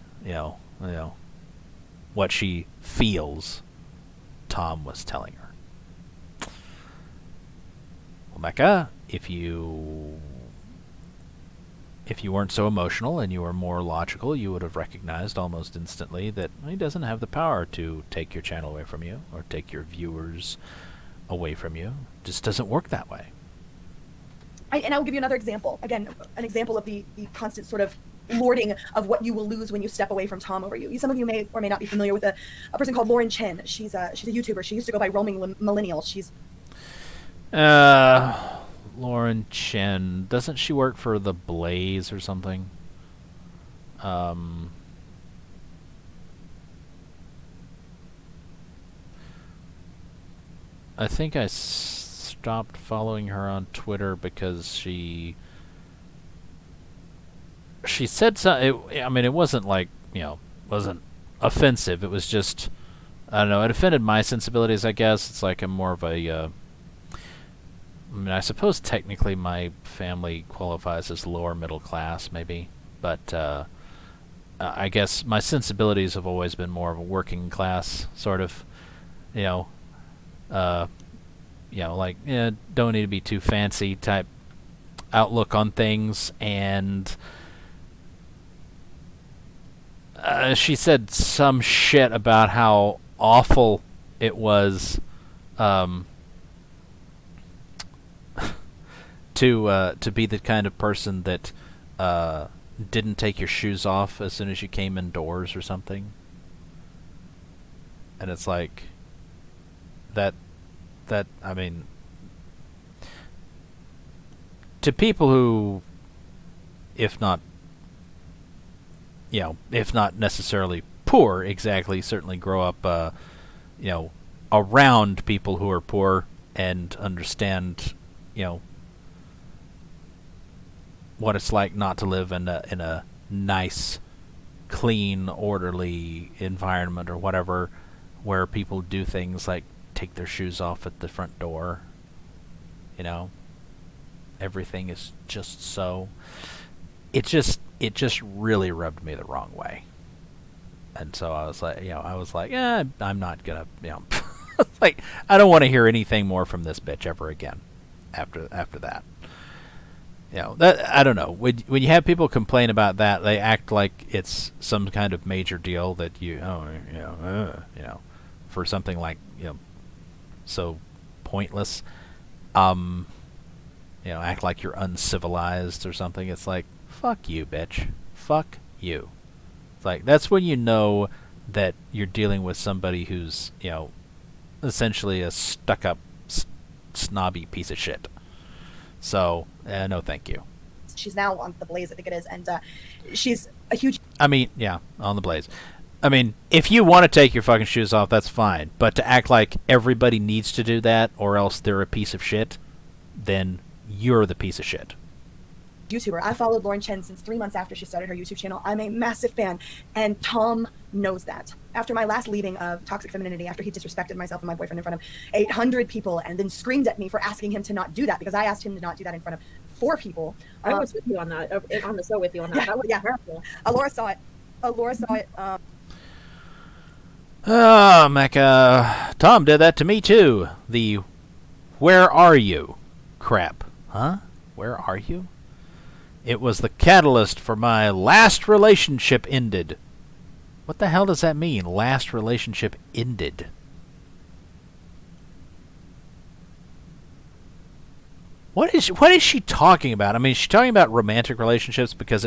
what she feels Tom was telling her. Well, Mecca, if you weren't so emotional and you were more logical, you would have recognized almost instantly that he doesn't have the power to take your channel away from you or take your viewers away from you. It just doesn't work that way. And I'll give you another example. Again, an example of the constant sort of lording of what you will lose when you step away from Tom over you. Some of you may or may not be familiar with a person called Lauren Chen. She's a YouTuber. She used to go by Roaming Millennial. She's Lauren Chen. Doesn't she work for The Blaze or something? I think I stopped following her on Twitter because she said something. I mean, it wasn't like, wasn't offensive. It was just, I don't know, it offended my sensibilities, I guess. It's like I'm more of a, I mean, I suppose technically my family qualifies as lower middle class, maybe. But I guess my sensibilities have always been more of a working class sort of, don't need to be too fancy type outlook on things. And she said some shit about how awful it was to be the kind of person that didn't take your shoes off as soon as you came indoors or something. And it's like that I mean, to people who, if not necessarily poor exactly, certainly grow up around people who are poor and understand what it's like not to live in a nice, clean, orderly environment or whatever, where people do things like take their shoes off at the front door. Everything is just so. It just really rubbed me the wrong way, and so I was like, yeah, I'm not gonna, like, I don't want to hear anything more from this bitch ever again. After that. That, I don't know. When you have people complain about that, they act like it's some kind of major deal that for something like, so pointless. Act like you're uncivilized or something. It's like, fuck you, bitch. Fuck you. It's like, that's when you know that you're dealing with somebody who's, essentially a stuck-up, snobby piece of shit. So, no thank you. She's now on The Blaze, I think it is, and she's a huge... I mean, yeah, on The Blaze. I mean, if you want to take your fucking shoes off, that's fine. But to act like everybody needs to do that, or else they're a piece of shit, then you're the piece of shit. YouTuber. I followed Lauren Chen since 3 months after she started her YouTube channel. I'm a massive fan, and Tom knows that. After my last leaving of toxic femininity, after he disrespected myself and my boyfriend in front of 800 people and then screamed at me for asking him to not do that, because I asked him to not do that in front of 4 people. I was with you on that, on the show with you on that. Yeah, That was terrible. Alora saw it. Oh, Mecca. Tom did that to me, too. The "where are you" crap. Huh? Where are you? It was the catalyst for my last relationship ended. What the hell does that mean? Last relationship ended. What is she talking about? I mean, is she talking about romantic relationships? Because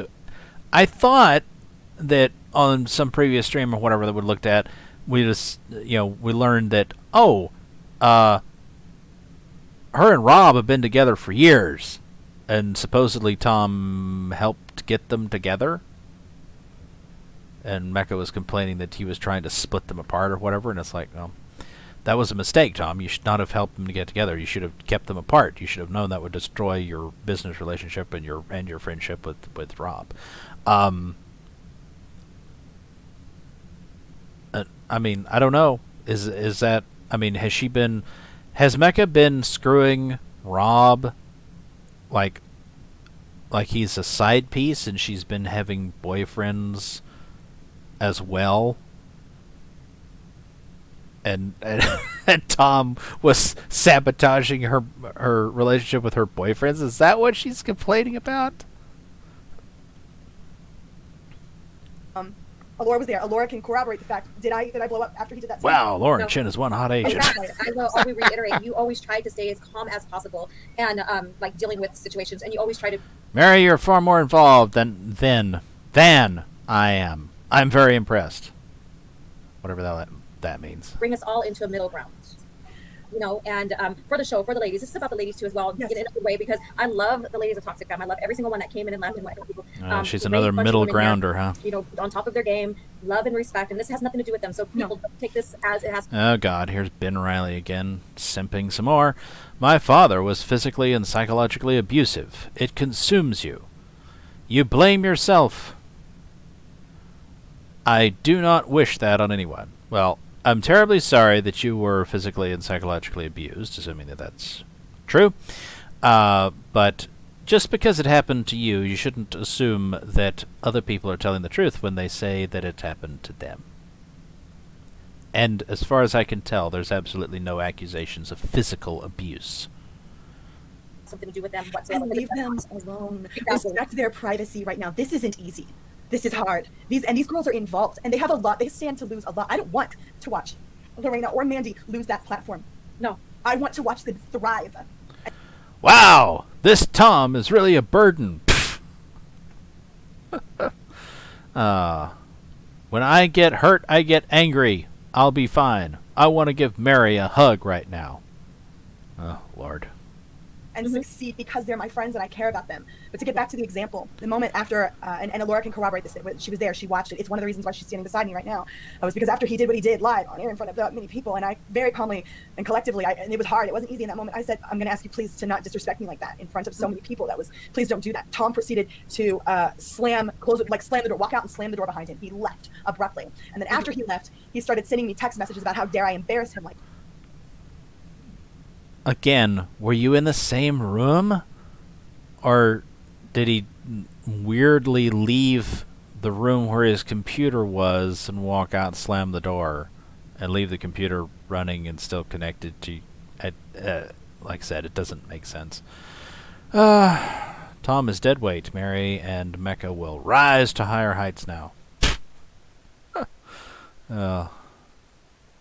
I thought that on some previous stream or whatever that we looked at, we just, we learned that, her and Rob have been together for years, and supposedly Tom helped get them together. and Mecca was complaining that he was trying to split them apart or whatever, and it's like, well, that was a mistake, Tom. You should not have helped them to get together. You should have kept them apart. You should have known that would destroy your business relationship and your friendship with Rob. I mean, I don't know. Is that? I mean, has Mecca been screwing Rob, like he's a side piece, and she's been having boyfriends as well? And Tom was sabotaging her relationship with her boyfriends. Is that what she's complaining about? Alora was there. Alora can corroborate the fact. Did I blow up after he did that? Wow, Lauren Chin is one hot agent. Exactly. I will always reiterate. You always try to stay as calm as possible, and like dealing with situations, and you always try to. Mary, you're far more involved than I am. I'm very impressed. Whatever that means. Bring us all into a middle ground. You know, and for the show, for the ladies, this is about the ladies too as well. Yes. In a good way, because I love the ladies of Toxic Fam. I love every single one that came in and left and whatever people. She's another middle grounder, huh? You know, on top of their game, love and respect, and this has nothing to do with them. So people don't take this as it has. Oh God, here's Ben Riley again, simping some more. My father was physically and psychologically abusive. It consumes you. You blame yourself. I do not wish that on anyone. Well, I'm terribly sorry that you were physically and psychologically abused, assuming that that's true. But just because it happened to you, you shouldn't assume that other people are telling the truth when they say that it happened to them. And as far as I can tell, there's absolutely no accusations of physical abuse. Something to do with them whatsoever. And leave them alone. Exactly. Respect their privacy right now. This isn't easy. This is hard. These girls are involved, and they have a lot. They stand to lose a lot. I don't want to watch Lorena or Mandy lose that platform. No. I want to watch them thrive. Wow, this Tom is really a burden. When I get hurt, I get angry. I'll be fine. I want to give Mary a hug right now. Oh, Lord. And succeed because they're my friends and I care about them. But to get back to the example, the moment after, and Alora can corroborate this, she was there, she watched it. It's one of the reasons why she's standing beside me right now. It was because after he did what he did live on air in front of that many people, and I very calmly and collectively, and it was hard, it wasn't easy in that moment, I said, I'm going to ask you please to not disrespect me like that in front of so many people. Please don't do that. Tom proceeded to slam the door, walk out and slam the door behind him. He left abruptly. And then after he left, he started sending me text messages about how dare I embarrass him. Like, again, were you in the same room? Or did he weirdly leave the room where his computer was and walk out and slam the door and leave the computer running and still connected to... like I said, it doesn't make sense. Tom is dead weight. Mary and Mecca will rise to higher heights now.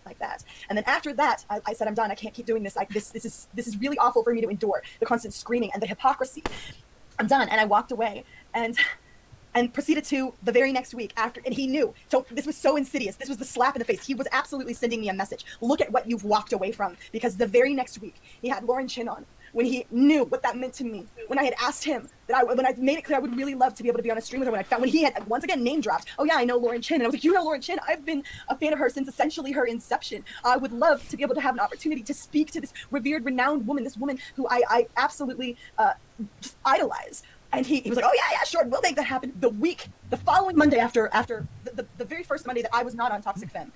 like that. And then after that, I said, I'm done. I can't keep doing this. This is really awful for me to endure. The constant screaming and the hypocrisy. I'm done. And I walked away and proceeded to the very next week after, and he knew. So this was so insidious. This was the slap in the face. He was absolutely sending me a message. Look at what you've walked away from. Because the very next week, he had Lauren Chin on. When he knew what that meant to me, when I had asked him when I made it clear I would really love to be able to be on a stream with her, when he had once again name dropped, oh yeah, I know Lauren Chin, and I was like, you know Lauren Chin, I've been a fan of her since essentially her inception. I would love to be able to have an opportunity to speak to this revered, renowned woman, this woman who I absolutely just idolize. And he was like, oh yeah, sure, we'll make that happen. The following Monday after the very first Monday that I was not on Toxic Femme.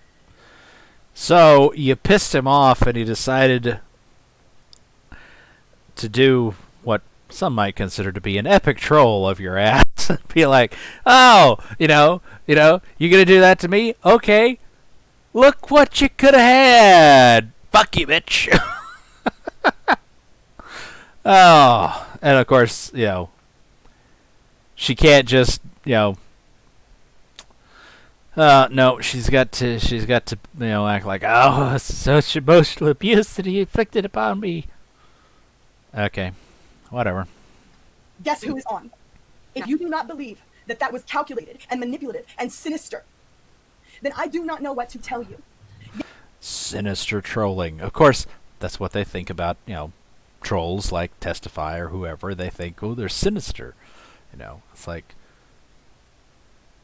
So you pissed him off, and he decided to do what some might consider to be an epic troll of your ass. Be like, oh, you gonna do that to me? Okay, look what you could have had. Fuck you, bitch. Oh, and of course, she can't just, no, she's got to, act like, oh, such emotional abuse that he inflicted upon me. Okay, whatever. Guess who is on? If you do not believe that was calculated and manipulative and sinister, then I do not know what to tell you. Sinister trolling. Of course, that's what they think about, trolls like Testify or whoever. They think, oh, they're sinister. It's like,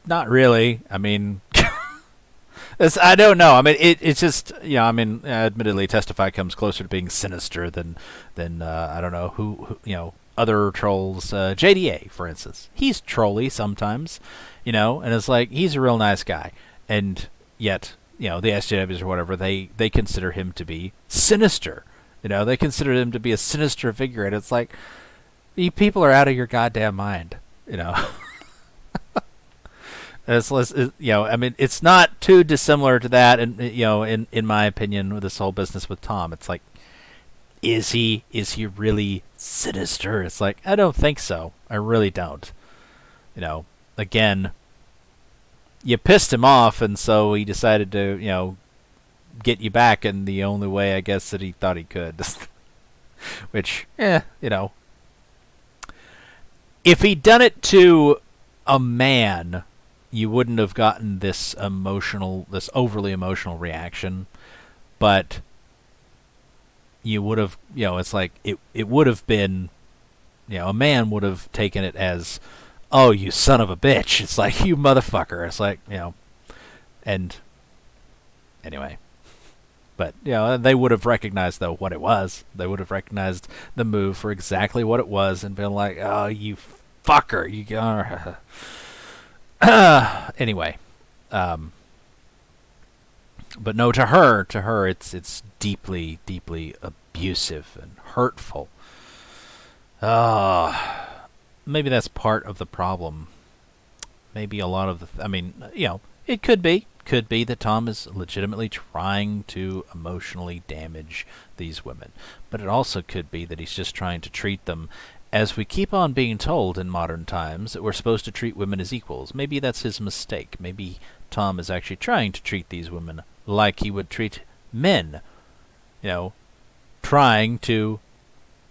not really. I mean, I don't know. I mean, it's just, I mean, admittedly, Testify comes closer to being sinister than I don't know who other trolls. JDA, for instance, he's trolly sometimes, and it's like he's a real nice guy, and yet the SJWs or whatever they consider him to be sinister. They consider him to be a sinister figure, and it's like, you people are out of your goddamn mind. I mean, it's not too dissimilar to that, and in my opinion, with this whole business with Tom, it's like, is he really sinister? It's like, I don't think so. I really don't. Again, you pissed him off, and so he decided to get you back in the only way, I guess, that he thought he could. Which, if he'd done it to a man, you wouldn't have gotten this overly emotional reaction, but you would have, it's like, it would have been, a man would have taken it as, oh, you son of a bitch. It's like, you motherfucker. It's like, and anyway. But, they would have recognized, though, what it was. They would have recognized the move for exactly what it was and been like, oh, you fucker. You anyway. But no, to her, it's deeply, deeply abusive and hurtful. Maybe that's part of the problem. Maybe a lot of it could be. Could be that Tom is legitimately trying to emotionally damage these women. But it also could be that he's just trying to treat them as we keep on being told in modern times that we're supposed to treat women as equals. Maybe that's his mistake. Maybe Tom is actually trying to treat these women like he would treat men. Trying to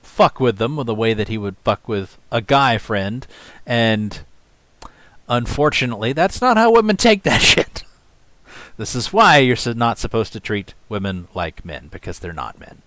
fuck with them with the way that he would fuck with a guy friend. And unfortunately, that's not how women take that shit. This is why you're not supposed to treat women like men, because they're not men.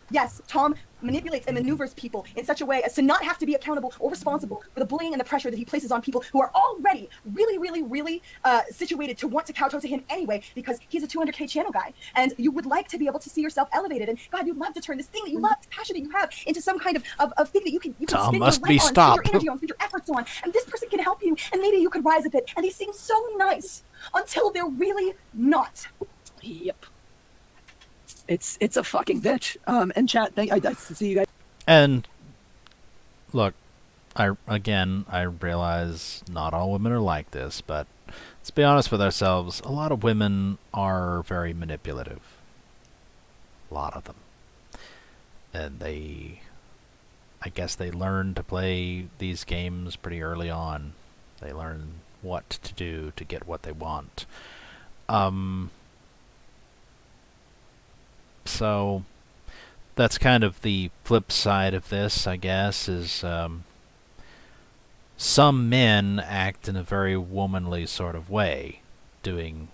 Yes, Tom manipulates and maneuvers people in such a way as to not have to be accountable or responsible for the bullying and the pressure that he places on people who are already really, really, really situated to want to kowtow to him anyway, because he's a 200K channel guy. And you would like to be able to see yourself elevated. And God, you'd love to turn this thing that you love, this passion that you have, into some kind of thing that you can Tom spend your must life be on, stopped. spend your energy on, spend your efforts on. And this person can help you, and maybe you could rise a bit. And they seem so nice until they're really not. Yep. It's a fucking bitch. And chat, I see you guys. And look, I realize not all women are like this, but let's be honest with ourselves. A lot of women are very manipulative. A lot of them. And I guess they learn to play these games pretty early on. They learn what to do to get what they want. So that's kind of the flip side of this, I guess, is some men act in a very womanly sort of way, playing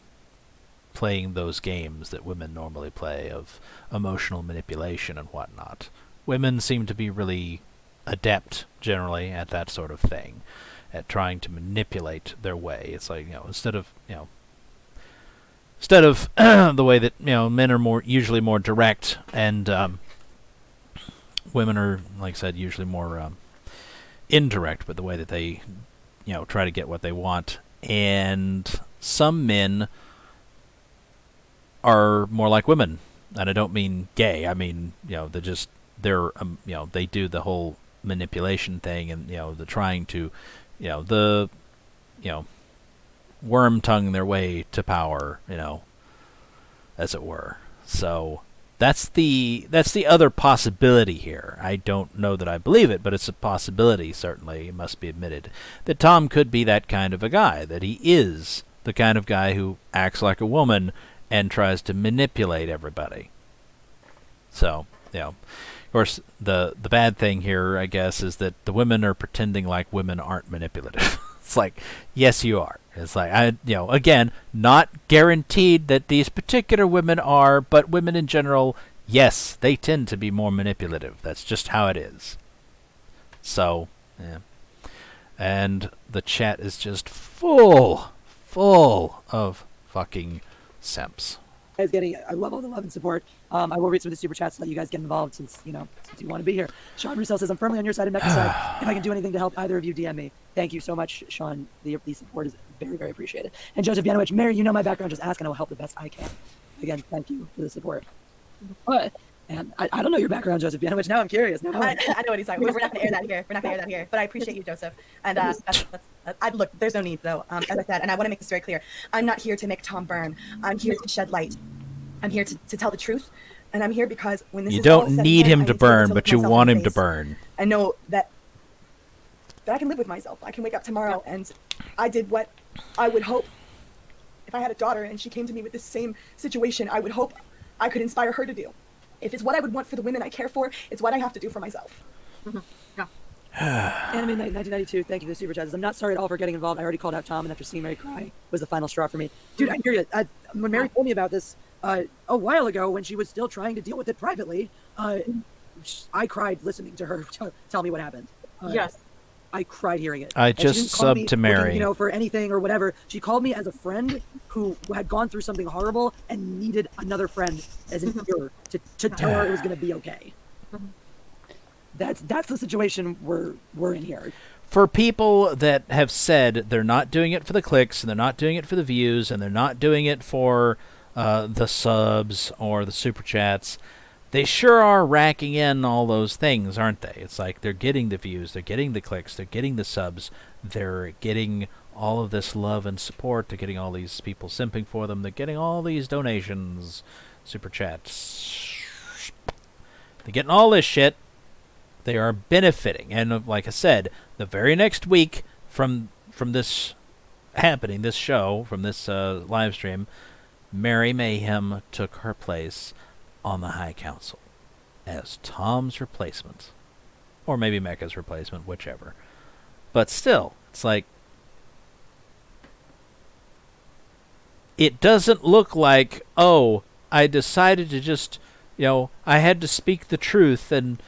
those games that women normally play of emotional manipulation and whatnot. Women seem to be really adept, generally, at that sort of thing, at trying to manipulate their way. It's like, instead of the way that men are usually more direct, and women are, like I said, usually more indirect, but the way that they try to get what they want. And some men are more like women, and I don't mean gay. I mean they do the whole manipulation thing, and the trying to worm tongue their way to power, as it were. So that's the other possibility here. I don't know that I believe it, but it's a possibility, certainly, it must be admitted, that Tom could be that kind of a guy, that he is the kind of guy who acts like a woman and tries to manipulate everybody. So, of course, the bad thing here, I guess, is that the women are pretending like women aren't manipulative. It's like, yes, you are. It's like, again, not guaranteed that these particular women are, but women in general, yes, they tend to be more manipulative. That's just how it is. So, yeah. and the chat is just full of fucking simps. Guys, I love all the love and support. I will read some of the super chats to let you guys get involved since you want to be here. Sean Roussel says, I'm firmly on your side and Mecca's side. If I can do anything to help either of you, DM me. Thank you so much, Sean. The support is very, very appreciated. And Joseph Yanowicz, Mary, you know my background. Just ask and I will help the best I can. Again, thank you for the support. And I don't know your background, Joseph Yanowicz. Now I'm curious. I know what he's talking about. We're not going to air that here. But I appreciate you, Joseph. And look, there's no need, though, as I said. And I want to make this very clear. I'm not here to make Tom burn. I'm here to shed light. I'm here to tell the truth. And I'm here because when this you is all don't said and need done, him I to need be able burn, to but look you myself want in him the to face burn. and know that I can live with myself. I can wake up tomorrow and I did what I would hope if I had a daughter and she came to me with this same situation, I would hope I could inspire her to do. If it's what I would want for the women I care for, it's what I have to do for myself. Mm-hmm. Yeah. Anime Night 1992, thank you for the super chats. I'm not sorry at all for getting involved. I already called out Tom, and after seeing Mary cry was the final straw for me. Dude, I hear you. When Mary told me about this a while ago, when she was still trying to deal with it privately, I cried listening to her tell me what happened. Yes. I cried hearing it. I just subbed to Mary. Looking, for anything or whatever. She called me as a friend who had gone through something horrible and needed another friend as an ear to tell her it was going to be okay. That's the situation we're in here. For people that have said they're not doing it for the clicks, and they're not doing it for the views, and they're not doing it for the subs or the super chats, they sure are racking in all those things, aren't they? It's like they're getting the views, they're getting the clicks, they're getting the subs, they're getting all of this love and support, they're getting all these people simping for them, they're getting all these donations, super chats. They're getting all this shit. They are benefiting. And like I said, the very next week from this happening, this show, from this live stream, Merry Mayhem took her place on the High Council as Tom's replacement. Or maybe Mecca's replacement, whichever. But still, it's like, it doesn't look like, oh, I decided to just, I had to speak the truth and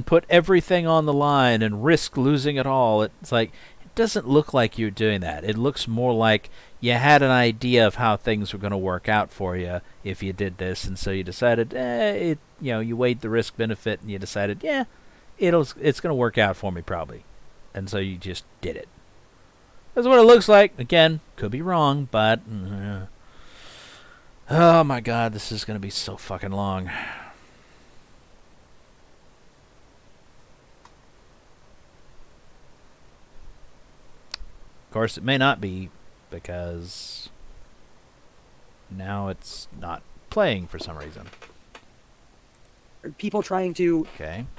put everything on the line and risk losing it all. It's like, it doesn't look like you're doing that. It looks more like you had an idea of how things were going to work out for you if you did this, and so you decided, you weighed the risk-benefit, and you decided, it's going to work out for me probably. And so you just did it. That's what it looks like. Again, could be wrong, but... oh my god, this is going to be so fucking long. Of course, it may not be, because now it's not playing for some reason. People trying to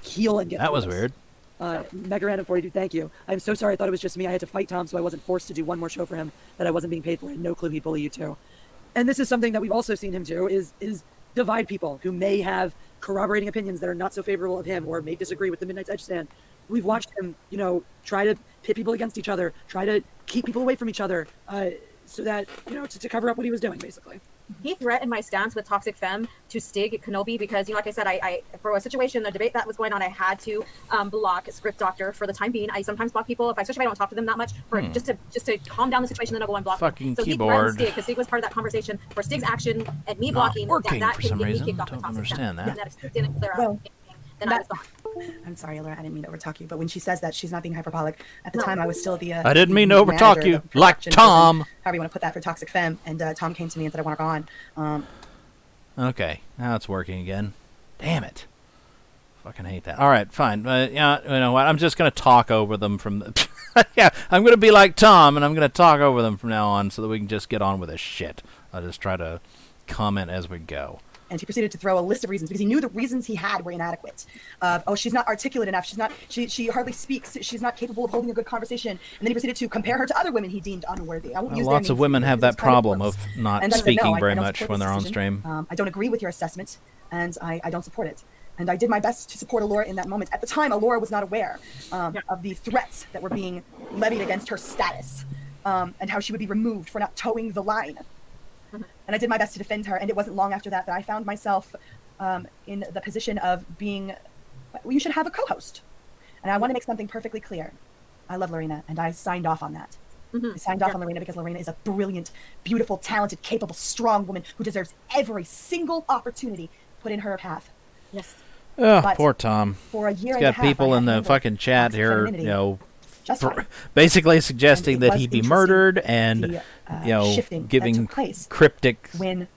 heal and get that was this. Weird. Mega Random 42, thank you. I'm so sorry. I thought it was just me. I had to fight Tom, so I wasn't forced to do one more show for him that I wasn't being paid for. I had no clue he'd bully you too. And this is something that we've also seen him do, is divide people who may have corroborating opinions that are not so favorable of him or may disagree with the Midnight's Edge stand. We've watched him, try to pit people against each other, try to keep people away from each other, so that, to cover up what he was doing, basically. He threatened my stance with Toxic Femme to Stig Kenobi because, like I said, I for a situation, a debate that was going on, I had to block Script Doctor for the time being. I sometimes block people, especially if I don't talk to them that much, for just to calm down the situation, then I'll go and block fucking them. So keyboard. he threatened Stig because Stig was part of that conversation for Stig's action and me blocking. Working that for can some get me reason. kicked off Don't the Toxic understand Femme. that. Then I was gone. I'm sorry, Laura, I didn't mean to overtalk you, but when she says that she's not being hyperbolic, at the time I was still the I didn't mean to overtalk you, like Tom. However you want to put that for Toxic Femme, and Tom came to me and said, I want her gone. Okay, now it's working again. Damn it. Fucking hate that. Alright, fine. You know what? I'm just going to talk over them from... I'm going to be like Tom, and I'm going to talk over them from now on so that we can just get on with this shit. I'll just try to comment as we go. And he proceeded to throw a list of reasons because he knew the reasons he had were inadequate. She's not articulate enough. She hardly speaks. She's not capable of holding a good conversation. And then he proceeded to compare her to other women he deemed unworthy. I won't use lots their of names women have that problem of and not said, speaking no, very I don't much support when this they're on decision. stream. I don't agree with your assessment, and I don't support it. And I did my best to support Allura in that moment. At the time, Allura was not aware of the threats that were being levied against her status, and how she would be removed for not towing the line. And I did my best to defend her, and it wasn't long after that I found myself in the position of being, well, you should have a co-host. And I want to make something perfectly clear. I love Lorena, and I signed off on that. Mm-hmm. I signed off on Lorena because Lorena is a brilliant, beautiful, talented, capable, strong woman who deserves every single opportunity put in her path. Yes. Oh, But poor Tom. For a year He's and got a half, people I in the handled fucking chat toxic here, femininity just fine. basically suggesting And it that was he be interesting, murdered and, the, shifting that giving took place cryptic when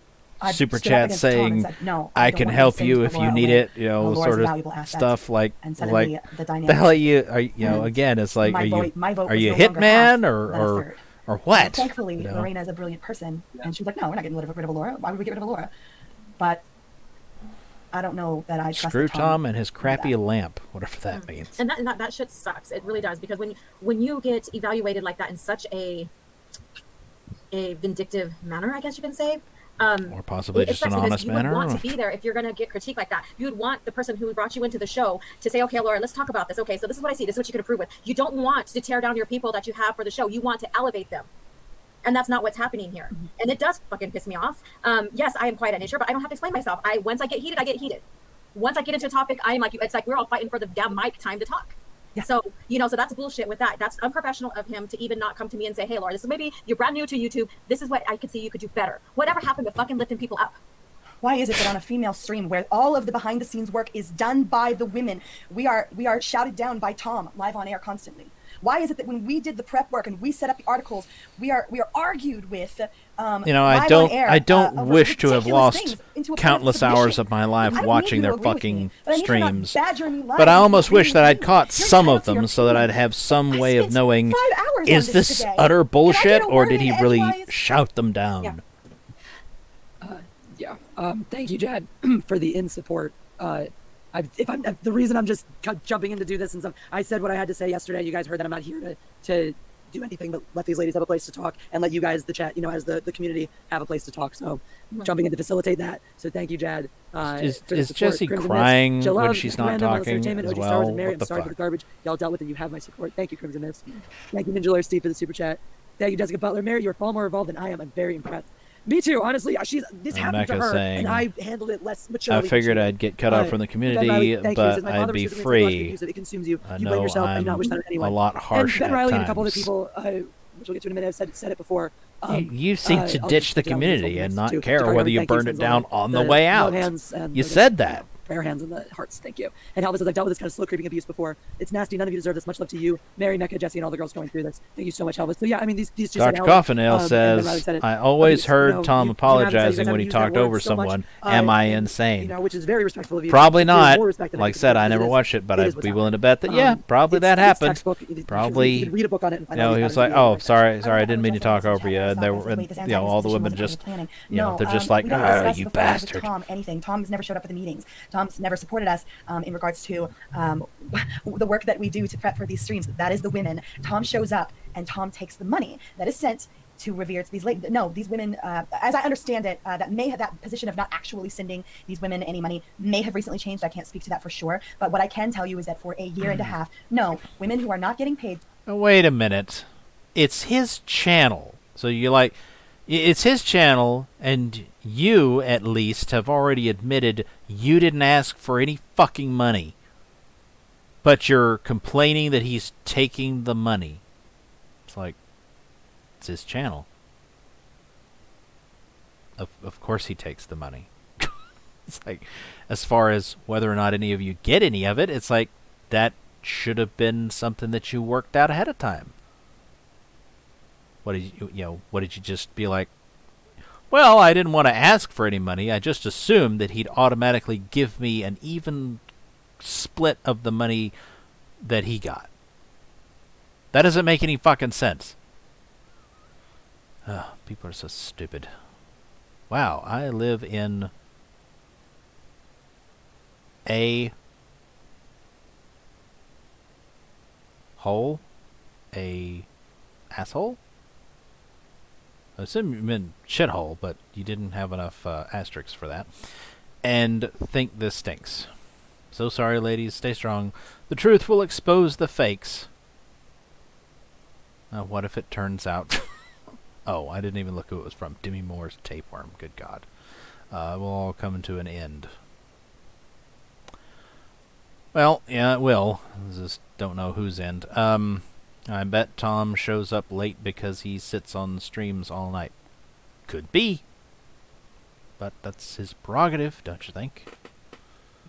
I super stood up chats against Tom and saying, said, no, I don't can want to help send you if you Laura need away. it, Laura's sort a of valuable asset. stuff like, And suddenly the dynamic the hell are shifted. you, And again, it's like, my vote are was you no longer Hitman half, but a third. or what? And thankfully, Lorena is a brilliant person, and she was like, no, we're not getting rid of Laura. Why would we get rid of Laura? But I don't know that I trust Screw Tom Tom and his crappy lamp, whatever that means. And that shit sucks. It really does, because when you get evaluated like that in such a vindictive manner, I guess you can say, or possibly just an honest manner. You would want to be there if you're going to get critique like that. You would want the person who brought you into the show to say, okay, Laura, let's talk about this. Okay, so this is what I see. This is what you can improve with. You don't want to tear down your people that you have for the show. You want to elevate them. And that's not what's happening here. Mm-hmm. And it does fucking piss me off. Yes, I am quiet at nature, but I don't have to explain myself. Once I get heated, I get heated. Once I get into a topic, I am like, it's like we're all fighting for the damn mic time to talk. Yeah. So, so that's bullshit with that. That's unprofessional of him to even not come to me and say, hey, Laura, this is maybe you're brand new to YouTube. This is what I could see you could do better. Whatever happened to fucking lifting people up? Why is it that on a female stream where all of the behind the scenes work is done by the women, we are shouted down by Tom live on air constantly? Why is it that when we did the prep work and we set up the articles, we are argued with? I don't wish to have lost countless hours of my life watching their fucking streams, but I almost wish that I'd caught some of them so that I'd have some way of knowing, is this utter bullshit or did he really shout them down? Yeah. Thank you, Jad, for the in support. The reason I'm just jumping in to do this, and I said what I had to say yesterday. You guys heard that I'm not here to do anything but let these ladies have a place to talk and let you guys, the chat, as the community, have a place to talk. So jumping in to facilitate that. So thank you, Jad. Is Jessie crying when she's not talking as well? And Mary, I'm sorry for the garbage y'all dealt with, and you have my support. Thank you, Crimson Mist. Thank you, Ninja Lawyer Steve, for the super chat. Thank you, Jessica Butler. Mary, you're far more involved than I am. I'm very impressed. Me too, honestly. This happened to her, and I handled it less maturely. I figured I'd get cut off from the community, but I'd be free. It consumes you. I you know blame yourself I'm and not wish that on anyone. a lot harsh and Ben Riley at and a couple other times. people, which we'll get to in a minute, have said it before. You seem to ditch the community and not care whether you burned it down on the way out. You said that. Prayer hands and the hearts, thank you. And Elvis says, I've dealt with this kind of slow creeping abuse before. It's nasty. None of you deserve this. Much love to you, Mary, Mecca, Jesse, and all the girls going through this. Thank you so much, Elvis. So yeah, I mean, these two. Dr. Coffindale says, I always heard Tom apologizing when he talked over someone. Am I insane? Which is very respectful of you. Probably not. Like I said, I never watched it, but I'd be willing to bet that, yeah, probably that happened. Probably, you read a book on it. he was like, oh, sorry, I didn't mean to talk over you. And there were, all the women just, they're just like, oh, you bastard. Tom's never showed up at the meetings. Tom's never supported us in regards to the work that we do to prep for these streams. That is the women. Tom shows up and Tom takes the money that is sent to Revere to these ladies. No, these women, as I understand it, that position of not actually sending these women any money may have recently changed. I can't speak to that for sure. But what I can tell you is that for a year and a half, no, women who are not getting paid. Wait a minute. It's his channel. So you're like, it's his channel, and you, at least, have already admitted you didn't ask for any fucking money. But you're complaining that he's taking the money. It's like, it's his channel. Of course he takes the money. It's like, as far as whether or not any of you get any of it, it's like, that should have been something that you worked out ahead of time. What did you just be like, well, I didn't want to ask for any money. I just assumed that he'd automatically give me an even split of the money that he got. That doesn't make any fucking sense. People are so stupid. Wow, I live in a hole? A asshole? I assume you meant shithole, but you didn't have enough asterisks for that. And think this stinks. So sorry, ladies. Stay strong. The truth will expose the fakes. What if it turns out... Oh, I didn't even look who it was from. Demi Moore's Tapeworm. Good God. It will all come to an end. Well, yeah, it will. I just don't know whose end. I bet Tom shows up late because he sits on streams all night. Could be. But that's his prerogative, don't you think?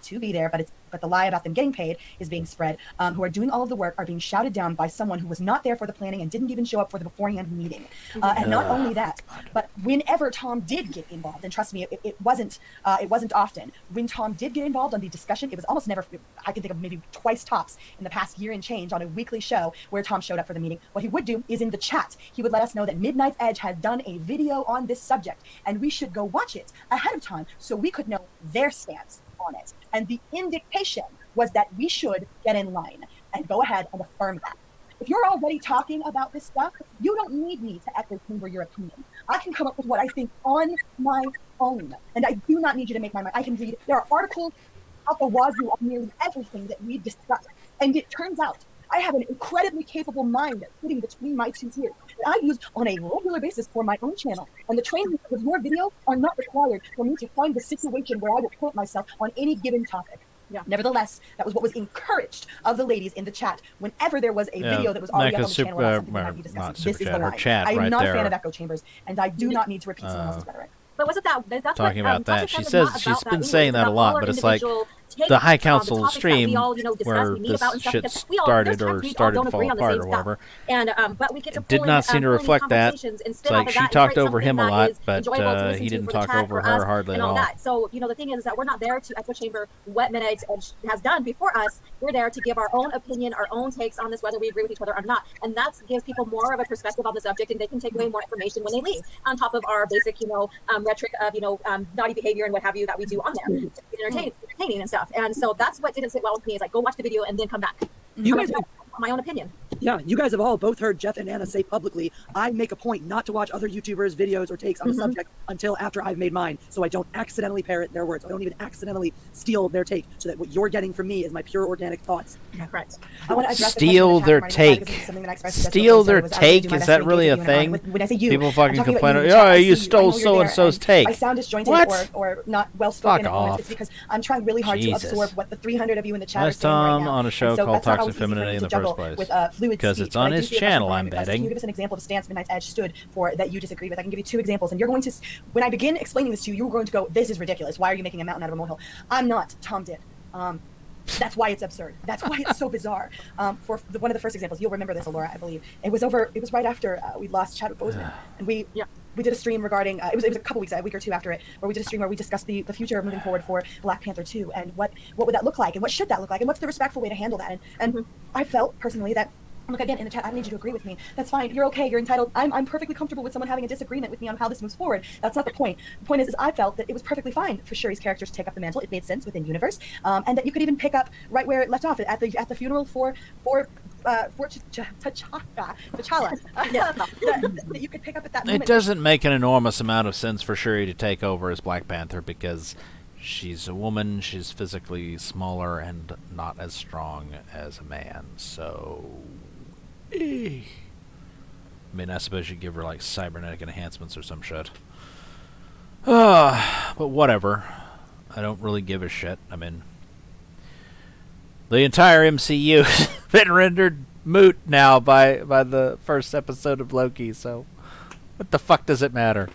To be there, but the lie about them getting paid is being spread. Who are doing all of the work are being shouted down by someone who was not there for the planning and didn't even show up for the beforehand meeting. And not only that, but whenever Tom did get involved, and trust me, it wasn't often. When Tom did get involved on the discussion, it was almost never. I can think of maybe twice tops in the past year and change on a weekly show where Tom showed up for the meeting. What he would do is in the chat, he would let us know that Midnight's Edge had done a video on this subject, and we should go watch it ahead of time so we could know their stance on it. And the indication was that we should get in line and go ahead and affirm that. If you're already talking about this stuff, you don't need me to echo chamber your opinion. I can come up with what I think on my own. And I do not need you to make my mind. I can read, there are articles out the wazoo on nearly everything that we discussed. And it turns out I have an incredibly capable mind sitting between my two ears that I use on a regular basis for my own channel. And the trainings of your video are not required for me to find the situation where I will put myself on any given topic. Yeah. Nevertheless, that was what was encouraged of the ladies in the chat whenever there was a video that was already up on the channel about something that might be discussing. This is the line. I am not a fan of echo chambers, and I do not need to repeat someone else's rhetoric. But wasn't that's talking what, about that? She says she's been that. saying that a lot, but it's like the High Council stream all, where this shit started or started to fall apart or whatever. And but we get to did not seem to reflect that. It's like she talked over him a lot, but he didn't talk over her hardly at all. So the thing is that we're not there to echo chamber what Menace has done before us. We're there to give our own opinion, our own takes on this, whether we agree with each other or not. And that gives people more of a perspective on the subject, and they can take away more information when they leave. On top of our basic, rhetoric of naughty behavior and what have you that we do on there, to be entertaining and stuff. And so that's what didn't sit well with me, is like, go watch the video and then come back. You guys have my own opinion. Yeah, you guys have all both heard Jeff and Anna say publicly, I make a point not to watch other YouTubers' videos or takes on a subject until after I've made mine, so I don't accidentally parrot their words. I don't even accidentally steal their take, so that what you're getting from me is my pure organic thoughts. Yeah, correct. I want to address steal their take. Steal their take? Is that really a thing? When I say you, people fucking complain, oh, you stole so-and-so's take. I sound disjointed or not well-spoken at moments. It's because I'm trying really hard to absorb what the 300 of you in the chat are saying right now. On a show called Toxic Femininity in the first place. Because it's on his channel, I'm betting. Can you give us an example of a stance Midnight's Edge stood for that you disagree with? I can give you 2 examples, and you're going to, when I begin explaining this to you, you're going to go, this is ridiculous. Why are you making a mountain out of a molehill? I'm not. Tom did. That's why it's absurd. That's why it's so bizarre. For one of the first examples, you'll remember this, Alora, I believe. It was right after we lost Chadwick Boseman, and we did a stream regarding, it was a couple weeks, a week or 2 after it, where we did a stream where we discussed the future moving forward for Black Panther 2, and what would that look like, and what should that look like, and what's the respectful way to handle that. And I felt personally that, look, again, in the chat, I don't need you to agree with me. That's fine. You're okay. You're entitled. I'm perfectly comfortable with someone having a disagreement with me on how this moves forward. That's not the point. The point is I felt that it was perfectly fine for Shuri's character to take up the mantle. It made sense within universe, and that you could even pick up right where it left off at the funeral for T'Challa. That you could pick up at that moment. It doesn't make an enormous amount of sense for Shuri to take over as Black Panther because she's a woman, she's physically smaller and not as strong as a man, so I mean, I suppose you give her like cybernetic enhancements or some shit. But whatever. I don't really give a shit. I mean, the entire MCU has been rendered moot now by the first episode of Loki, so what the fuck does it matter?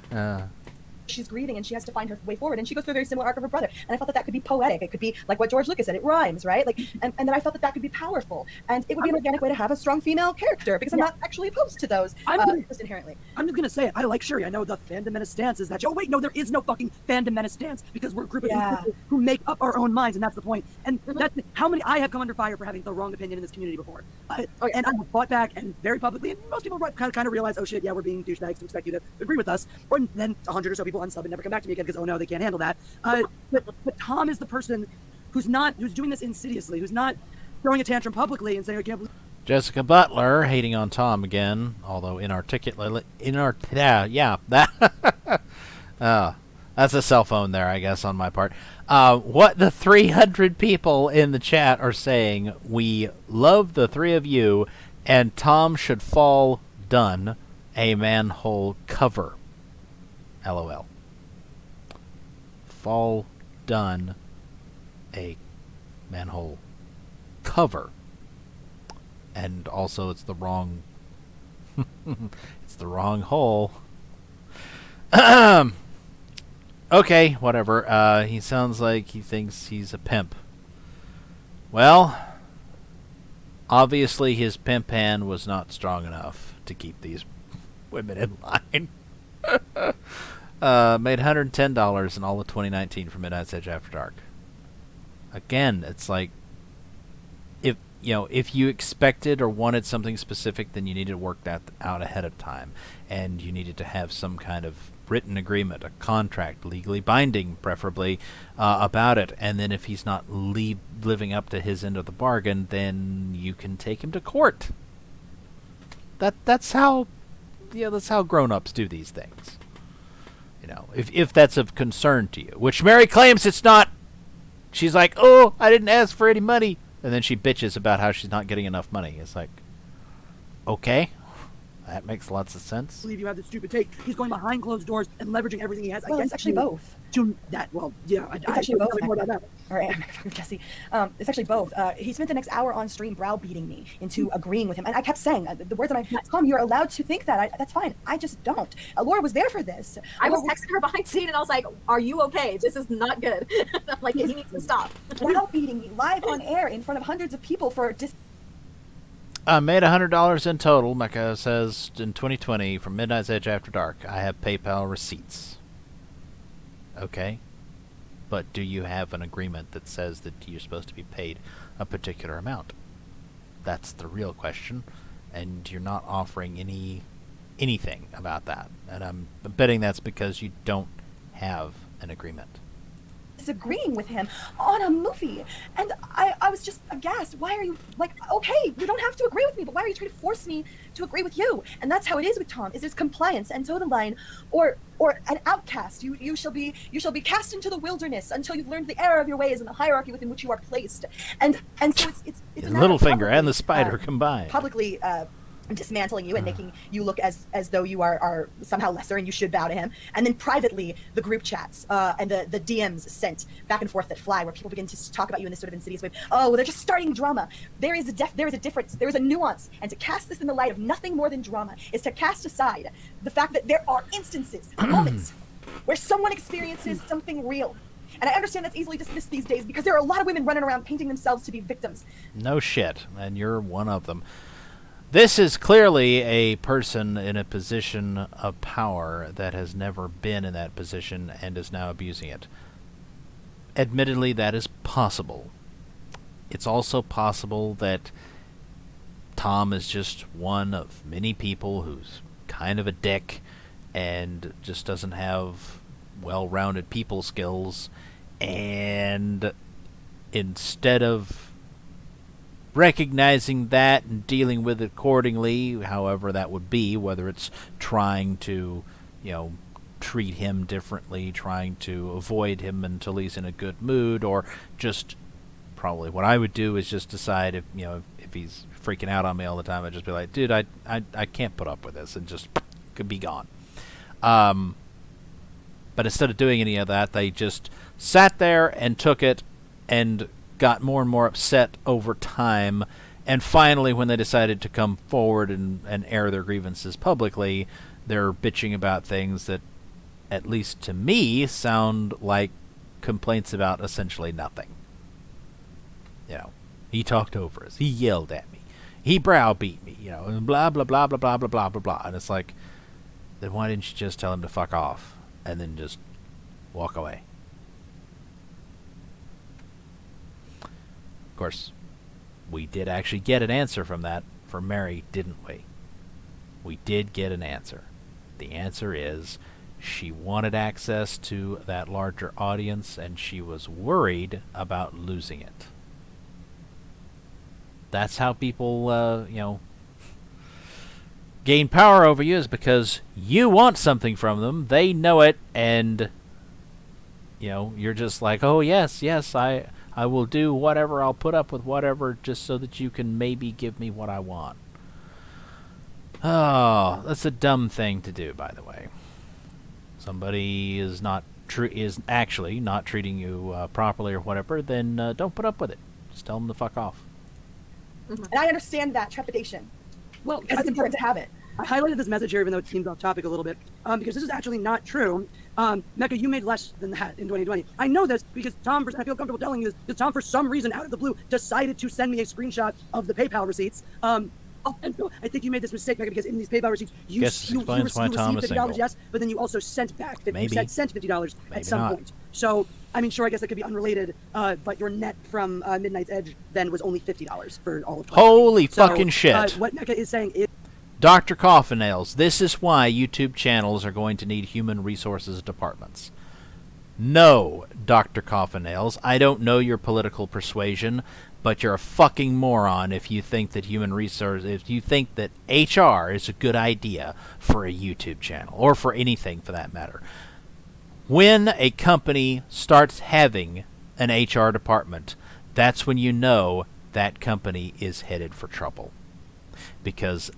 She's grieving and she has to find her way forward, and she goes through a very similar arc of her brother, and I felt that could be poetic. It could be like what George Lucas said, it rhymes, right? Like, and then I felt that could be powerful, and it would be an organic way to have a strong female character, because I'm not actually opposed to those just inherently. I'm just gonna say it. I like Shuri. I know the Fandom Menace stance is that, oh wait, no, there is no fucking Fandom Menace stance, because we're a group of people who make up our own minds, and that's the point. And that's how many I have come under fire for having the wrong opinion in this community before, and I have fought back, and very publicly, and most people kind of realize, oh shit, yeah, we're being douchebags to expect you to agree with us, or then 100 or so people unsub and never come back to me again because, oh no, they can't handle that. But Tom is the person who's doing this insidiously, who's not throwing a tantrum publicly and saying, I can't believe. Jessica Butler hating on Tom again, although inarticulate. That's a cell phone there, I guess, on my part. What the 300 people in the chat are saying, we love the 3 of you, and Tom should fall done a manhole cover. LOL. Fall done a manhole cover. And also, it's the wrong... it's the wrong hole. Okay, whatever. He sounds like he thinks he's a pimp. Well, obviously his pimp hand was not strong enough to keep these women in line. Made $110 in all of 2019 for Midnight's Edge After Dark. Again, it's like, if you expected or wanted something specific, then you needed to work that out ahead of time, and you needed to have some kind of written agreement, a contract, legally binding, preferably, about it. And then if he's not living up to his end of the bargain, then you can take him to court. That's how grown-ups do these things. If that's of concern to you, which Mary claims it's not. She's like, oh, I didn't ask for any money. And then she bitches about how she's not getting enough money. It's like, okay, that makes lots of sense. I believe you have this stupid take. He's going behind closed doors and leveraging everything he has. Well, it's actually both. It's actually both. More about that. All right, Jesse. It's actually both. He spent the next hour on stream browbeating me into agreeing with him. And I kept saying, the words that Tom, you're allowed to think that. That's fine. I just don't. Laura was there for this. I was texting her behind scene, and I was like, are you okay? This is not good. I'm like, he needs to stop. Browbeating me live on air in front of hundreds of people for I made $100 in total, Mecca says, in 2020 from Midnight's Edge After Dark. I have PayPal receipts. Okay. But do you have an agreement that says that you're supposed to be paid a particular amount? That's the real question. And you're not offering anything about that. And I'm betting that's because you don't have an agreement. Disagreeing with him on a movie, and I was just aghast. Why are you like, okay, you don't have to agree with me, but why are you trying to force me to agree with you? And that's how it is with Tom. Is there's compliance and toe the line, or an outcast. You shall be cast into the wilderness until you've learned the error of your ways and the hierarchy within which you are placed. And so it's Littlefinger and the spider combined. Publicly dismantling you and making you look as though you are somehow lesser and you should bow to him. And then privately, the group chats and the DMs sent back and forth that fly, where people begin to talk about you in this sort of insidious way. Oh, they're just starting drama. There is a difference. There is a nuance. And to cast this in the light of nothing more than drama is to cast aside the fact that there are instances, moments, where someone experiences something real. And I understand that's easily dismissed these days because there are a lot of women running around painting themselves to be victims. No shit. And you're one of them. This is clearly a person in a position of power that has never been in that position and is now abusing it. Admittedly, that is possible. It's also possible that Tom is just one of many people who's kind of a dick and just doesn't have well-rounded people skills, and instead of recognizing that and dealing with it accordingly, however that would be, whether it's trying to, treat him differently, trying to avoid him until he's in a good mood, or just probably what I would do is just decide if he's freaking out on me all the time, I'd just be like, dude, I can't put up with this, and just could be gone. But instead of doing any of that, they just sat there and took it and got more and more upset over time, and finally when they decided to come forward and air their grievances publicly, they're bitching about things that, at least to me, sound like complaints about essentially nothing. He talked over us, he yelled at me, he browbeat me, and blah blah blah blah blah blah blah blah blah. And it's like, then why didn't you just tell him to fuck off and then just walk away? Of course, we did actually get an answer from Mary, didn't we? We did get an answer. The answer is she wanted access to that larger audience, and she was worried about losing it. That's how people, gain power over you, is because you want something from them. They know it, and, you're just like, oh, yes, I will do whatever, I'll put up with whatever, just so that you can maybe give me what I want. Oh, that's a dumb thing to do, by the way. Somebody is actually not treating you properly or whatever, then don't put up with it. Just tell them to fuck off. And I understand that trepidation. Well, Because it's important to have it. I highlighted this message here, even though it seems off topic a little bit, because this is actually not true. Mecca, you made less than that in 2020. I know this because Tom, I feel comfortable telling you this, because Tom, for some reason, out of the blue, decided to send me a screenshot of the PayPal receipts. And Bill, I think you made this mistake, Mecca, because in these PayPal receipts, you received $50, yes, but then you also sent back $50. You sent $50 at some point. So, I mean, sure, I guess that could be unrelated, but your net from Midnight's Edge then was only $50 for all of 2020. Holy fucking shit. What Mecca is saying is... Dr. Coffin Nails, this is why YouTube channels are going to need human resources departments. No, Dr. Coffin Nails, I don't know your political persuasion, but you're a fucking moron if you think that if you think that HR is a good idea for a YouTube channel, or for anything for that matter. When a company starts having an HR department, that's when you know that company is headed for trouble. Because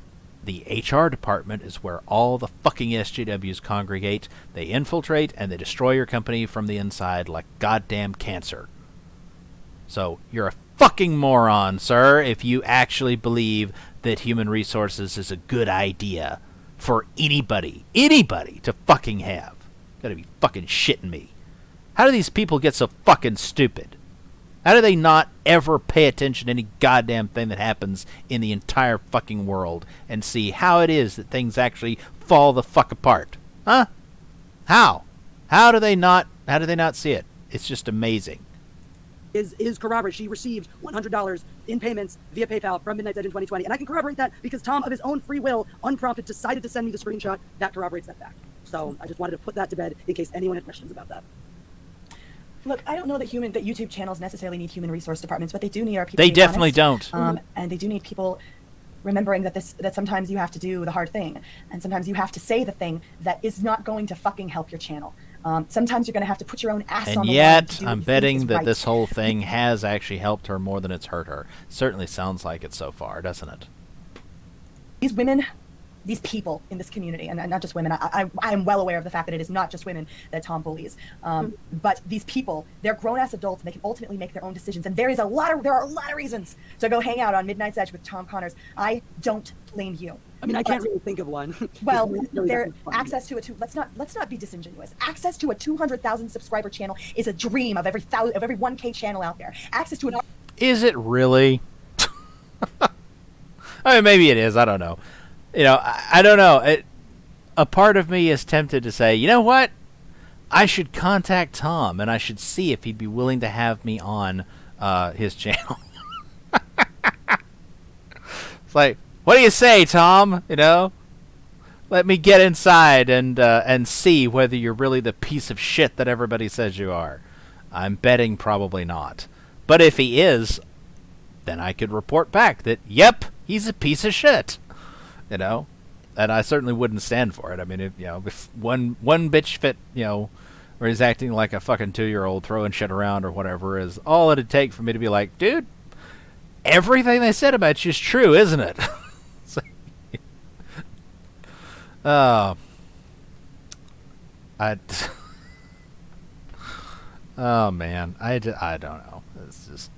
the HR department is where all the fucking SJWs congregate. They infiltrate and they destroy your company from the inside like goddamn cancer. So you're a fucking moron, sir, if you actually believe that human resources is a good idea for anybody to fucking have. Gotta be fucking shitting me. How do these people get so fucking stupid? How do they not ever pay attention to any goddamn thing that happens in the entire fucking world and see how it is that things actually fall the fuck apart? Huh? How? How do they not see it? It's just amazing. Is corroborate. She received $100 in payments via PayPal from Midnight's Edge in 2020. And I can corroborate that because Tom, of his own free will, unprompted, decided to send me the screenshot that corroborates that fact. So I just wanted to put that to bed in case anyone had questions about that. Look, I don't know that YouTube channels necessarily need human resource departments. What they do need are people. They definitely don't. And they do need people remembering that sometimes you have to do the hard thing, and sometimes you have to say the thing that is not going to fucking help your channel. Sometimes you're going to have to put your own ass on the line. And yet, I'm betting that this whole thing has actually helped her more than it's hurt her. Certainly sounds like it so far, doesn't it? These women, these people in this community, and not just women, I am well aware of the fact that it is not just women that Tom bullies, but these people, they're grown-ass adults, and they can ultimately make their own decisions, and there are a lot of reasons to go hang out on Midnight's Edge with Tom Connors. I don't blame you. I mean, I can't really think of one. Well, their access to let's not be disingenuous. Access to a 200,000 subscriber channel is a dream of every 1K channel out there. Access to an... Is it really? I mean, maybe it is. I don't know. You know, I don't know. A part of me is tempted to say, you know what? I should contact Tom, and I should see if he'd be willing to have me on his channel. It's like, what do you say, Tom? You know, let me get inside and see whether you're really the piece of shit that everybody says you are. I'm betting probably not. But if he is, then I could report back that, yep, he's a piece of shit. You know, and I certainly wouldn't stand for it. I mean, if one bitch fit, where he's acting like a fucking 2-year-old throwing shit around or whatever, is all it'd take for me to be like, dude, everything they said about you is true, isn't it? Oh man, I don't know. This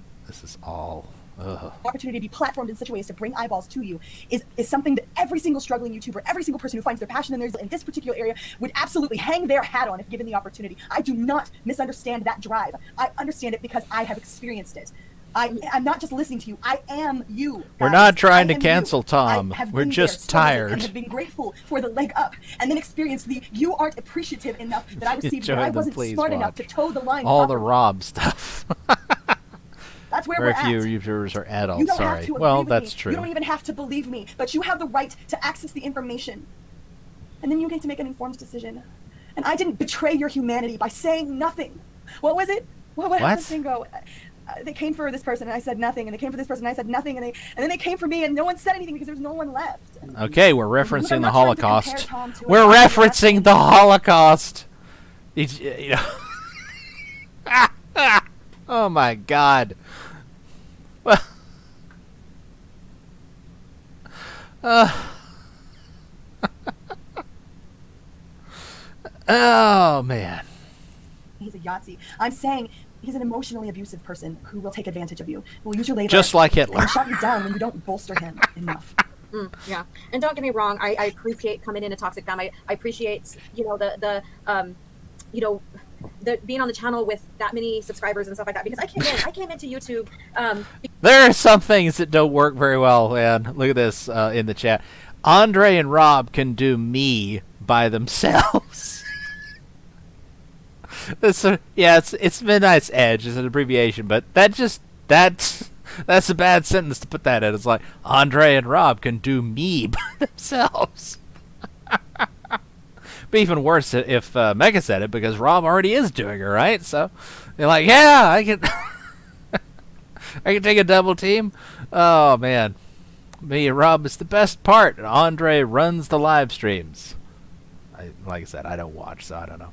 is all. Ugh. Opportunity to be platformed in such ways to bring eyeballs to you is something that every single struggling YouTuber, every single person who finds their passion in this particular area would absolutely hang their hat on if given the opportunity. I do not misunderstand that drive. I understand it because I have experienced it. I'm not just listening to you. I am you. Guys. We're not trying to cancel Tom. We're just tired. And have been grateful for the leg up, and then experienced the you aren't appreciative enough that I received when I wasn't smart enough to toe the line. All the Rob stuff. That's where we're at. Very few viewers are adults. You don't Sorry. have to agree Well, with that's me. true. You don't even have to believe me, but you have the right to access the information, and then you get to make an informed decision. And I didn't betray your humanity by saying nothing. What was it? What does this thing go? They came for this person and I said nothing, and they came for this person and I said nothing, and then they came for me and no one said anything because there was no one left. Okay, we're referencing the Holocaust. We're referencing the Holocaust. Oh my God. Oh man. He's a Yahtzee. I'm saying He's an emotionally abusive person who will take advantage of you. Will use your labor. Just like Hitler. And shut you down when you don't bolster him enough. Yeah, and don't get me wrong, I appreciate coming into Toxic Fam. I appreciate, you know, the being on the channel with that many subscribers and stuff like that, because I came into YouTube. There are some things that don't work very well, man. Look at this in the chat. Andre and Rob can do me by themselves. It's Midnight's Edge is an abbreviation, but that's a bad sentence to put that in. It's like Andre and Rob can do me by themselves. Be even worse if Mega said it, because Rob already is doing it, right? So they're like, yeah, I can I can take a double team. Oh man, me and Rob is the best part, and Andre runs the live streams. Like I said, I don't watch, so I don't know.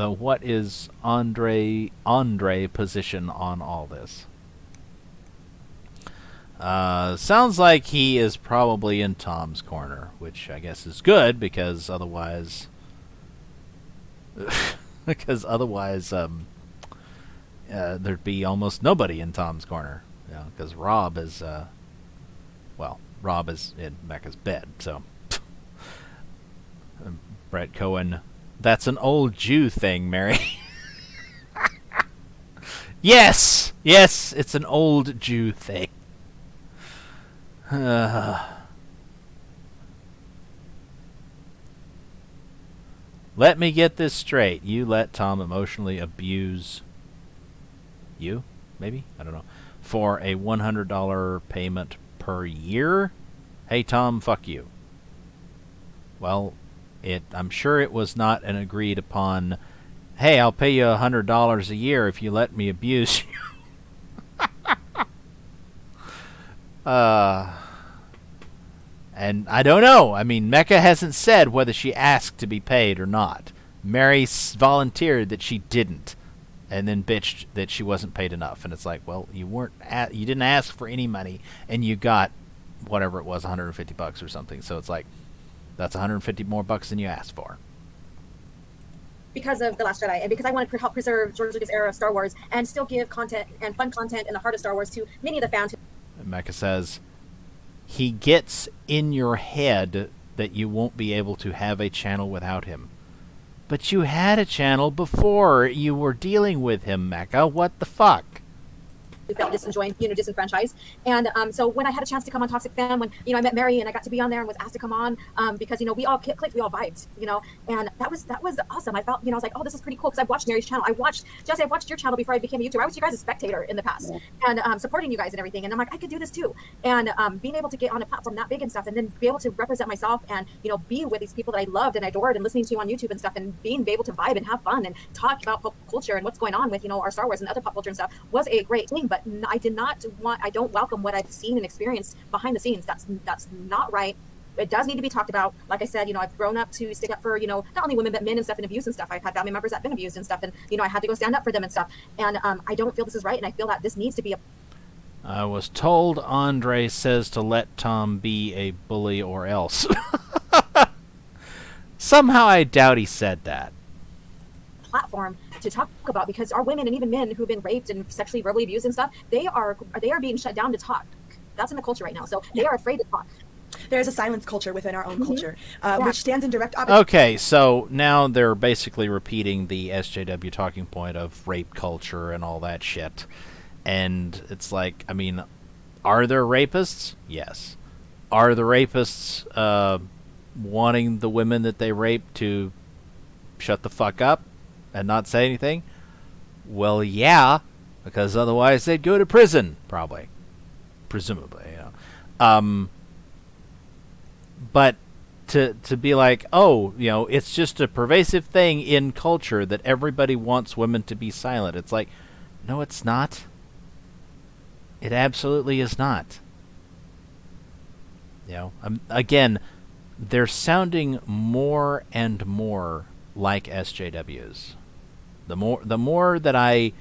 What is Andre position on all this? Sounds like he is probably in Tom's corner, which I guess is good, because otherwise there'd be almost nobody in Tom's corner, you know, because Rob is in Mecca's bed. So Brett Cohen, that's an old Jew thing, Mary. Yes, it's an old Jew thing. Let me get this straight. You let Tom emotionally abuse you, maybe? I don't know. For a $100 payment per year? Hey, Tom, fuck you. Well, I'm sure it was not an agreed upon, hey, I'll pay you $100 a year if you let me abuse you. And I don't know. I mean, Mecca hasn't said whether she asked to be paid or not. Mary volunteered that she didn't, and then bitched that she wasn't paid enough. And it's like, well, you didn't ask for any money, and you got whatever it was, $150 or something. So it's like, that's $150 more bucks than you asked for. Because of The Last Jedi, and because I want to help preserve George Lucas' era of Star Wars and still give content and fun content in the heart of Star Wars to many of the fans. And Mecca says, he gets in your head that you won't be able to have a channel without him. But you had a channel before you were dealing with him, Mecca. What the fuck? We felt disenfranchised. And so when I had a chance to come on Toxic Fam, when, I met Mary and I got to be on there and was asked to come on, because, we all clicked, we all vibed, and that was awesome. I felt, I was like, oh, this is pretty cool, because I've watched Mary's channel. I've watched your channel before I became a YouTuber. I was you guys' spectator in the past, and supporting you guys and everything. And I'm like, I could do this too. And being able to get on a platform that big and stuff, and then be able to represent myself and, be with these people that I loved and adored and listening to on YouTube and stuff, and being able to vibe and have fun and talk about pop culture and what's going on with, our Star Wars and other pop culture and stuff was a great thing. But I don't welcome what I've seen and experienced behind the scenes. That's not right. It does need to be talked about. Like I said, I've grown up to stick up for, not only women, but men and stuff, and abuse and stuff. I've had family members that have been abused and stuff, and, I had to go stand up for them and stuff. And I don't feel this is right, and I feel that this needs to be a... I was told Andre says to let Tom be a bully or else. Somehow I doubt he said that. Platform to talk about, because our women and even men who've been raped and sexually verbally abused and stuff, they are being shut down to talk. That's in the culture right now, so they are afraid to talk. There's a silence culture within our own culture, which stands in direct opposition. Okay, so now they're basically repeating the SJW talking point of rape culture and all that shit. And it's like, I mean, are there rapists? Yes. Are the rapists wanting the women that they rape to shut the fuck up and not say anything? Well, yeah, because otherwise they'd go to prison, probably. Presumably, But to be like, oh, it's just a pervasive thing in culture that everybody wants women to be silent. It's like, no, it's not. It absolutely is not. Again, they're sounding more and more like SJWs. The more that I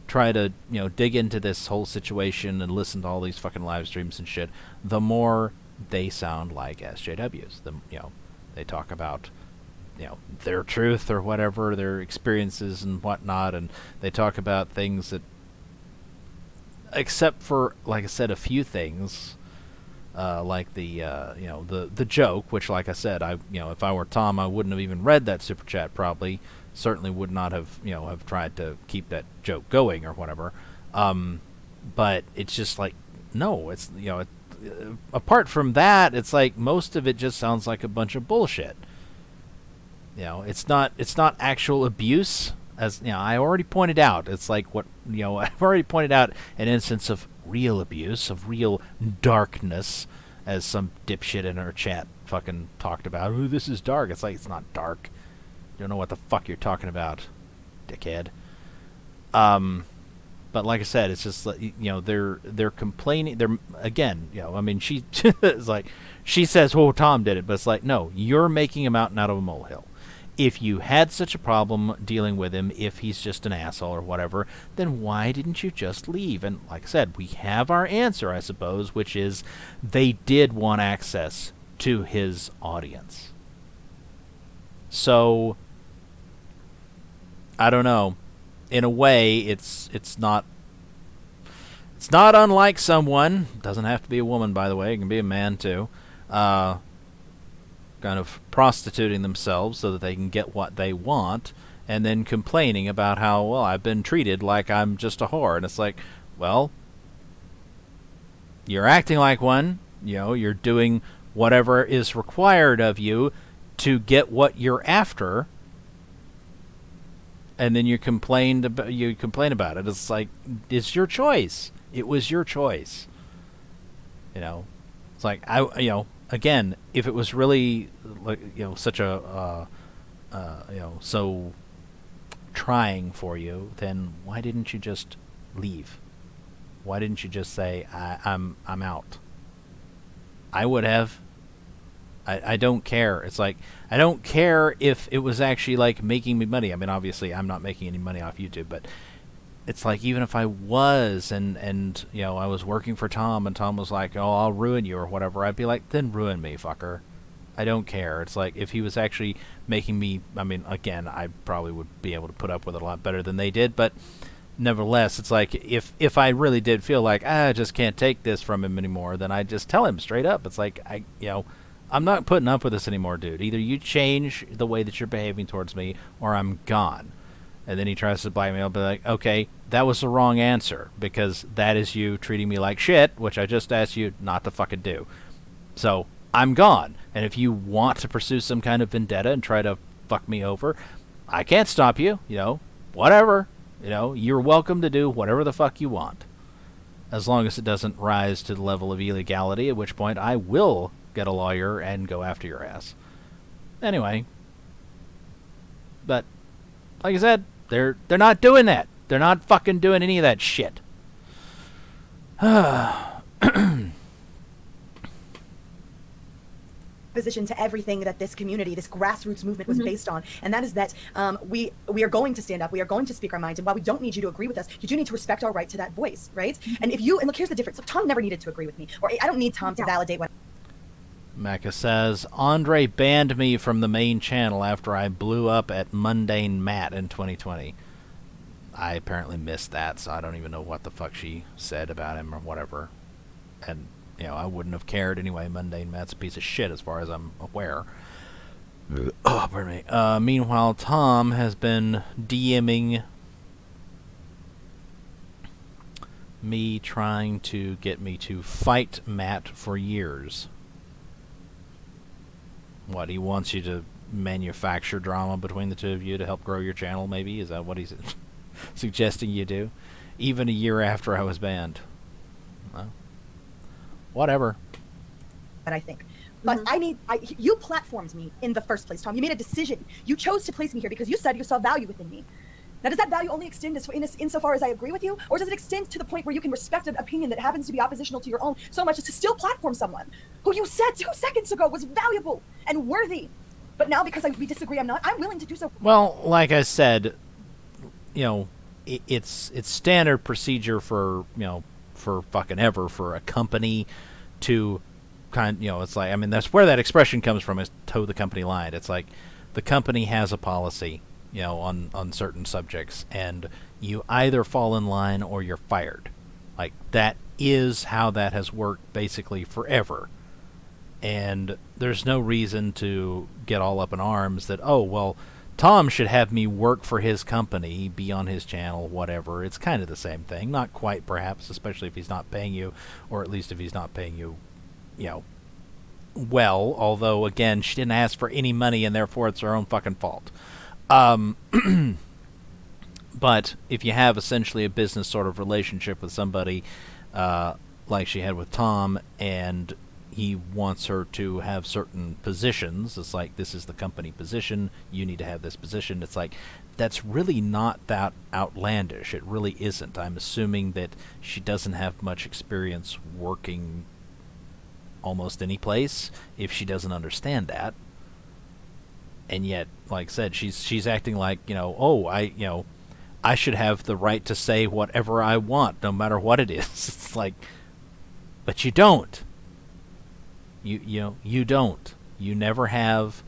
try to, dig into this whole situation and listen to all these fucking live streams and shit, the more they sound like SJWs. They talk about, their truth or whatever, their experiences and whatnot, and they talk about things that, except for, like I said, a few things, like the joke, which, like I said, if I were Tom, I wouldn't have even read that super chat. Probably, certainly would not have have tried to keep that joke going or whatever. But it's just like, no, it's apart from that, it's like most of it just sounds like a bunch of bullshit. It's not actual abuse, as I already pointed out. It's like what I've already pointed out an instance of real abuse, of real darkness, as some dipshit in our chat fucking talked about. Ooh, this is dark. It's like, it's not dark. You don't know what the fuck you're talking about, dickhead. But like I said, it's just like, they're complaining. They're, again, I mean, she it's like, she says, "Oh, Tom did it," but it's like, no, you're making a mountain out of a molehill. If you had such a problem dealing with him, if he's just an asshole or whatever, then why didn't you just leave? And like I said, we have our answer, I suppose, which is they did want access to his audience. So, I don't know. In a way, it's not unlike someone. Doesn't have to be a woman, by the way. It can be a man too. Kind of prostituting themselves so that they can get what they want, and then complaining about how, well, I've been treated like I'm just a whore. And it's like, well, you're acting like one. You're doing whatever is required of you to get what you're after. And then you complain about it. It's like, it's your choice. It was your choice. It's like, again, if it was really like such a so trying for you, then why didn't you just leave? Why didn't you just say, I'm out? I would have. I don't care. It's like, I don't care if it was actually like making me money. I mean, obviously I'm not making any money off YouTube, but it's like, even if I was and I was working for Tom and Tom was like, "Oh, I'll ruin you," or whatever, I'd be like, then ruin me, fucker. I don't care. It's like, if he was actually making me, I mean, again, I probably would be able to put up with it a lot better than they did, but nevertheless, it's like, if I really did feel like, I just can't take this from him anymore, then I'd just tell him straight up. It's like, I'm not putting up with this anymore, dude. Either you change the way that you're behaving towards me, or I'm gone. And then he tries to blackmail, but like, okay, that was the wrong answer, because that is you treating me like shit, which I just asked you not to fucking do. So, I'm gone. And if you want to pursue some kind of vendetta and try to fuck me over, I can't stop you, whatever. You're welcome to do whatever the fuck you want. As long as it doesn't rise to the level of illegality, at which point I will get a lawyer and go after your ass. Anyway. But, like I said, they're not doing that. They're not fucking doing any of that shit. Position to everything that this community, this grassroots movement was based on, and that is that we are going to stand up, we are going to speak our minds, and while we don't need you to agree with us, you do need to respect our right to that voice, right? And look, here's the difference. So Tom never needed to agree with me, or I don't need Tom to validate what. Mecca says, Andre banned me from the main channel after I blew up at Mundane Matt in 2020. I apparently missed that, so I don't even know what the fuck she said about him or whatever. And, I wouldn't have cared anyway. Mundane Matt's a piece of shit as far as I'm aware. Oh, pardon me. Meanwhile, Tom has been DMing me, trying to get me to fight Matt for years. What, he wants you to manufacture drama between the two of you to help grow your channel, maybe? Is that what he's suggesting you do? Even a year after I was banned. Well, whatever. But I think. But you platformed me in the first place, Tom. You made a decision. You chose to place me here because you said you saw value within me. Now, does that value only extend insofar as I agree with you? Or does it extend to the point where you can respect an opinion that happens to be oppositional to your own so much as to still platform someone who you said 2 seconds ago was valuable and worthy? But now, because we disagree, I'm willing to do so. Well, like I said, it's standard procedure for, for fucking ever, for a company to it's like, I mean, that's where that expression comes from, is toe the company line. It's like, the company has a policy, on certain subjects, and you either fall in line or you're fired. Like, that is how that has worked basically forever. And there's no reason to get all up in arms that, oh, well, Tom should have me work for his company, be on his channel, whatever. It's kind of the same thing. Not quite, perhaps, especially if he's not paying you, or at least if he's not paying you, well. Although, again, she didn't ask for any money, and therefore it's her own fucking fault. But if you have essentially a business sort of relationship with somebody, like she had with Tom, and he wants her to have certain positions, it's like, this is the company position, you need to have this position. It's like, that's really not that outlandish. It really isn't. I'm assuming that she doesn't have much experience working almost any place if she doesn't understand that. And yet, like I said, she's acting like, I should have the right to say whatever I want, no matter what it is. It's like, but you don't. You don't. You never have.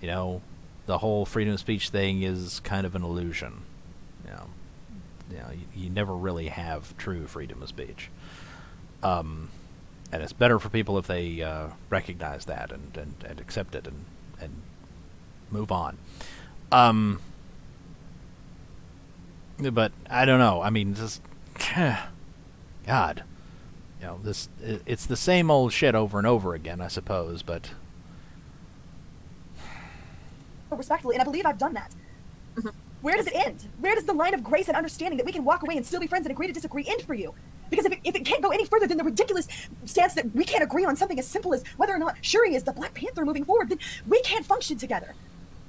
The whole freedom of speech thing is kind of an illusion. You never really have true freedom of speech. And it's better for people if they recognize that and accept it and move on. But I don't know. I mean, just God, it's the same old shit over and over again, I suppose. But respectfully, and I believe I've done that. Where does it end? Where does the line of grace and understanding that we can walk away and still be friends and agree to disagree end for you? Because if it can't go any further than the ridiculous stance that we can't agree on something as simple as whether or not Shuri is the Black Panther moving forward, then we can't function together.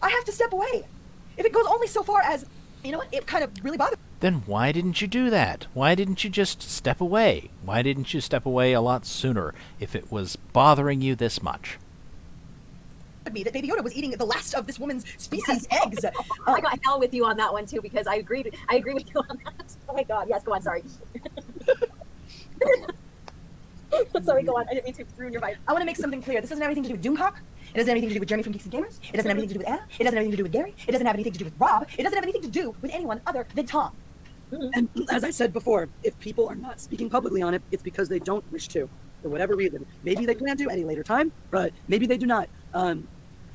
I have to step away. If it goes only so far as, it kind of really bothers me. Then why didn't you do that? Why didn't you just step away? Why didn't you step away a lot sooner if it was bothering you this much? Me that Baby Yoda was eating the last of this woman's species eggs. I got hell with you on that one too, because I agree with you on that. Oh my god, yes, go on, sorry. Sorry, go on. I didn't mean to ruin your vibe. I want to make something clear. This doesn't have anything to do with Doomcock. It doesn't have anything to do with Jeremy from Geeks and Gamers. It doesn't have anything to do with Anna. It doesn't have anything to do with Gary. It doesn't have anything to do with Rob. It doesn't have anything to do with anyone other than Tom. And as I said before, if people are not speaking publicly on it, it's because they don't wish to, for whatever reason. Maybe they plan to at a later time, but maybe they do not.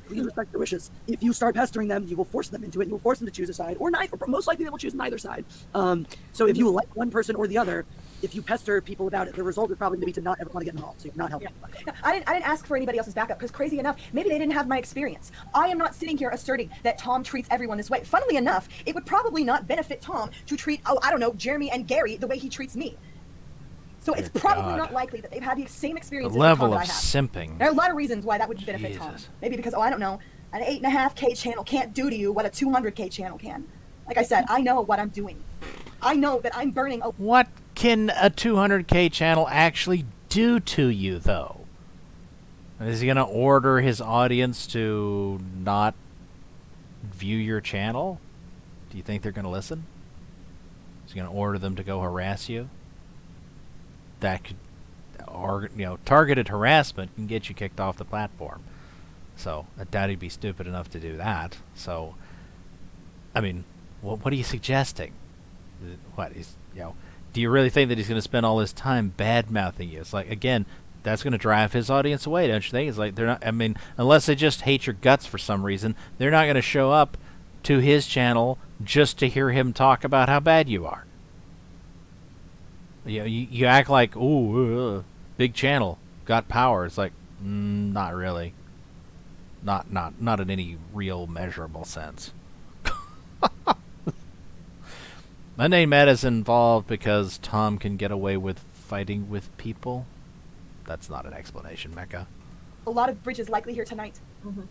Please respect their wishes. If you start pestering them, you will force them into it. You will force them to choose a side, or neither. Most likely, they will choose neither side. So if you like one person or the other, if you pester people about it, the result is probably going to be to not ever want to get involved. So you're not helping anybody. I didn't ask for anybody else's backup because, crazy enough, maybe they didn't have my experience. I am not sitting here asserting that Tom treats everyone this way. Funnily enough, it would probably not benefit Tom to treat, Jeremy and Gary the way he treats me. So it's probably not likely that they've had the same experience The level of simping. There are a lot of reasons why that would benefit Tom. Maybe because, I don't know, an 8.5K channel can't do to you what a 200K channel can. Like I said, I know what I'm doing. I know that I'm burning a... What can a 200K channel actually do to you, though? Is he going to order his audience to not view your channel? Do you think they're going to listen? Is he going to order them to go harass you? That could, or targeted harassment can get you kicked off the platform. So I doubt he'd be stupid enough to do that. So, I mean, what are you suggesting? What is do you really think that he's going to spend all his time bad mouthing you? It's like, again, that's going to drive his audience away, don't you think? It's like they're not. I mean, unless they just hate your guts for some reason, they're not going to show up to his channel just to hear him talk about how bad you are. You act like, ooh, big channel, got power. It's like, not really. Not in any real measurable sense. Mundane Meta is involved because Tom can get away with fighting with people. That's not an explanation, Mecca. A lot of bridges likely here tonight.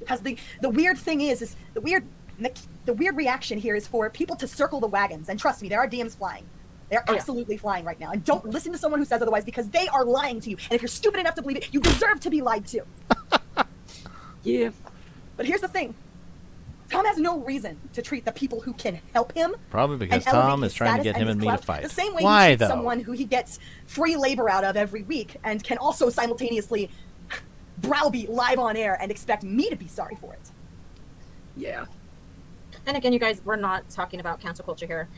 Because the weird thing is the weird reaction here is for people to circle the wagons. And trust me, there are DMs flying. They're absolutely flying right now. And don't listen to someone who says otherwise, because they are lying to you. And if you're stupid enough to believe it, you deserve to be lied to. Yeah. But here's the thing. Tom has no reason to treat the people who can help him. Probably because Tom is trying to get him and me to fight. The same way Why, he treats though? someone who he gets free labor out of every week and can also simultaneously browbeat live on air and expect me to be sorry for it. Yeah. And again, you guys, we're not talking about cancel culture here.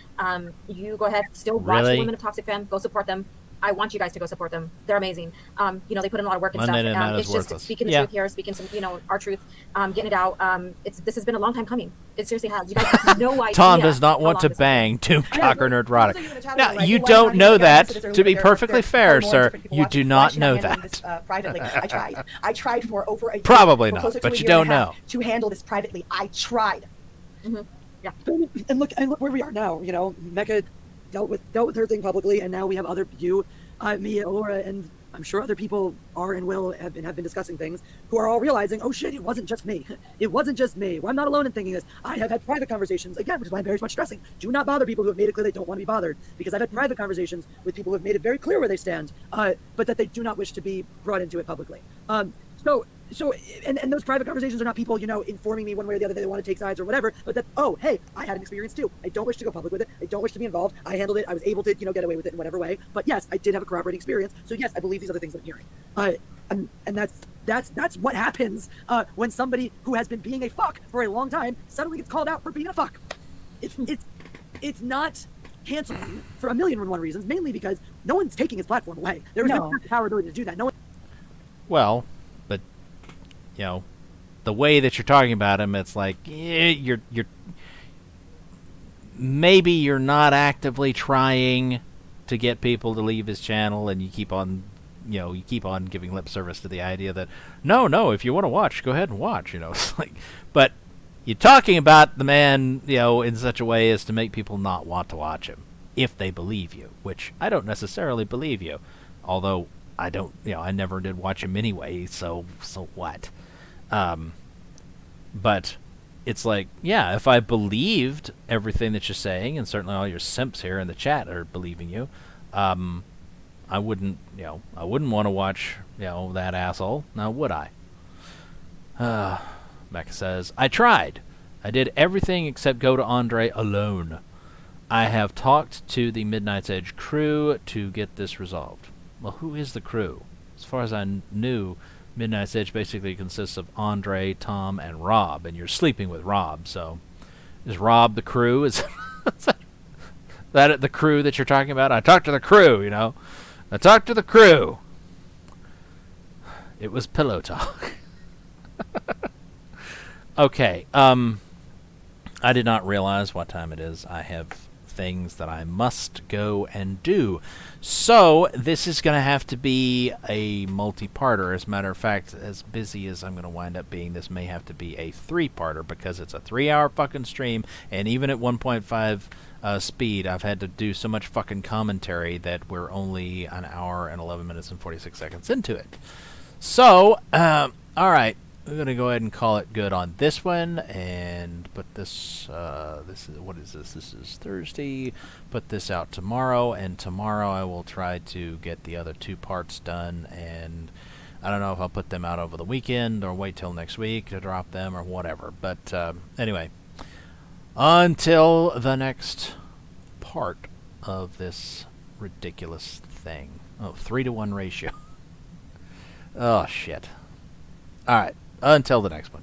You go ahead, still watch Really? the Women of Toxic Femme, go support them. I want you guys to go support them. They're amazing. They put in a lot of work and Monday Night stuff. Matt is It's just worthless. speaking the Yeah. truth here, speaking some, our truth, getting it out. This has been a long time coming. It seriously has. You guys have no idea. Tom does not want how to long this has bang Tomb Cocker Nerd For those Neurotic. of you in the chat Now, room, right, you who are don't not know here, that. messages To be earlier, perfectly there are fair, more sir, different people you watching. do not Why know should I handle this, that. privately. I tried. I tried for over a year. Probably for not, closer to but a you year don't and a half know. to handle this privately. I tried. Mm-hmm. Yeah. And look where we are now. Mecca dealt with her thing publicly, and now we have other me, Laura, and I'm sure other people are and will have been discussing things who are all realizing, oh shit, it wasn't just me. It wasn't just me. Well, I'm not alone in thinking this. I have had private conversations, again, which is why I'm very much stressing. Do not bother people who have made it clear they don't want to be bothered, because I've had private conversations with people who have made it very clear where they stand, but that they do not wish to be brought into it publicly. And those private conversations are not people, informing me one way or the other that they want to take sides or whatever, but that, oh, hey, I had an experience too. I don't wish to go public with it. I don't wish to be involved. I handled it. I was able to, get away with it in whatever way. But yes, I did have a corroborating experience. So yes, I believe these other things I'm hearing. And that's what happens when somebody who has been being a fuck for a long time suddenly gets called out for being a fuck. It's not canceling for 1,000,001 reasons, mainly because no one's taking his platform away. There is no power ability to do that. No one. Well, but the way that you're talking about him, it's like you're maybe you're not actively trying to get people to leave his channel, and you keep on giving lip service to the idea that no, if you want to watch, go ahead and watch. It's like, but you're talking about the man, in such a way as to make people not want to watch him if they believe you, which I don't necessarily believe you, although I don't, I never did watch him anyway, so what? But it's like, yeah, if I believed everything that you're saying, and certainly all your simps here in the chat are believing you, I wouldn't want to watch, that asshole. Now, would I? Mecca says, I tried. I did everything except go to Andre alone. I have talked to the Midnight's Edge crew to get this resolved. Well, who is the crew? As far as I knew, Midnight's Edge basically consists of Andre, Tom, and Rob, and you're sleeping with Rob, so is Rob the crew? Is that the crew that you're talking about? I talked to the crew, I talked to the crew. It was pillow talk. Okay, I did not realize what time it is. I have things that I must go and do. So this is going to have to be a multi-parter. As a matter of fact, as busy as I'm going to wind up being, this may have to be a 3-parter because it's a 3-hour fucking stream, and even at 1.5 speed, I've had to do so much fucking commentary that we're only an hour and 11 minutes and 46 seconds into it. So, all right. We're going to go ahead and call it good on this one, and put this, what is this? This is Thursday. Put this out tomorrow, and tomorrow I will try to get the other 2 parts done, and I don't know if I'll put them out over the weekend or wait till next week to drop them or whatever. But anyway, until the next part of this ridiculous thing. Oh, 3-to-1 ratio. Oh, shit. All right. Until the next one.